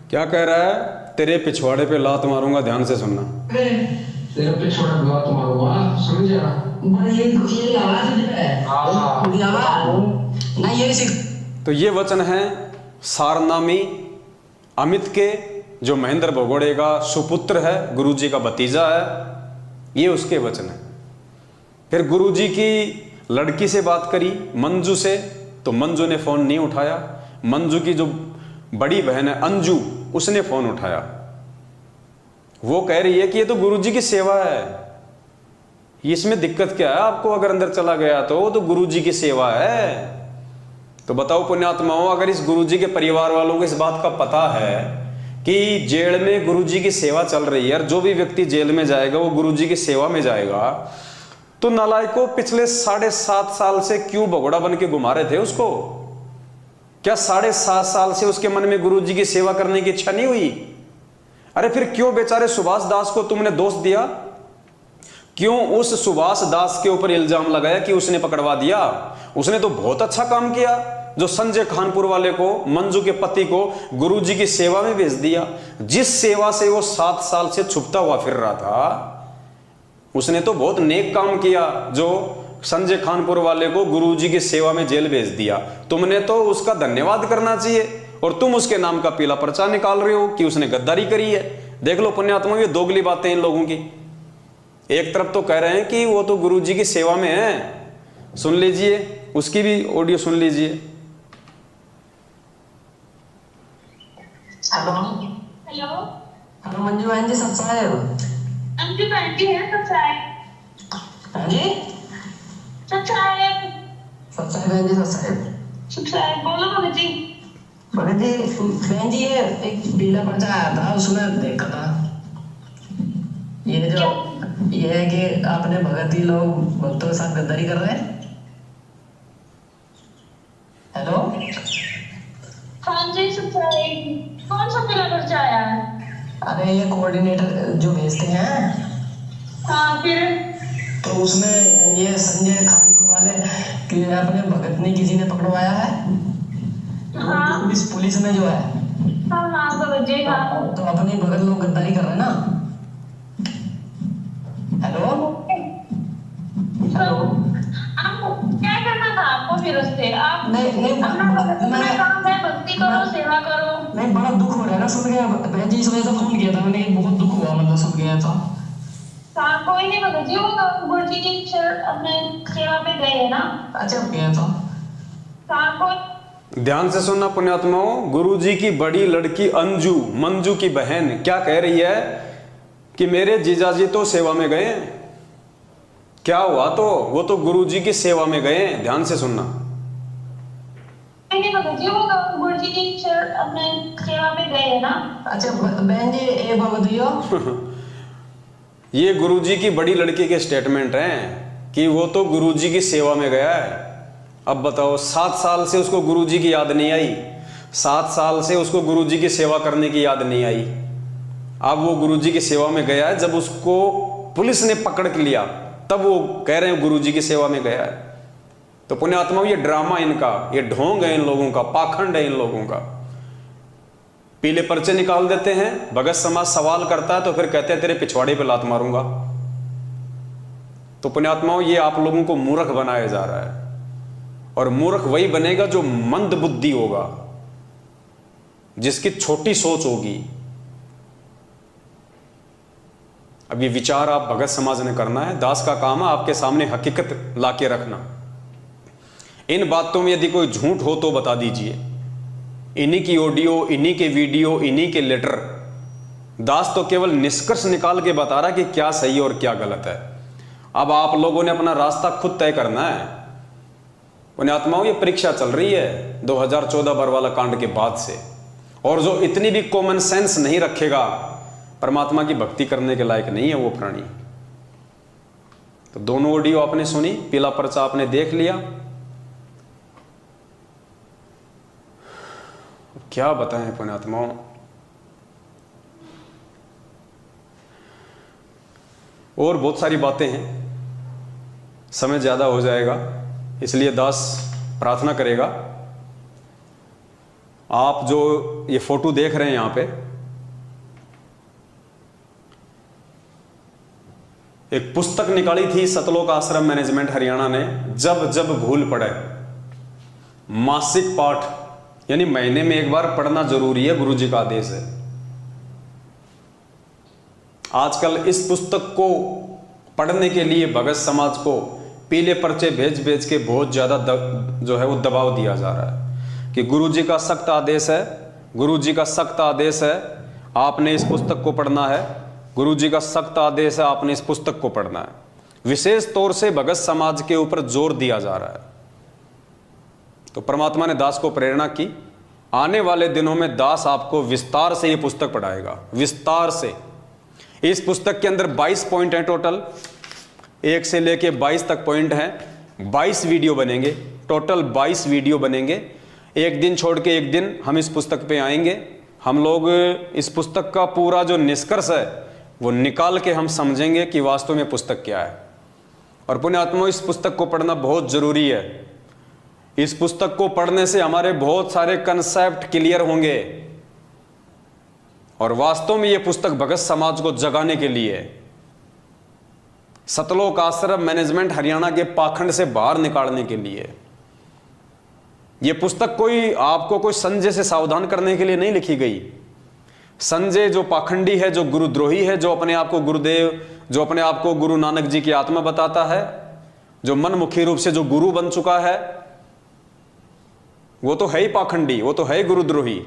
क्या कह रहा है? तेरे पिछवाड़े पे लात मारूंगा, ध्यान से सुनना। तेरे पे छोटा ब्लॉक मारूंगा, समझा? भाई ये आवाज है। हां ये आवाज ना, ये तो ये वचन है सारनामी अमित के, जो महेंद्र भगोड़े का सुपुत्र है, गुरुजी का भतीजा है, ये उसके वचन है। फिर गुरुजी की लड़की से बात करी, मंजू से, तो मंजू ने फोन नहीं उठाया। मंजू की जो बड़ी बहन है अंजू, उसने फोन उठाया। वो कह रही है कि ये तो गुरुजी की सेवा है, इसमें दिक्कत क्या है आपको? अगर अंदर चला गया तो गुरुजी की सेवा है। तो बताओ पुण्यात्माओं, अगर इस गुरुजी के परिवार वालों को इस बात का पता है कि जेल में गुरुजी की सेवा चल रही है, और जो भी व्यक्ति जेल में जाएगा वो गुरुजी की सेवा में जाएगा, तो नालायकों पिछले 7.5 साल से क्यों भगोड़ा बन के घुमा रहे थे उसको? क्या 7.5 साल से उसके मन में गुरुजी की सेवा करने की इच्छा नहीं हुई? अरे फिर क्यों बेचारे सुभाष दास को तुमने दोष दिया? क्यों उस सुभाष दास के ऊपर इल्जाम लगाया कि उसने पकड़वा दिया? उसने तो बहुत अच्छा काम किया, जो संजय खानपुर वाले को, मंजू के पति को गुरुजी की सेवा में भेज दिया। जिस सेवा से वो 7 साल से छुपता हुआ फिर रहा था, उसने तो बहुत नेक काम किया, जो संजय खानपुर वाले को गुरुजी की सेवा में जेल भेज दिया। तुमने तो उसका धन्यवाद करना चाहिए, और तुम उसके नाम का पीला पर्चा निकाल रहे हो कि उसने गद्दारी करी है। देख लो पुण्यात्मा, ये दोगली बातें इन लोगों की। एक तरफ तो कह रहे हैं कि वो तो गुरुजी की सेवा में है, सुन लीजिए, उसकी भी ऑडियो सुन लीजिए। हेलो हेलो हेलो मंजू बहन जी, सच साहेब। अंजू बहन जी है सच्चाई। हाँ जी, सच्चाई सच्चाई बहन जी, सच्चाई। सच्चाई बोलो भगत जी। भगत जी, बहन जी ये एक पीला पर्चा आया था, उसमें देखा था ये जो ये है कि आपने भगत जी लोग भक्तों के साथ गद्दारी कर रहे हैं। हेलो हाँ जी सच्चाई। कौन सा पीला पर्चा आया है? अरे ये कोऑर्डिनेटर जो भेजते हैं, हाँ फिर तो उसमें ये संजय खानपुर वाले कि अपने भगत ने किसी ने पकड़वाया है। हाँ पुलिस में जो है। हाँ हाँ भगत जी हाँ। तो अपने भगत लोग गद्दारी कर रहे हैं ना। हेलो हेलो, आपको क्या करना था? आपको फिर उससे आप नहीं अपना काम है, भक्ति करो, सेवा करो। नहीं, बड़ा दुख हो रहा है ना सुन के बहन जी, इस वजह से फोन किया था मैंने, बहुत दुख हुआ मतलब सुन गया था। हाँ कोई नहीं भगत जी, वो तो गुरुजी की अपने सेवा में गए है ना। अच्छा गया था। हाँ कोई ध्यान से सुनना पुण्यात्माओं, गुरुजी की बड़ी लड़की अंजू, मंजू की बहन क्या कह रही है कि मेरे जीजाजी तो सेवा में गए। क्या हुआ? तो वो तो गुरुजी की सेवा में गए। ध्यान से सुनना। नहीं भगत जी, वो तो गुरुजी की अपने सेवा में गए है ना। अच्छा बहन जी, एक बात बताइए। ये गुरुजी की बड़ी लड़की के स्टेटमेंट हैं कि वो तो गुरुजी की सेवा में गया है। अब बताओ, 7 साल से उसको गुरुजी की याद नहीं आई, 7 साल से उसको गुरुजी की सेवा करने की याद नहीं आई। अब वो गुरुजी की सेवा में गया है, जब उसको पुलिस ने पकड़ के लिया तब वो कह रहे हैं गुरुजी की सेवा में गया है। तो पुण्यात्माओं, ये ड्रामा इनका, ये ढोंग है इन लोगों का, पाखंड है इन लोगों का। पीले पर्चे निकाल देते हैं, भगत समाज सवाल करता है तो फिर कहते हैं तेरे पिछवाड़े पे लात मारूंगा। तो पुण्यात्माओं, ये आप लोगों को मूर्ख बनाया जा रहा है, और मूर्ख वही बनेगा जो मंद बुद्धि होगा, जिसकी छोटी सोच होगी। अब ये विचार आप भगत समाज ने करना है, दास का काम है आपके सामने हकीकत लाके रखना। इन बातों में यदि कोई झूठ हो तो बता दीजिए। इन्हीं की ऑडियो, इन्हीं के वीडियो, इन्हीं के लेटर। दास तो केवल निष्कर्ष निकाल के बता रहा कि क्या सही और क्या गलत है। अब आप लोगों ने अपना रास्ता खुद तय करना है। पुण्यात्माओं, ये परीक्षा चल रही है 2014 बरवाला कांड के बाद से, और जो इतनी भी कॉमन सेंस नहीं रखेगा, परमात्मा की भक्ति करने के लायक नहीं है वो प्राणी। तो दोनों ऑडियो आपने सुनी, पीला पर्चा आपने देख लिया। क्या बताएं पुण्यात्माओं, और बहुत सारी बातें हैं, समय ज्यादा हो जाएगा, इसलिए दास प्रार्थना करेगा। आप जो ये फोटो देख रहे हैं यहां पे, एक पुस्तक निकाली थी सतलोक आश्रम मैनेजमेंट हरियाणा ने, जब जब भूल पड़े। मासिक पाठ यानी महीने में एक बार पढ़ना जरूरी है, गुरुजी का आदेश है। आजकल इस पुस्तक को पढ़ने के लिए भगत समाज को पीले पर्चे भेज भेज के बहुत ज्यादा जो है वो दबाव दिया जा रहा है कि गुरुजी का सख्त आदेश है, गुरुजी का सख्त आदेश है, आपने इस पुस्तक को पढ़ना है, गुरुजी का सख्त आदेश है, आपने इस पुस्तक को पढ़ना है। विशेष तौर से भगत समाज के ऊपर जोर दिया जा रहा है। तो परमात्मा ने दास को प्रेरणा की, आने वाले दिनों में दास आपको विस्तार से ये पुस्तक पढ़ाएगा, विस्तार से। इस पुस्तक के अंदर 22 पॉइंट हैं टोटल, 1 से लेके 22 तक पॉइंट हैं। 22 वीडियो बनेंगे, टोटल 22 वीडियो बनेंगे। एक दिन छोड़ के एक दिन हम इस पुस्तक पे आएंगे। हम लोग इस पुस्तक का पूरा जो निष्कर्ष है वो निकाल के हम समझेंगे कि वास्तव में पुस्तक क्या है। और पुण्यात्मा, इस पुस्तक को पढ़ना बहुत जरूरी है। इस पुस्तक को पढ़ने से हमारे बहुत सारे कंसेप्ट क्लियर होंगे और वास्तव में यह पुस्तक भगत समाज को जगाने के लिए, सतलोक आश्रम मैनेजमेंट हरियाणा के पाखंड से बाहर निकालने के लिए। यह पुस्तक कोई आपको कोई संजय से सावधान करने के लिए नहीं लिखी गई। संजय जो पाखंडी है, जो गुरुद्रोही है, जो अपने आप को गुरुदेव, जो अपने आप को गुरु नानक जी की आत्मा बताता है, जो मनमुखी रूप से जो गुरु बन चुका है, वो तो है ही पाखंडी, वो तो है ही गुरुद्रोही।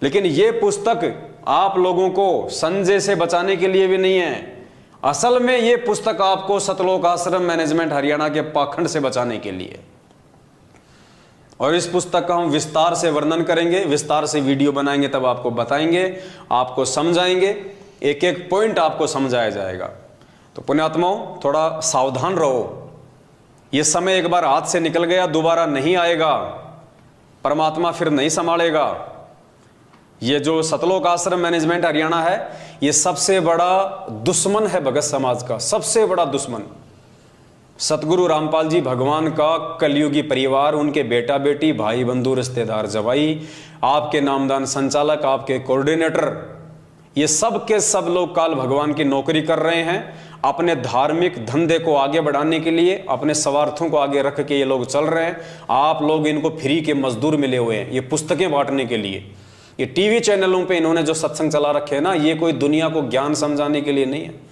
लेकिन ये पुस्तक आप लोगों को संजय से बचाने के लिए भी नहीं है। असल में ये पुस्तक आपको सतलोक आश्रम मैनेजमेंट हरियाणा के पाखंड से बचाने के लिए। और इस पुस्तक का हम विस्तार से वर्णन करेंगे, विस्तार से वीडियो बनाएंगे, तब आपको बताएंगे, आपको समझाएंगे, एक एक पॉइंट आपको समझाया जाएगा। तो पुण्यात्माओं, थोड़ा सावधान रहो। ये समय एक बार हाथ से निकल गया, दोबारा नहीं आएगा। परमात्मा फिर नहीं संभालेगा। ये जो सतलोक आश्रम मैनेजमेंट हरियाणा है, ये सबसे बड़ा दुश्मन है भगत समाज का, सबसे बड़ा दुश्मन। सतगुरु रामपाल जी भगवान का कलयुगी परिवार, उनके बेटा बेटी, भाई बंधु, रिश्तेदार, जवाई, आपके नामदान संचालक, आपके कोऑर्डिनेटर, ये सब के सब लोग काल भगवान की नौकरी कर रहे हैं। अपने धार्मिक धंधे को आगे बढ़ाने के लिए, अपने स्वार्थों को आगे रख के ये लोग चल रहे हैं। आप लोग इनको फ्री के मजदूर मिले हुए हैं ये पुस्तकें बांटने के लिए। ये टीवी चैनलों पे इन्होंने जो सत्संग चला रखे हैं ना, ये कोई दुनिया को ज्ञान समझाने के लिए नहीं है।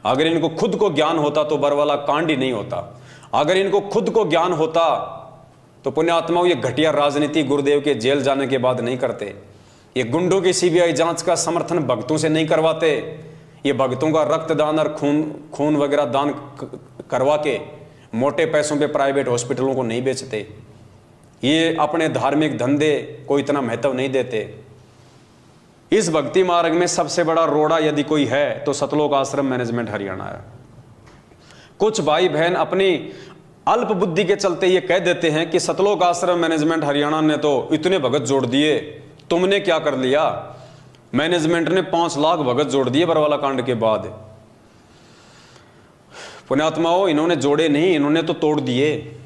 अगर इनको खुद को ज्ञान होता तो बरवाला कांड ही नहीं होता। अगर इनको खुद को ज्ञान होता तो पुण्यात्माओं, ये घटिया राजनीति गुरुदेव के जेल जाने के बाद नहीं करते। ये गुंडों की सीबीआई जांच का समर्थन भक्तों से नहीं करवाते। ये भक्तों का रक्तदान और खून वगैरह दान करवा के मोटे पैसों पे प्राइवेट हॉस्पिटलों को नहीं बेचते। ये अपने धार्मिक धंधे को इतना महत्व नहीं देते। इस भक्ति मार्ग में सबसे बड़ा रोड़ा यदि कोई है तो सतलोक आश्रम मैनेजमेंट हरियाणा है। कुछ भाई बहन अपनी अल्प बुद्धि के चलते ये कह देते हैं कि सतलोक आश्रम मैनेजमेंट हरियाणा ने तो इतने भगत जोड़ दिए, तुमने क्या कर लिया? मैनेजमेंट ने 5 लाख भगत जोड़ दिए बरवाला कांड के बाद। पुण्यात्माओं, इन्होंने जोड़े नहीं, इन्होंने तो तोड़ दिए।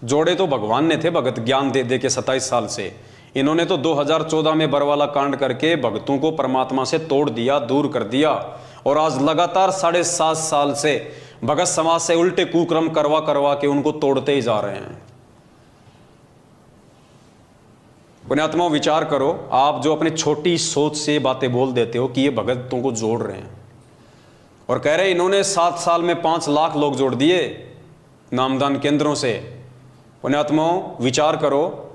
जोड़े तो भगवान ने थे भगत ज्ञान दे दे के 27 साल से। इन्होंने तो 2014 में बरवाला कांड करके भक्तों को परमात्मा से तोड़ दिया, दूर कर दिया। और आज लगातार 7.5 साल से भगत समाज से उल्टे कुक्रम करवा करवा के उनको तोड़ते ही जा रहे हैं। पुण्यात्माओं, विचार करो, आप जो अपनी छोटी सोच से बातें बोल देते हो कि ये भगतों को जोड़ रहे हैं और कह रहे हैं इन्होंने 7 साल में 5 लाख लोग जोड़ दिए नामदान केंद्रों से। पुण्यात्माओं, विचार करो,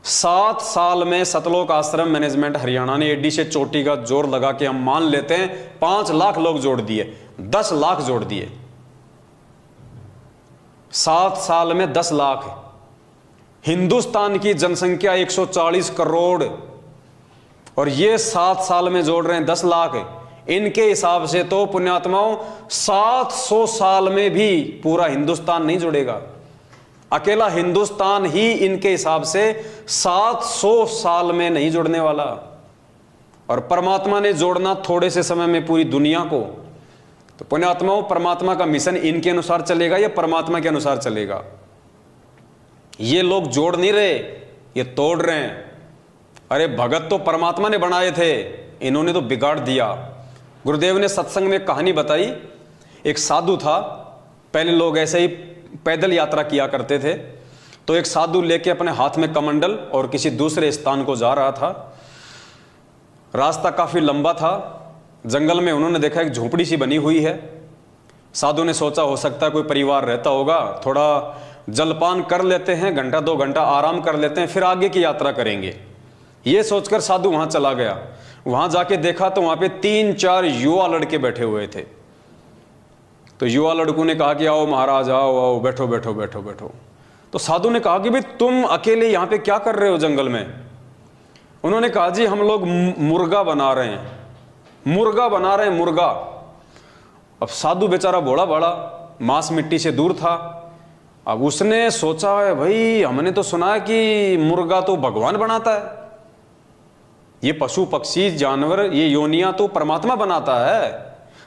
7 साल में सतलोक आश्रम मैनेजमेंट हरियाणा ने एडी से चोटी का जोर लगा के हम मान लेते हैं 5 लाख लोग जोड़ दिए, 10 लाख जोड़ दिए। 7 साल में 10 लाख। हिंदुस्तान की जनसंख्या 140 करोड़ और ये 7 साल में जोड़ रहे हैं 10 लाख। इनके हिसाब से तो पुण्यात्माओं 700 साल में भी पूरा हिंदुस्तान नहीं जुड़ेगा। अकेला हिंदुस्तान ही इनके हिसाब से 700 साल में नहीं जुड़ने वाला। और परमात्मा ने जोड़ना थोड़े से समय में पूरी दुनिया को। तो पुण्यात्माओं, परमात्मा का मिशन इनके अनुसार चलेगा या परमात्मा के अनुसार चलेगा? ये लोग जोड़ नहीं रहे, ये तोड़ रहे हैं। अरे भगत तो परमात्मा ने बनाए थे, इन्होंने तो बिगाड़ दिया। गुरुदेव ने सत्संग में कहानी बताई एक साधु था। पहले लोग ऐसे ही पैदल यात्रा किया करते थे। तो एक साधु लेके अपने हाथ में कमंडल और किसी दूसरे स्थान को जा रहा था। रास्ता काफी लंबा था। जंगल में उन्होंने देखा एक झोपड़ी सी बनी हुई है। साधु ने सोचा हो सकता है कोई परिवार रहता होगा, थोड़ा जलपान कर लेते हैं, घंटा 2 घंटा आराम कर लेते हैं, फिर आगे की यात्रा करेंगे। ये सोचकर साधु वहां चला गया। वहां जाके देखा तो वहां पे 3-4 युवा लड़के बैठे हुए थे। तो युवा लड़कों ने कहा कि आओ महाराज, आओ आओ, बैठो बैठो बैठो बैठो। तो साधु ने कहा कि भाई तुम अकेले यहाँ पे क्या कर रहे हो जंगल में? उन्होंने कहा जी हम लोग मुर्गा बना रहे हैं, मुर्गा बना रहे हैं, मुर्गा। अब साधु बेचारा भोला भाला, मांस मिट्टी से दूर था। अब उसने सोचा है भाई हमने तो सुना है कि मुर्गा तो भगवान बनाता है, ये पशु पक्षी जानवर ये योनियां तो परमात्मा बनाता है।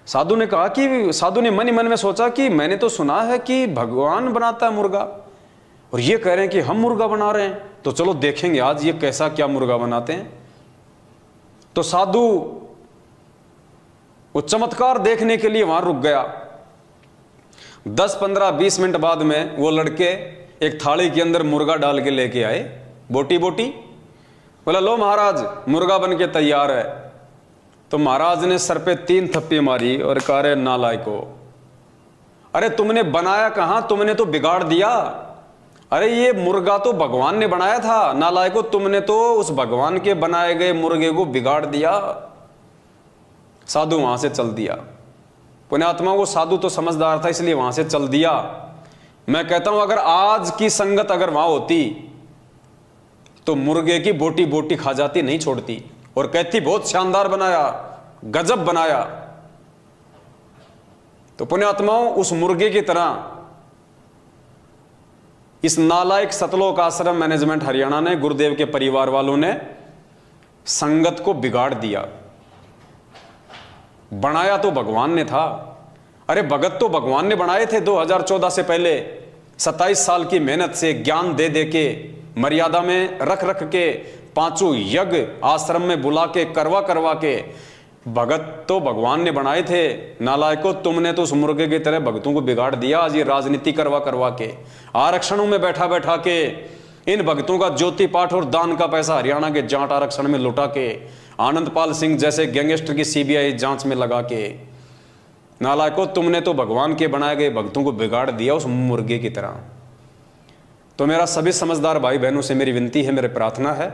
साधु ने कहा कि साधु ने मन ही मन में सोचा कि मैंने तो सुना है कि भगवान बनाता है मुर्गा, और ये कह रहे हैं कि हम मुर्गा बना रहे हैं, तो चलो देखेंगे आज ये कैसा क्या मुर्गा बनाते हैं। तो साधु वो चमत्कार देखने के लिए वहां रुक गया। 10, 15, 20 मिनट बाद में वो लड़के एक थाली के अंदर मुर्गा डाल के लेके आए, बोटी बोटी। बोला लो महाराज मुर्गा बन के तैयार है। तो महाराज ने सर पे 3 थप्पी मारी और कहा रे नालायको, अरे तुमने बनाया कहां, तुमने तो बिगाड़ दिया। अरे ये मुर्गा तो भगवान ने बनाया था, नालायको तुमने तो उस भगवान के बनाए गए मुर्गे को बिगाड़ दिया। साधु वहां से चल दिया। पुण्यात्मा वो साधु तो समझदार था इसलिए वहां से चल दिया। मैं कहता हूं अगर आज की संगत अगर वहां होती तो मुर्गे की बोटी बोटी खा जाती, नहीं छोड़ती, और कहती बहुत शानदार बनाया, गजब बनाया। तो पुण्यात्माओं उस मुर्गे की तरह इस नालायक सतलोक आश्रम मैनेजमेंट हरियाणा ने, गुरुदेव के परिवार वालों ने संगत को बिगाड़ दिया। बनाया तो भगवान ने था। अरे भगत तो भगवान ने बनाए थे 2014 से पहले। 27 साल की मेहनत से, ज्ञान दे दे के, मर्यादा में रख रख के, 5 यज्ञ आश्रम में बुला के, करवा करवा के, भगत तो भगवान ने बनाए थे। नालायको तुमने तो उस मुर्गे की तरह भगतों को बिगाड़ दिया। आज ये राजनीति करवा करवा के, आरक्षणों में बैठा बैठा के, इन भक्तों का ज्योति पाठ और दान का पैसा हरियाणा के जाट आरक्षण में लुटा के, आनंदपाल सिंह जैसे गैंगस्टर की सीबीआई जांच में लगा के, नालायको तुमने तो भगवान के बनाए गए भक्तों को बिगाड़ दिया उस मुर्गे की तरह। तो मेरा सभी समझदार भाई बहनों से मेरी विनती है, मेरी प्रार्थना है,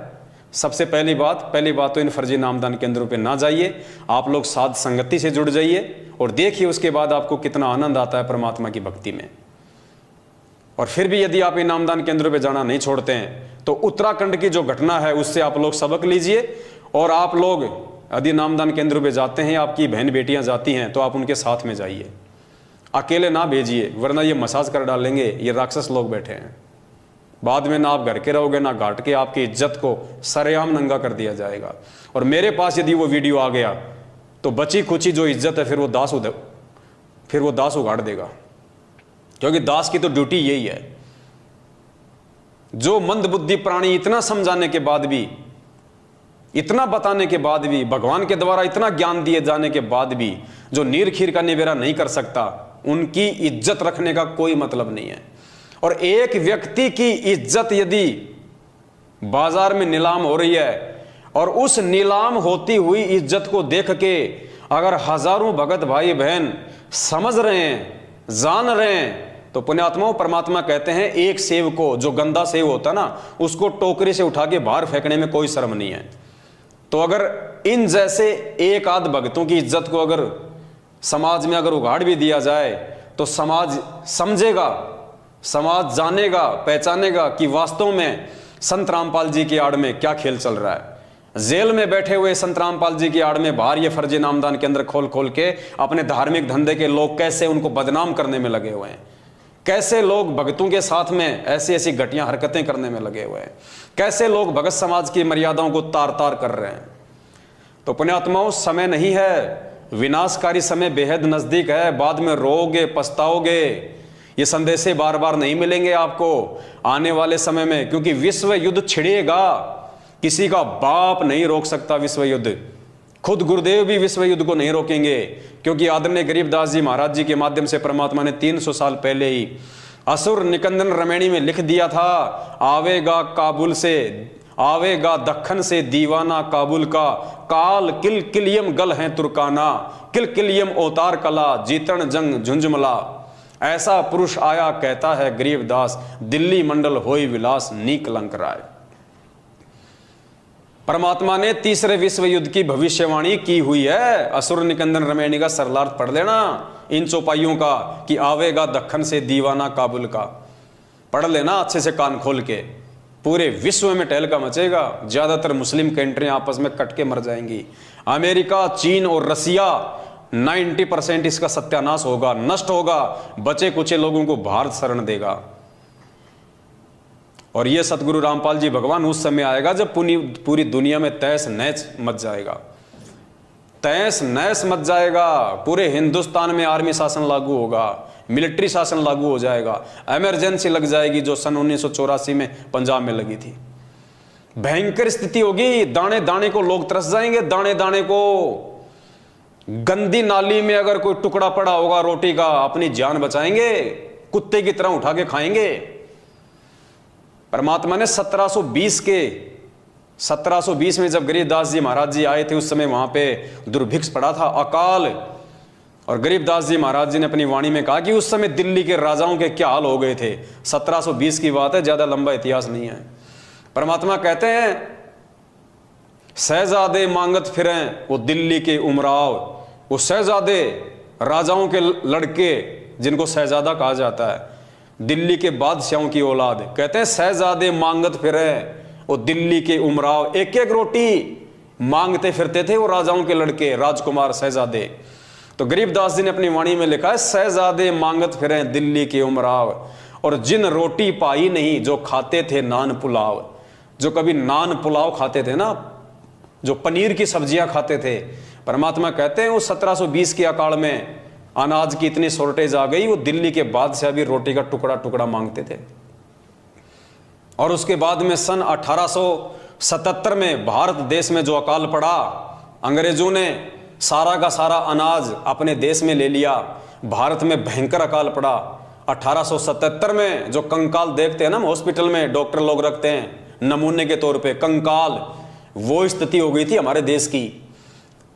सबसे पहली बात तो इन फर्जी नामदान केंद्रों पे ना जाइए। आप लोग साध संगति से जुड़ जाइए और देखिए उसके बाद आपको कितना आनंद आता है परमात्मा की भक्ति में। और फिर भी यदि आप इन नामदान केंद्रों पे जाना नहीं छोड़ते हैं तो उत्तराखंड की जो घटना है उससे आप लोग सबक लीजिए। और आप लोग यदि नामदान केंद्रों पे जाते हैं, आपकी बहन बेटियां जाती हैं, तो आप उनके साथ में जाइए, अकेले ना भेजिए, वरना ये मसाज कर डालेंगे, ये राक्षस लोग बैठे हैं। बाद में ना आप घर के रहोगे ना घाट के, आपकी इज्जत को सरेआम नंगा कर दिया जाएगा। और मेरे पास यदि वो वीडियो आ गया तो बची खुची जो इज्जत है फिर वो दास उगाड़ देगा, क्योंकि दास की तो ड्यूटी यही है। जो मंदबुद्धि प्राणी इतना समझाने के बाद भी, इतना बताने के बाद भी, भगवान के द्वारा इतना ज्ञान दिए जाने के बाद भी जो नीर खीर का निबेरा नहीं कर सकता, उनकी इज्जत रखने का कोई मतलब नहीं है। और एक व्यक्ति की इज्जत यदि बाजार में नीलाम हो रही है और उस नीलाम होती हुई इज्जत को देख के अगर हजारों भगत भाई बहन समझ रहे हैं, जान रहे हैं, तो पुण्यात्माओं परमात्मा कहते हैं एक सेव को, जो गंदा सेव होता है ना, उसको टोकरी से उठा के बाहर फेंकने में कोई शर्म नहीं है। तो अगर इन जैसे एक आध भक्तों की इज्जत को अगर समाज में अगर उगाड़ भी दिया जाए तो समाज समझेगा, समाज जानेगा, पहचानेगा कि वास्तव में संत रामपाल जी की आड़ में क्या खेल चल रहा है। जेल में बैठे हुए संत रामपाल जी की आड़ में बाहर ये फर्जी नामदान केंद्र खोल खोल के अपने धार्मिक धंधे के लोग कैसे उनको बदनाम करने में लगे हुए हैं, कैसे लोग भक्तों के साथ में ऐसी ऐसी घटिया हरकतें करने में लगे हुए हैं, कैसे लोग भगत समाज की मर्यादाओं को तार तार कर रहे हैं। तो पुण्यात्माओं समय नहीं है, विनाशकारी समय बेहद नजदीक है। बाद में रोओगे, पछताओगे। ये संदेशे बार बार नहीं मिलेंगे आपको आने वाले समय में, क्योंकि विश्व युद्ध छिड़ेगा। किसी का बाप नहीं रोक सकता विश्व युद्ध। खुद गुरुदेव भी विश्व युद्ध को नहीं रोकेंगे, क्योंकि आदरणीय गरीबदास जी महाराज जी के माध्यम से परमात्मा ने 300 साल पहले ही असुर निकंदन रमैणी में लिख दिया था, आवेगा काबुल से, आवेगा दक्खन से दीवाना काबुल का, काल किल किलियम गल है तुर्काना, किल किलियम अवतार कला, जीतन जंग झुंझुमला। ऐसा पुरुष आया कहता है गरीबदास, दिल्ली मंडल होई विलास नी कलंक राय। परमात्मा ने तीसरे विश्व युद्ध की भविष्यवाणी की हुई है। असुर निकंदन रमैणी का सरलार्थ पढ़ लेना इन चौपाइयों का, कि आवेगा दक्खन से दीवाना काबुल का, पढ़ लेना अच्छे से कान खोल के। पूरे विश्व में टहलका मचेगा, ज्यादातर मुस्लिम कंट्रियां आपस में कट के मर जाएंगी। अमेरिका, चीन और रसिया 90% इसका सत्यानाश होगा, नष्ट होगा, बचे कुचे लोगों को भारत शरण देगा। और ये सतगुरु रामपाल जी भगवान उस समय आएगा जब पूरी दुनिया में तहस नहस मच जाएगा, तहस नहस मच जाएगा। पूरे हिंदुस्तान में आर्मी शासन लागू होगा, मिलिट्री शासन लागू हो जाएगा, इमरजेंसी लग जाएगी जो सन 1984 में पंजाब में लगी थी। भयंकर स्थिति होगी, दाने दाने को लोग तरस जाएंगे, दाने दाने को। गंदी नाली में अगर कोई टुकड़ा पड़ा होगा रोटी का, अपनी जान बचाएंगे, कुत्ते की तरह उठा के खाएंगे। परमात्मा ने 1720 में जब गरीबदास जी महाराज जी आए थे, उस समय वहां पे दुर्भिक्ष पड़ा था, अकाल। और गरीबदास जी महाराज जी ने अपनी वाणी में कहा कि उस समय दिल्ली के राजाओं के क्या हाल हो गए थे। 1720 की बात है, ज्यादा लंबा इतिहास नहीं है। परमात्मा कहते हैं, शहजादे मांगत फिरें वो दिल्ली के उमराव। वो शहजादे, राजाओं के लड़के जिनको शहजादा कहा जाता है, दिल्ली के बादशाहों की औलाद, कहते हैं शहजादे मांगत फिरें वो दिल्ली के उमराव। एक एक रोटी मांगते फिरते थे वो राजाओं के लड़के, राजकुमार, शहजादे। तो गरीबदास जी ने अपनी वाणी में लिखा है, शहजादे मांगत फिरें दिल्ली के उमराव, और जिन रोटी पाई नहीं जो खाते थे नान पुलाव। जो कभी नान पुलाव खाते थे ना, जो पनीर की सब्जियां खाते थे, परमात्मा कहते हैं वो 1720 के अकाल में अनाज की इतनी शॉर्टेज आ गई, वो दिल्ली के बादशाह भी रोटी का टुकड़ा टुकड़ा मांगते थे। और उसके बाद में सन 1877 में भारत देश में जो अकाल पड़ा, अंग्रेजों ने सारा का सारा अनाज अपने देश में ले लिया, भारत में भयंकर अकाल पड़ा। 1877 में जो कंकाल देखते हैं ना हॉस्पिटल में, डॉक्टर लोग रखते हैं नमूने के तौर पे कंकाल, वो स्थिति हो गई थी हमारे देश की।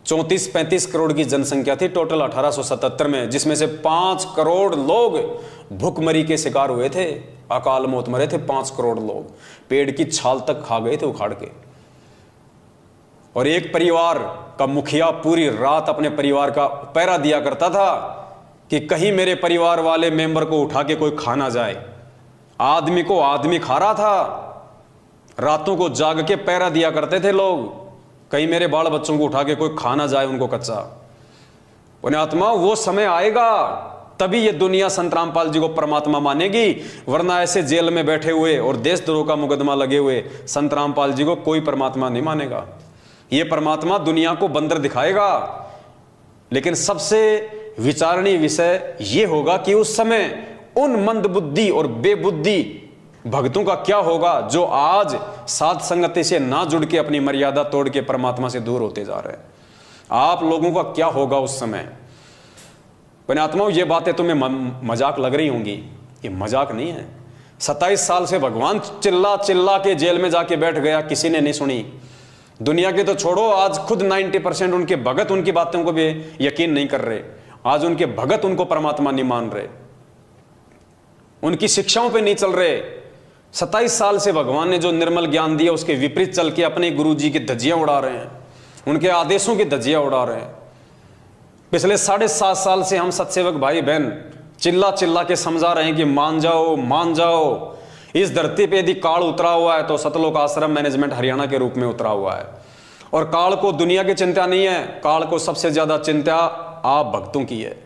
34-35 करोड़ की जनसंख्या थी टोटल 1877 में, जिसमें से 5 करोड़ लोग भूखमरी के शिकार हुए थे, अकाल मौत मरे थे 5 करोड़ लोग, पेड़ की छाल तक खा गए थे उखाड़ के। और एक परिवार का मुखिया पूरी रात अपने परिवार का पहरा दिया करता था कि कहीं मेरे परिवार वाले मेंबर को उठा के कोई खा ना जाए। आदमी को आदमी खा रहा था, रातों को जाग के पहरा दिया करते थे लोग, कहीं मेरे बाल बच्चों को उठा के कोई खा ना जाए उनको कच्चा। पुण्यात्मा, वो समय आएगा तभी ये दुनिया संत रामपाल जी को परमात्मा मानेगी, वरना ऐसे जेल में बैठे हुए और देशद्रोह का मुकदमा लगे हुए संत रामपाल जी को कोई परमात्मा नहीं मानेगा। ये परमात्मा दुनिया को बंदर दिखाएगा। लेकिन सबसे विचारणीय विषय ये होगा कि उस समय उन मंदबुद्धि और बेबुद्धि भक्तों का क्या होगा जो आज साध संगति से ना जुड़ के अपनी मर्यादा तोड़ के परमात्मा से दूर होते जा रहे हैं। आप लोगों का क्या होगा उस समय। पुण्यात्माओं, ये बातें तुम्हें मजाक लग रही होंगी, ये मजाक नहीं है। 27 साल से भगवान चिल्ला चिल्ला के जेल में जाके बैठ गया, किसी ने नहीं सुनी। दुनिया के तो छोड़ो, आज खुद 90% उनके भगत उनकी बातों को भी यकीन नहीं कर रहे। आज उनके भगत उनको परमात्मा नहीं मान रहे, उनकी शिक्षाओं पे नहीं चल रहे। 27 साल से भगवान ने जो निर्मल ज्ञान दिया उसके विपरीत चल के अपने गुरु जी की धज्जियां उड़ा रहे हैं, उनके आदेशों की धज्जियां उड़ा रहे हैं। पिछले 7.5 साल से हम सत्सेवक भाई बहन चिल्ला चिल्ला के समझा रहे हैं कि मान जाओ मान जाओ। इस धरती पे यदि काल उतरा हुआ है तो सतलोक आश्रम मैनेजमेंट हरियाणा के रूप में उतरा हुआ है। और काल को दुनिया की चिंता नहीं है, काल को सबसे ज्यादा चिंता आप भक्तों की है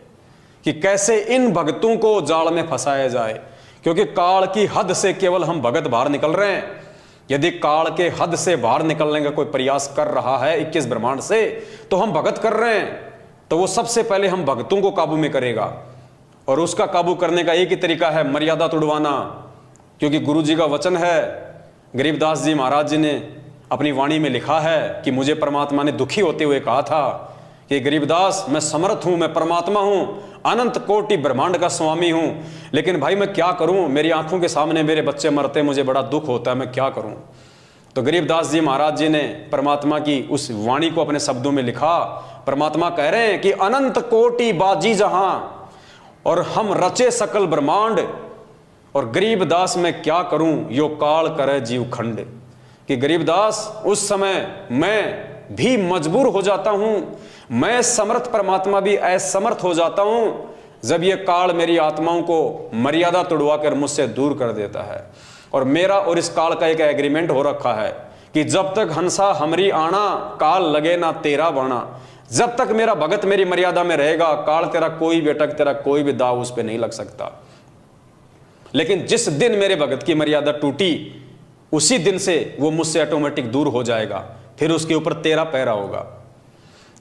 कि कैसे इन भक्तों को जाल में फंसाया जाए। क्योंकि काल की हद से केवल हम भगत बाहर निकल रहे हैं। यदि काल के हद से बाहर निकलने का कोई प्रयास कर रहा है 21 ब्रह्मांड से, तो हम भगत कर रहे हैं, तो वो सबसे पहले हम भक्तों को काबू में करेगा। और उसका काबू करने का एक ही तरीका है, मर्यादा तोड़वाना। क्योंकि गुरु जी का वचन है, गरीबदास जी महाराज जी ने अपनी वाणी में लिखा है कि मुझे परमात्मा ने दुखी होते हुए कहा था कि गरीबदास, मैं समर्थ हूं, मैं परमात्मा हूं, अनंत कोटि ब्रह्मांड का स्वामी हूं, लेकिन भाई मैं क्या करूं, मेरी आंखों के सामने मेरे बच्चे मरते, मुझे बड़ा दुख होता है, मैं क्या करूं। तो गरीबदास जी महाराज जी ने परमात्मा की उस वाणी को अपने शब्दों में लिखा। परमात्मा कह रहे हैं कि अनंत कोटि बाजी जहां और हम रचे सकल ब्रह्मांड, और गरीबदास मैं क्या करूं, यो काल करे जीव खंड। कि गरीबदास उस समय मैं भी मजबूर हो जाता हूं, मैं समर्थ परमात्मा भी असमर्थ हो जाता हूं, जब ये काल मेरी आत्माओं को मर्यादा तोड़वा कर मुझसे दूर कर देता है। और मेरा और इस काल का एक एग्रीमेंट हो रखा है कि जब तक हंसा हमरी आना, काल लगे ना तेरा बाणा। जब तक मेरा भगत मेरी मर्यादा में रहेगा, काल तेरा कोई बेटक, तेरा कोई भी दाव उस पर नहीं लग सकता। लेकिन जिस दिन मेरे भगत की मर्यादा टूटी, उसी दिन से वो मुझसे ऑटोमेटिक दूर हो जाएगा, फिर उसके ऊपर तेरा पैरा होगा।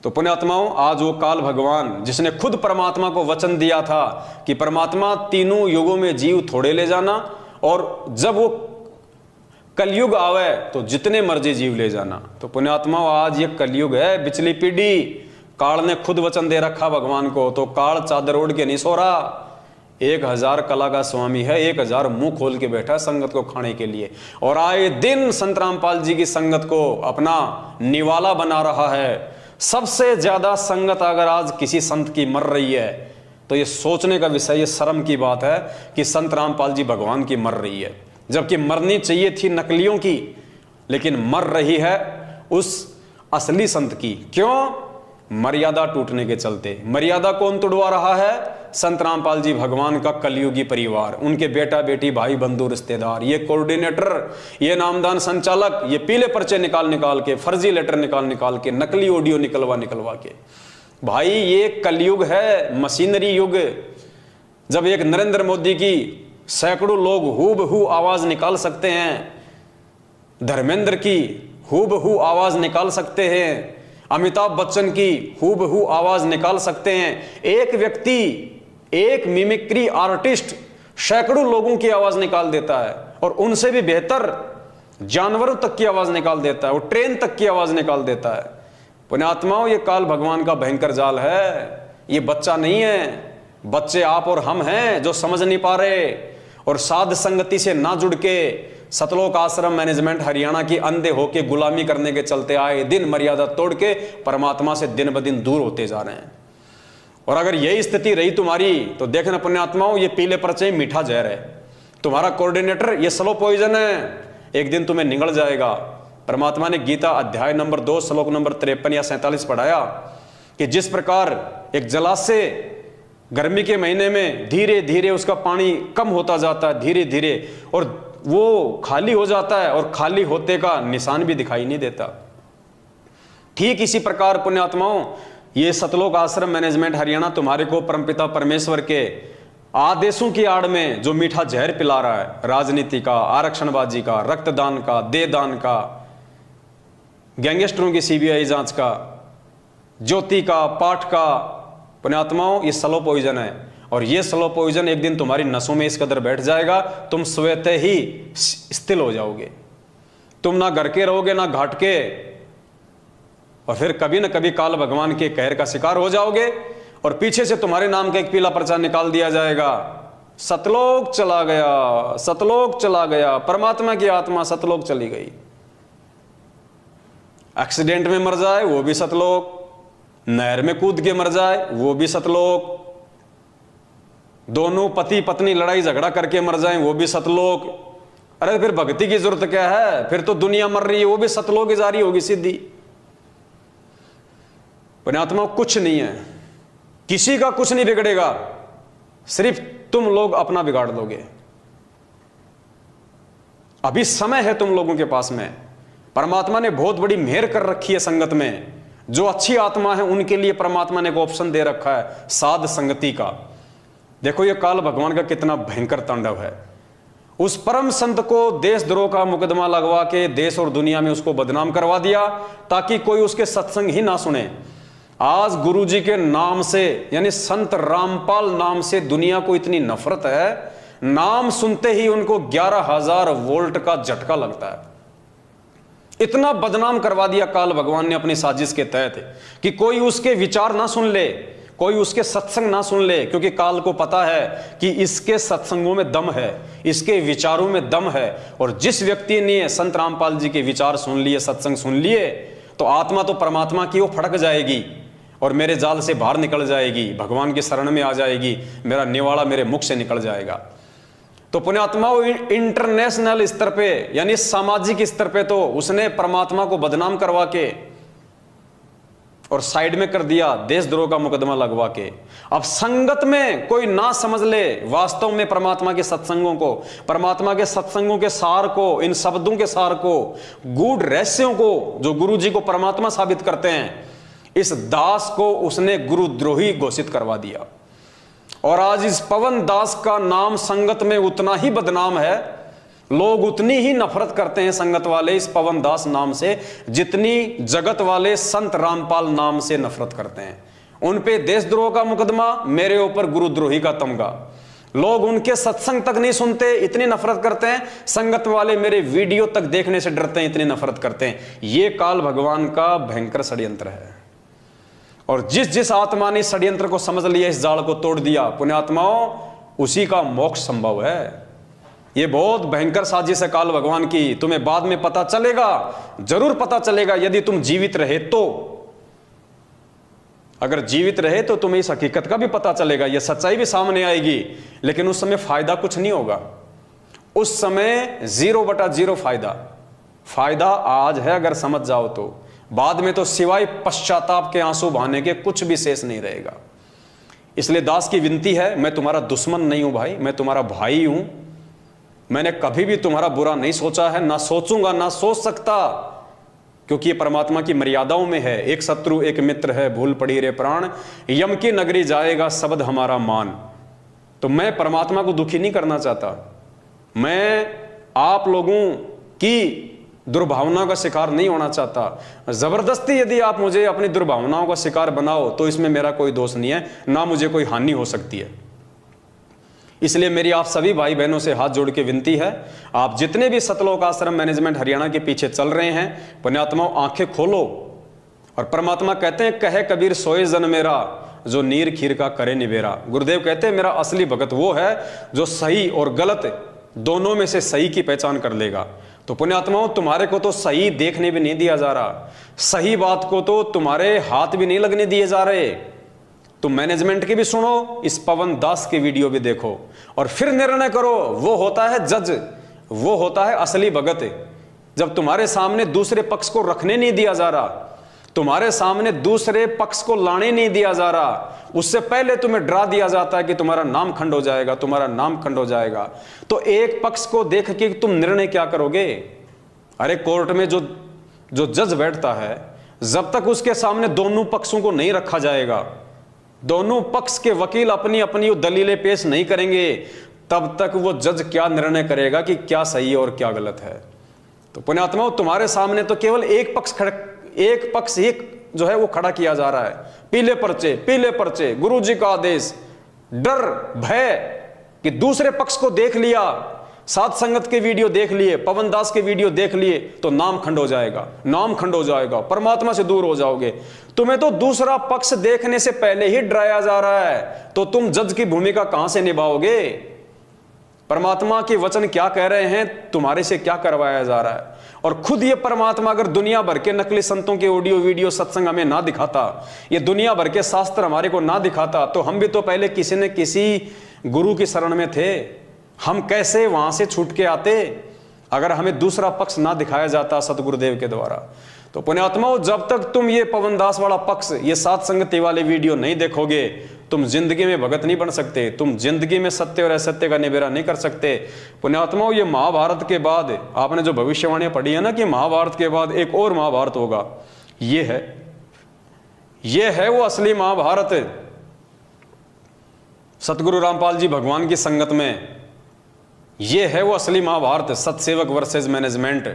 तो पुण्यात्माओं, आज वो काल भगवान जिसने खुद परमात्मा को वचन दिया था कि परमात्मा तीनों युगों में जीव थोड़े ले जाना, और जब वो कलयुग आवे तो जितने मर्जी जीव ले जाना। तो पुण्यात्माओं, आज ये कलयुग है, पिछली पीढ़ी, काल ने खुद वचन दे रखा भगवान को, तो काल चादर ओढ़ के नहीं सो रहा। 1000 कला का स्वामी है, 1000 मुंह खोल के बैठा है संगत को खाने के लिए, और आए दिन संत रामपाल जी की संगत को अपना निवाला बना रहा है। सबसे ज्यादा संगत अगर आज किसी संत की मर रही है तो ये सोचने का विषय, ये शर्म की बात है कि संत रामपाल जी भगवान की मर रही है, जबकि मरनी चाहिए थी नकलियों की, लेकिन मर रही है उस असली संत की। क्यों? मर्यादा टूटने के चलते। मर्यादा कौन तोड़वा रहा है? संत रामपाल जी भगवान का कलयुगी परिवार, उनके बेटा बेटी भाई बंधु रिश्तेदार, ये कोऑर्डिनेटर, ये नामदान संचालक, ये पीले पर्चे निकाल के, फर्जी लेटर निकाल के, नकली ऑडियो निकलवा के। भाई ये कलयुग है, मशीनरी युग। जब एक नरेंद्र मोदी की सैकड़ों लोग हूबहू आवाज निकाल सकते हैं, धर्मेंद्र की हूबहू आवाज निकाल सकते हैं, अमिताभ बच्चन की हूबहू आवाज निकाल सकते हैं, एक व्यक्ति, एक मिमिक्री आर्टिस्ट सैकड़ों लोगों की आवाज निकाल देता है, और उनसे भी बेहतर जानवरों तक की आवाज निकाल देता है, वो ट्रेन तक की आवाज निकाल देता है। पुण्यात्माओं, ये काल भगवान का भयंकर जाल है, ये बच्चा नहीं है। बच्चे आप और हम हैं जो समझ नहीं पा रहे, और साध संगति से ना जुड़ के सतलोक आश्रम मैनेजमेंट हरियाणा की अंधे होके गुलामी करने के चलते आए दिन मर्यादा तोड़ के परमात्मा से दिन ब दिन दूर होते जा रहे हैं। और अगर यही स्थिति रही तुम्हारी तो देखना पुण्यात्माओं, ये पीले पर्चे मीठा जहर है। तुम्हारा कोऑर्डिनेटर ये स्लो पॉइजन है, एक दिन तुम्हें निगल जाएगा। परमात्मा ने गीता अध्याय नंबर 2 श्लोक नंबर 53 या 47 पढ़ाया कि जिस प्रकार एक जलाशय गर्मी के महीने में धीरे धीरे उसका पानी कम होता जाता है, धीरे धीरे, और वो खाली हो जाता है, और खाली होते का निशान भी दिखाई नहीं देता। ठीक इसी प्रकार पुण्यात्माओं, ये सतलोक आश्रम मैनेजमेंट हरियाणा तुम्हारे को परमपिता परमेश्वर के आदेशों की आड़ में जो मीठा जहर पिला रहा है, राजनीति का, आरक्षणबाजी का, रक्तदान का, देहदान का, गैंगस्टरों की सीबीआई जांच का, ज्योति का, पाठ का, पुण्यात्माओं ये स्लो पॉइजन है। और ये स्लो पॉइजन एक दिन तुम्हारी नसों में इस कदर बैठ जाएगा, तुम स्वतः ही स्थिल हो जाओगे। तुम ना घर के रहोगे ना घाट के, और फिर कभी ना कभी काल भगवान के कहर का शिकार हो जाओगे, और पीछे से तुम्हारे नाम का एक पीला पर्चा निकाल दिया जाएगा, सतलोक चला गया, सतलोक चला गया, परमात्मा की आत्मा सतलोक चली गई। एक्सीडेंट में मर जाए वो भी सतलोक, नहर में कूद के मर जाए वो भी सतलोक, दोनों पति पत्नी लड़ाई झगड़ा करके मर जाएं वो भी सतलोक। अरे फिर भक्ति की जरूरत क्या है? फिर तो दुनिया मर रही है, वो भी सतलोक जारी होगी सीधी। पुण्यात्मा कुछ नहीं है, किसी का कुछ नहीं बिगड़ेगा, सिर्फ तुम लोग अपना बिगाड़ दोगे। अभी समय है तुम लोगों के पास में, परमात्मा ने बहुत बड़ी मेहर कर रखी है संगत में। जो अच्छी आत्मा है उनके लिए परमात्मा ने एक ऑप्शन दे रखा है साध संगति का। देखो ये काल भगवान का कितना भयंकर तांडव है। उस परम संत को देशद्रोह का मुकदमा लगवा के देश और दुनिया में उसको बदनाम करवा दिया ताकि कोई उसके सत्संग ही ना सुने। आज गुरुजी के नाम से यानी संत रामपाल नाम से दुनिया को इतनी नफरत है, नाम सुनते ही उनको 11,000 वोल्ट का झटका लगता है। इतना बदनाम करवा दिया काल भगवान ने अपनी साजिश के तहत कि कोई उसके विचार ना सुन ले, कोई उसके सत्संग ना सुन ले, क्योंकि काल को पता है कि इसके सत्संगों में दम है, इसके विचारों में दम है। और जिस व्यक्ति ने संत रामपाल जी के विचार सुन लिए, सत्संग सुन लिए, तो आत्मा तो परमात्मा की वो फड़क जाएगी और मेरे जाल से बाहर निकल जाएगी, भगवान की शरण में आ जाएगी, मेरा निवाड़ा मेरे मुख से निकल जाएगा। तो पुण्यात्माओं, इंटरनेशनल स्तर पे यानी सामाजिक स्तर पे तो उसने परमात्मा को बदनाम करवा के और साइड में कर दिया, देशद्रोह का मुकदमा लगवा के। अब संगत में कोई ना समझ ले वास्तव में परमात्मा के सत्संगों को, परमात्मा के सत्संगों के सार को, इन शब्दों के सार को, गूढ़ रहस्यों को जो गुरु जी को परमात्मा साबित करते हैं, इस दास को उसने गुरुद्रोही घोषित करवा दिया। और आज इस पवन दास का नाम संगत में उतना ही बदनाम है, लोग उतनी ही नफरत करते हैं संगत वाले इस पवन दास नाम से, जितनी जगत वाले संत रामपाल नाम से नफरत करते हैं। उन पे देशद्रोह का मुकदमा, मेरे ऊपर गुरुद्रोही का तमगा। लोग उनके सत्संग तक नहीं सुनते, इतनी नफरत करते हैं। संगत वाले मेरे वीडियो तक देखने से डरते हैं, इतनी नफरत करते हैं। ये काल भगवान का भयंकर षड्यंत्र है। और जिस जिस आत्मा ने षड्यंत्र को समझ लिया, इस जाल को तोड़ दिया, पुण्यात्माओं, उसी का मोक्ष संभव है। ये बहुत भयंकर साजिश है काल भगवान की। तुम्हें बाद में पता चलेगा, जरूर पता चलेगा, यदि तुम जीवित रहे तो। अगर जीवित रहे तो तुम्हें इस हकीकत का भी पता चलेगा, यह सच्चाई भी सामने आएगी। लेकिन उस समय फायदा कुछ नहीं होगा, उस समय 0/0 फायदा। फायदा आज है अगर समझ जाओ तो, बाद में तो सिवाय पश्चाताप के आंसू बहाने के कुछ भी शेष नहीं रहेगा। इसलिए दास की विनती है, मैं तुम्हारा दुश्मन नहीं हूं भाई, मैं तुम्हारा भाई हूं। मैंने कभी भी तुम्हारा बुरा नहीं सोचा है, ना सोचूंगा, ना सोच सकता, क्योंकि ये परमात्मा की मर्यादाओं में है। एक शत्रु एक मित्र है, भूल पड़ी रे प्राण, यम की नगरी जाएगा शब्द हमारा मान। तो मैं परमात्मा को दुखी नहीं करना चाहता, मैं आप लोगों की दुर्भावनाओं का शिकार नहीं होना चाहता। जबरदस्ती यदि आप मुझे अपनी दुर्भावनाओं का शिकार बनाओ तो इसमें मेरा कोई दोष नहीं है, ना मुझे कोई हानि हो सकती है। इसलिए मेरी आप सभी भाई बहनों से हाथ जोड़ के विनती है, आप जितने भी सतलोक आश्रम मैनेजमेंट हरियाणा के पीछे चल रहे हैं, पुण्यात्माओं आंखें खोलो। और परमात्मा कहते हैं, कहे कबीर सोए जन मेरा, जो नीर खीर का करे निबेरा। गुरुदेव कहते हैं, मेरा असली भगत वो है जो सही और गलत दोनों में से सही की पहचान कर लेगा। तो पुण्यात्माओं, तुम्हारे को तो सही देखने भी नहीं दिया जा रहा, सही बात को तो तुम्हारे हाथ भी नहीं लगने दिए जा रहे। तुम मैनेजमेंट की भी सुनो, इस पवन दास की वीडियो भी देखो और फिर निर्णय करो। वो होता है जज, वो होता है असली भगत। जब तुम्हारे सामने दूसरे पक्ष को रखने नहीं दिया जा रहा, तुम्हारे सामने दूसरे पक्ष को लाने नहीं दिया जा रहा, उससे पहले तुम्हें डरा दिया जाता है कि तुम्हारा नाम खंड हो जाएगा, तुम्हारा नाम खंड हो जाएगा, तो एक पक्ष को देख के तुम निर्णय क्या करोगे? अरे कोर्ट में जो जज बैठता है, जब तक उसके सामने दोनों पक्षों को नहीं रखा जाएगा, दोनों पक्ष के वकील अपनी अपनी दलीलें पेश नहीं करेंगे, तब तक वो जज क्या निर्णय करेगा कि क्या सही है और क्या गलत है। तो पुण्यात्माओं, तुम्हारे सामने तो केवल एक पक्ष जो है वो खड़ा किया जा रहा है। पीले पर्चे, गुरु जी का आदेश, डर भय कि दूसरे पक्ष को देख लिया, साध संगत के वीडियो देख लिए, पवन दास के वीडियो देख लिए तो नाम खंड हो जाएगा, परमात्मा से दूर हो जाओगे। तुम्हें तो दूसरा पक्ष देखने से पहले ही डराया जा रहा है, तो तुम जज की भूमिका कहां से निभाओगे? परमात्मा के वचन क्या कह रहे हैं, तुम्हारे से क्या करवाया जा रहा है? और खुद ये परमात्मा अगर दुनिया भर के नकली संतों के ऑडियो वीडियो सत्संग हमें ना दिखाता, ये दुनिया भर के शास्त्र हमारे को ना दिखाता, तो हम भी तो पहले किसी न किसी गुरु की शरण में थे। हम कैसे वहां से छूट के आते अगर हमें दूसरा पक्ष ना दिखाया जाता सतगुरुदेव के द्वारा? तो पुण्यात्माओं, जब तक तुम ये पवन दास वाला पक्ष, ये साध संगति वाले वीडियो नहीं देखोगे, तुम जिंदगी में भगत नहीं बन सकते, तुम जिंदगी में सत्य और असत्य का निबेरा नहीं कर सकते। पुण्यात्माओं, ये महाभारत के बाद आपने जो भविष्यवाणियां पढ़ी है ना कि महाभारत के बाद एक और महाभारत होगा, ये है वो असली महाभारत। सतगुरु रामपाल जी भगवान की संगत में ये है वो असली महाभारत, सतसेवक वर्सेस मैनेजमेंट।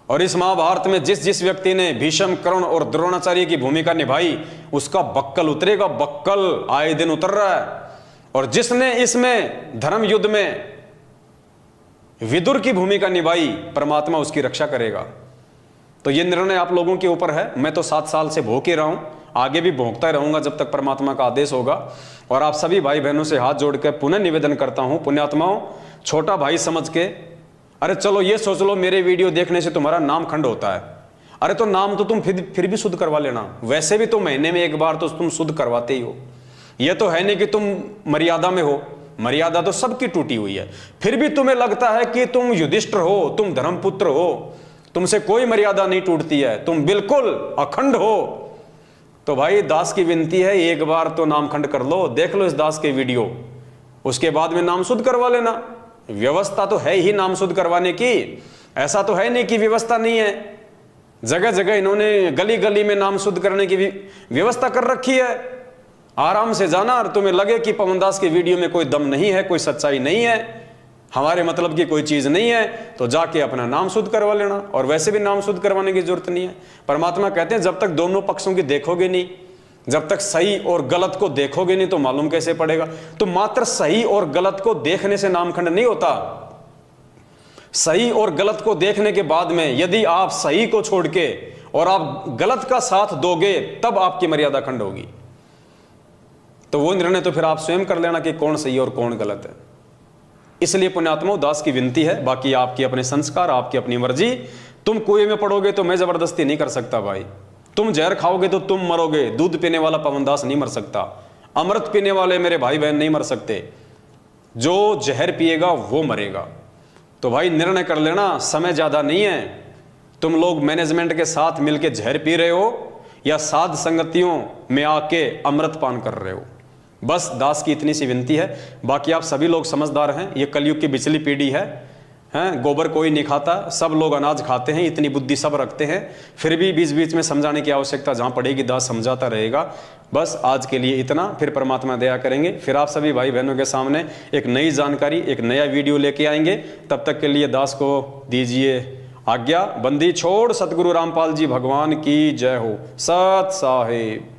और इस महाभारत में जिस जिस व्यक्ति ने भीष्म, कर्ण और द्रोणाचार्य की भूमिका निभाई, उसका बक्कल उतरेगा, बक्कल आए दिन उतर रहा है। और जिसने इसमें धर्म युद्ध में विदुर की भूमिका निभाई, परमात्मा उसकी रक्षा करेगा। तो ये निर्णय आप लोगों के ऊपर है। मैं तो 7 साल से भोंक ही रहा हूं, आगे भी भोंकता रहूंगा जब तक परमात्मा का आदेश होगा। और आप सभी भाई बहनों से हाथ जोड़कर पुनः निवेदन करता हूं, पुण्यात्माओं, छोटा भाई समझ के, अरे चलो ये सोच लो मेरे वीडियो देखने से तुम्हारा नाम खंड होता है, अरे तो नाम तो तुम फिर भी शुद्ध करवा लेना, वैसे भी तो महीने में एक बार तो तुम शुद्ध करवाते ही हो। ये तो है नहीं कि तुम मर्यादा में हो, मर्यादा तो सबकी टूटी हुई है, फिर भी तुम्हें लगता है कि तुम युधिष्ठिर हो, तुम धर्मपुत्र हो, तुमसे कोई मर्यादा नहीं टूटती है, तुम बिल्कुल अखंड हो। तो भाई दास की विनती है, एक बार तो नामखंड कर लो, देख लो इस दास के वीडियो, उसके बाद में नाम शुद्ध करवा लेना। व्यवस्था तो है ही नाम शुद्ध करवाने की, ऐसा तो है नहीं कि व्यवस्था नहीं है। जगह जगह इन्होंने गली गली में नाम शुद्ध करने की भी व्यवस्था कर रखी है। आराम से जाना, और तुम्हें लगे कि पवन दास के वीडियो में कोई दम नहीं है, कोई सच्चाई नहीं है, हमारे मतलब की कोई चीज नहीं है, तो जाके अपना नाम शुद्ध करवा लेना। और वैसे भी नाम शुद्ध करवाने की जरूरत नहीं है। परमात्मा कहते हैं जब तक दोनों पक्षों की देखोगे नहीं, जब तक सही और गलत को देखोगे नहीं तो मालूम कैसे पड़ेगा। तो मात्र सही और गलत को देखने से नामखंड नहीं होता। सही और गलत को देखने के बाद में यदि आप सही को छोड़ के और आप गलत का साथ दोगे तब आपकी मर्यादा खंड होगी। तो वो निर्णय तो फिर आप स्वयं कर लेना कि कौन सही और कौन गलत है। इसलिए पुण्यात्माओं, दास की विनती है, बाकी आपकी अपने संस्कार, आपकी अपनी मर्जी। तुम कुएं में पड़ोगे तो मैं जबरदस्ती नहीं कर सकता भाई, तुम जहर खाओगे तो तुम मरोगे। दूध पीने वाला पवनदास नहीं मर सकता, अमृत पीने वाले मेरे भाई बहन नहीं मर सकते, जो जहर पिएगा वो मरेगा। तो भाई निर्णय कर लेना, समय ज्यादा नहीं है। तुम लोग मैनेजमेंट के साथ मिलकर जहर पी रहे हो या साध संगतियों में आके अमृत पान कर रहे हो। बस दास की इतनी सी विनती है। बाकी आप सभी लोग समझदार हैं, ये कलयुग की बिचली पीढ़ी है, गोबर कोई नहीं खाता, सब लोग अनाज खाते हैं, इतनी बुद्धि सब रखते हैं। फिर भी बीच बीच में समझाने की आवश्यकता जहां पड़ेगी दास समझाता रहेगा। बस आज के लिए इतना, फिर परमात्मा दया करेंगे, फिर आप सभी भाई बहनों के सामने एक नई जानकारी, एक नया वीडियो लेके आएंगे। तब तक के लिए दास को दीजिए आज्ञा। बंदी छोड़ सतगुरु रामपाल जी भगवान की जय हो। सत साहिब।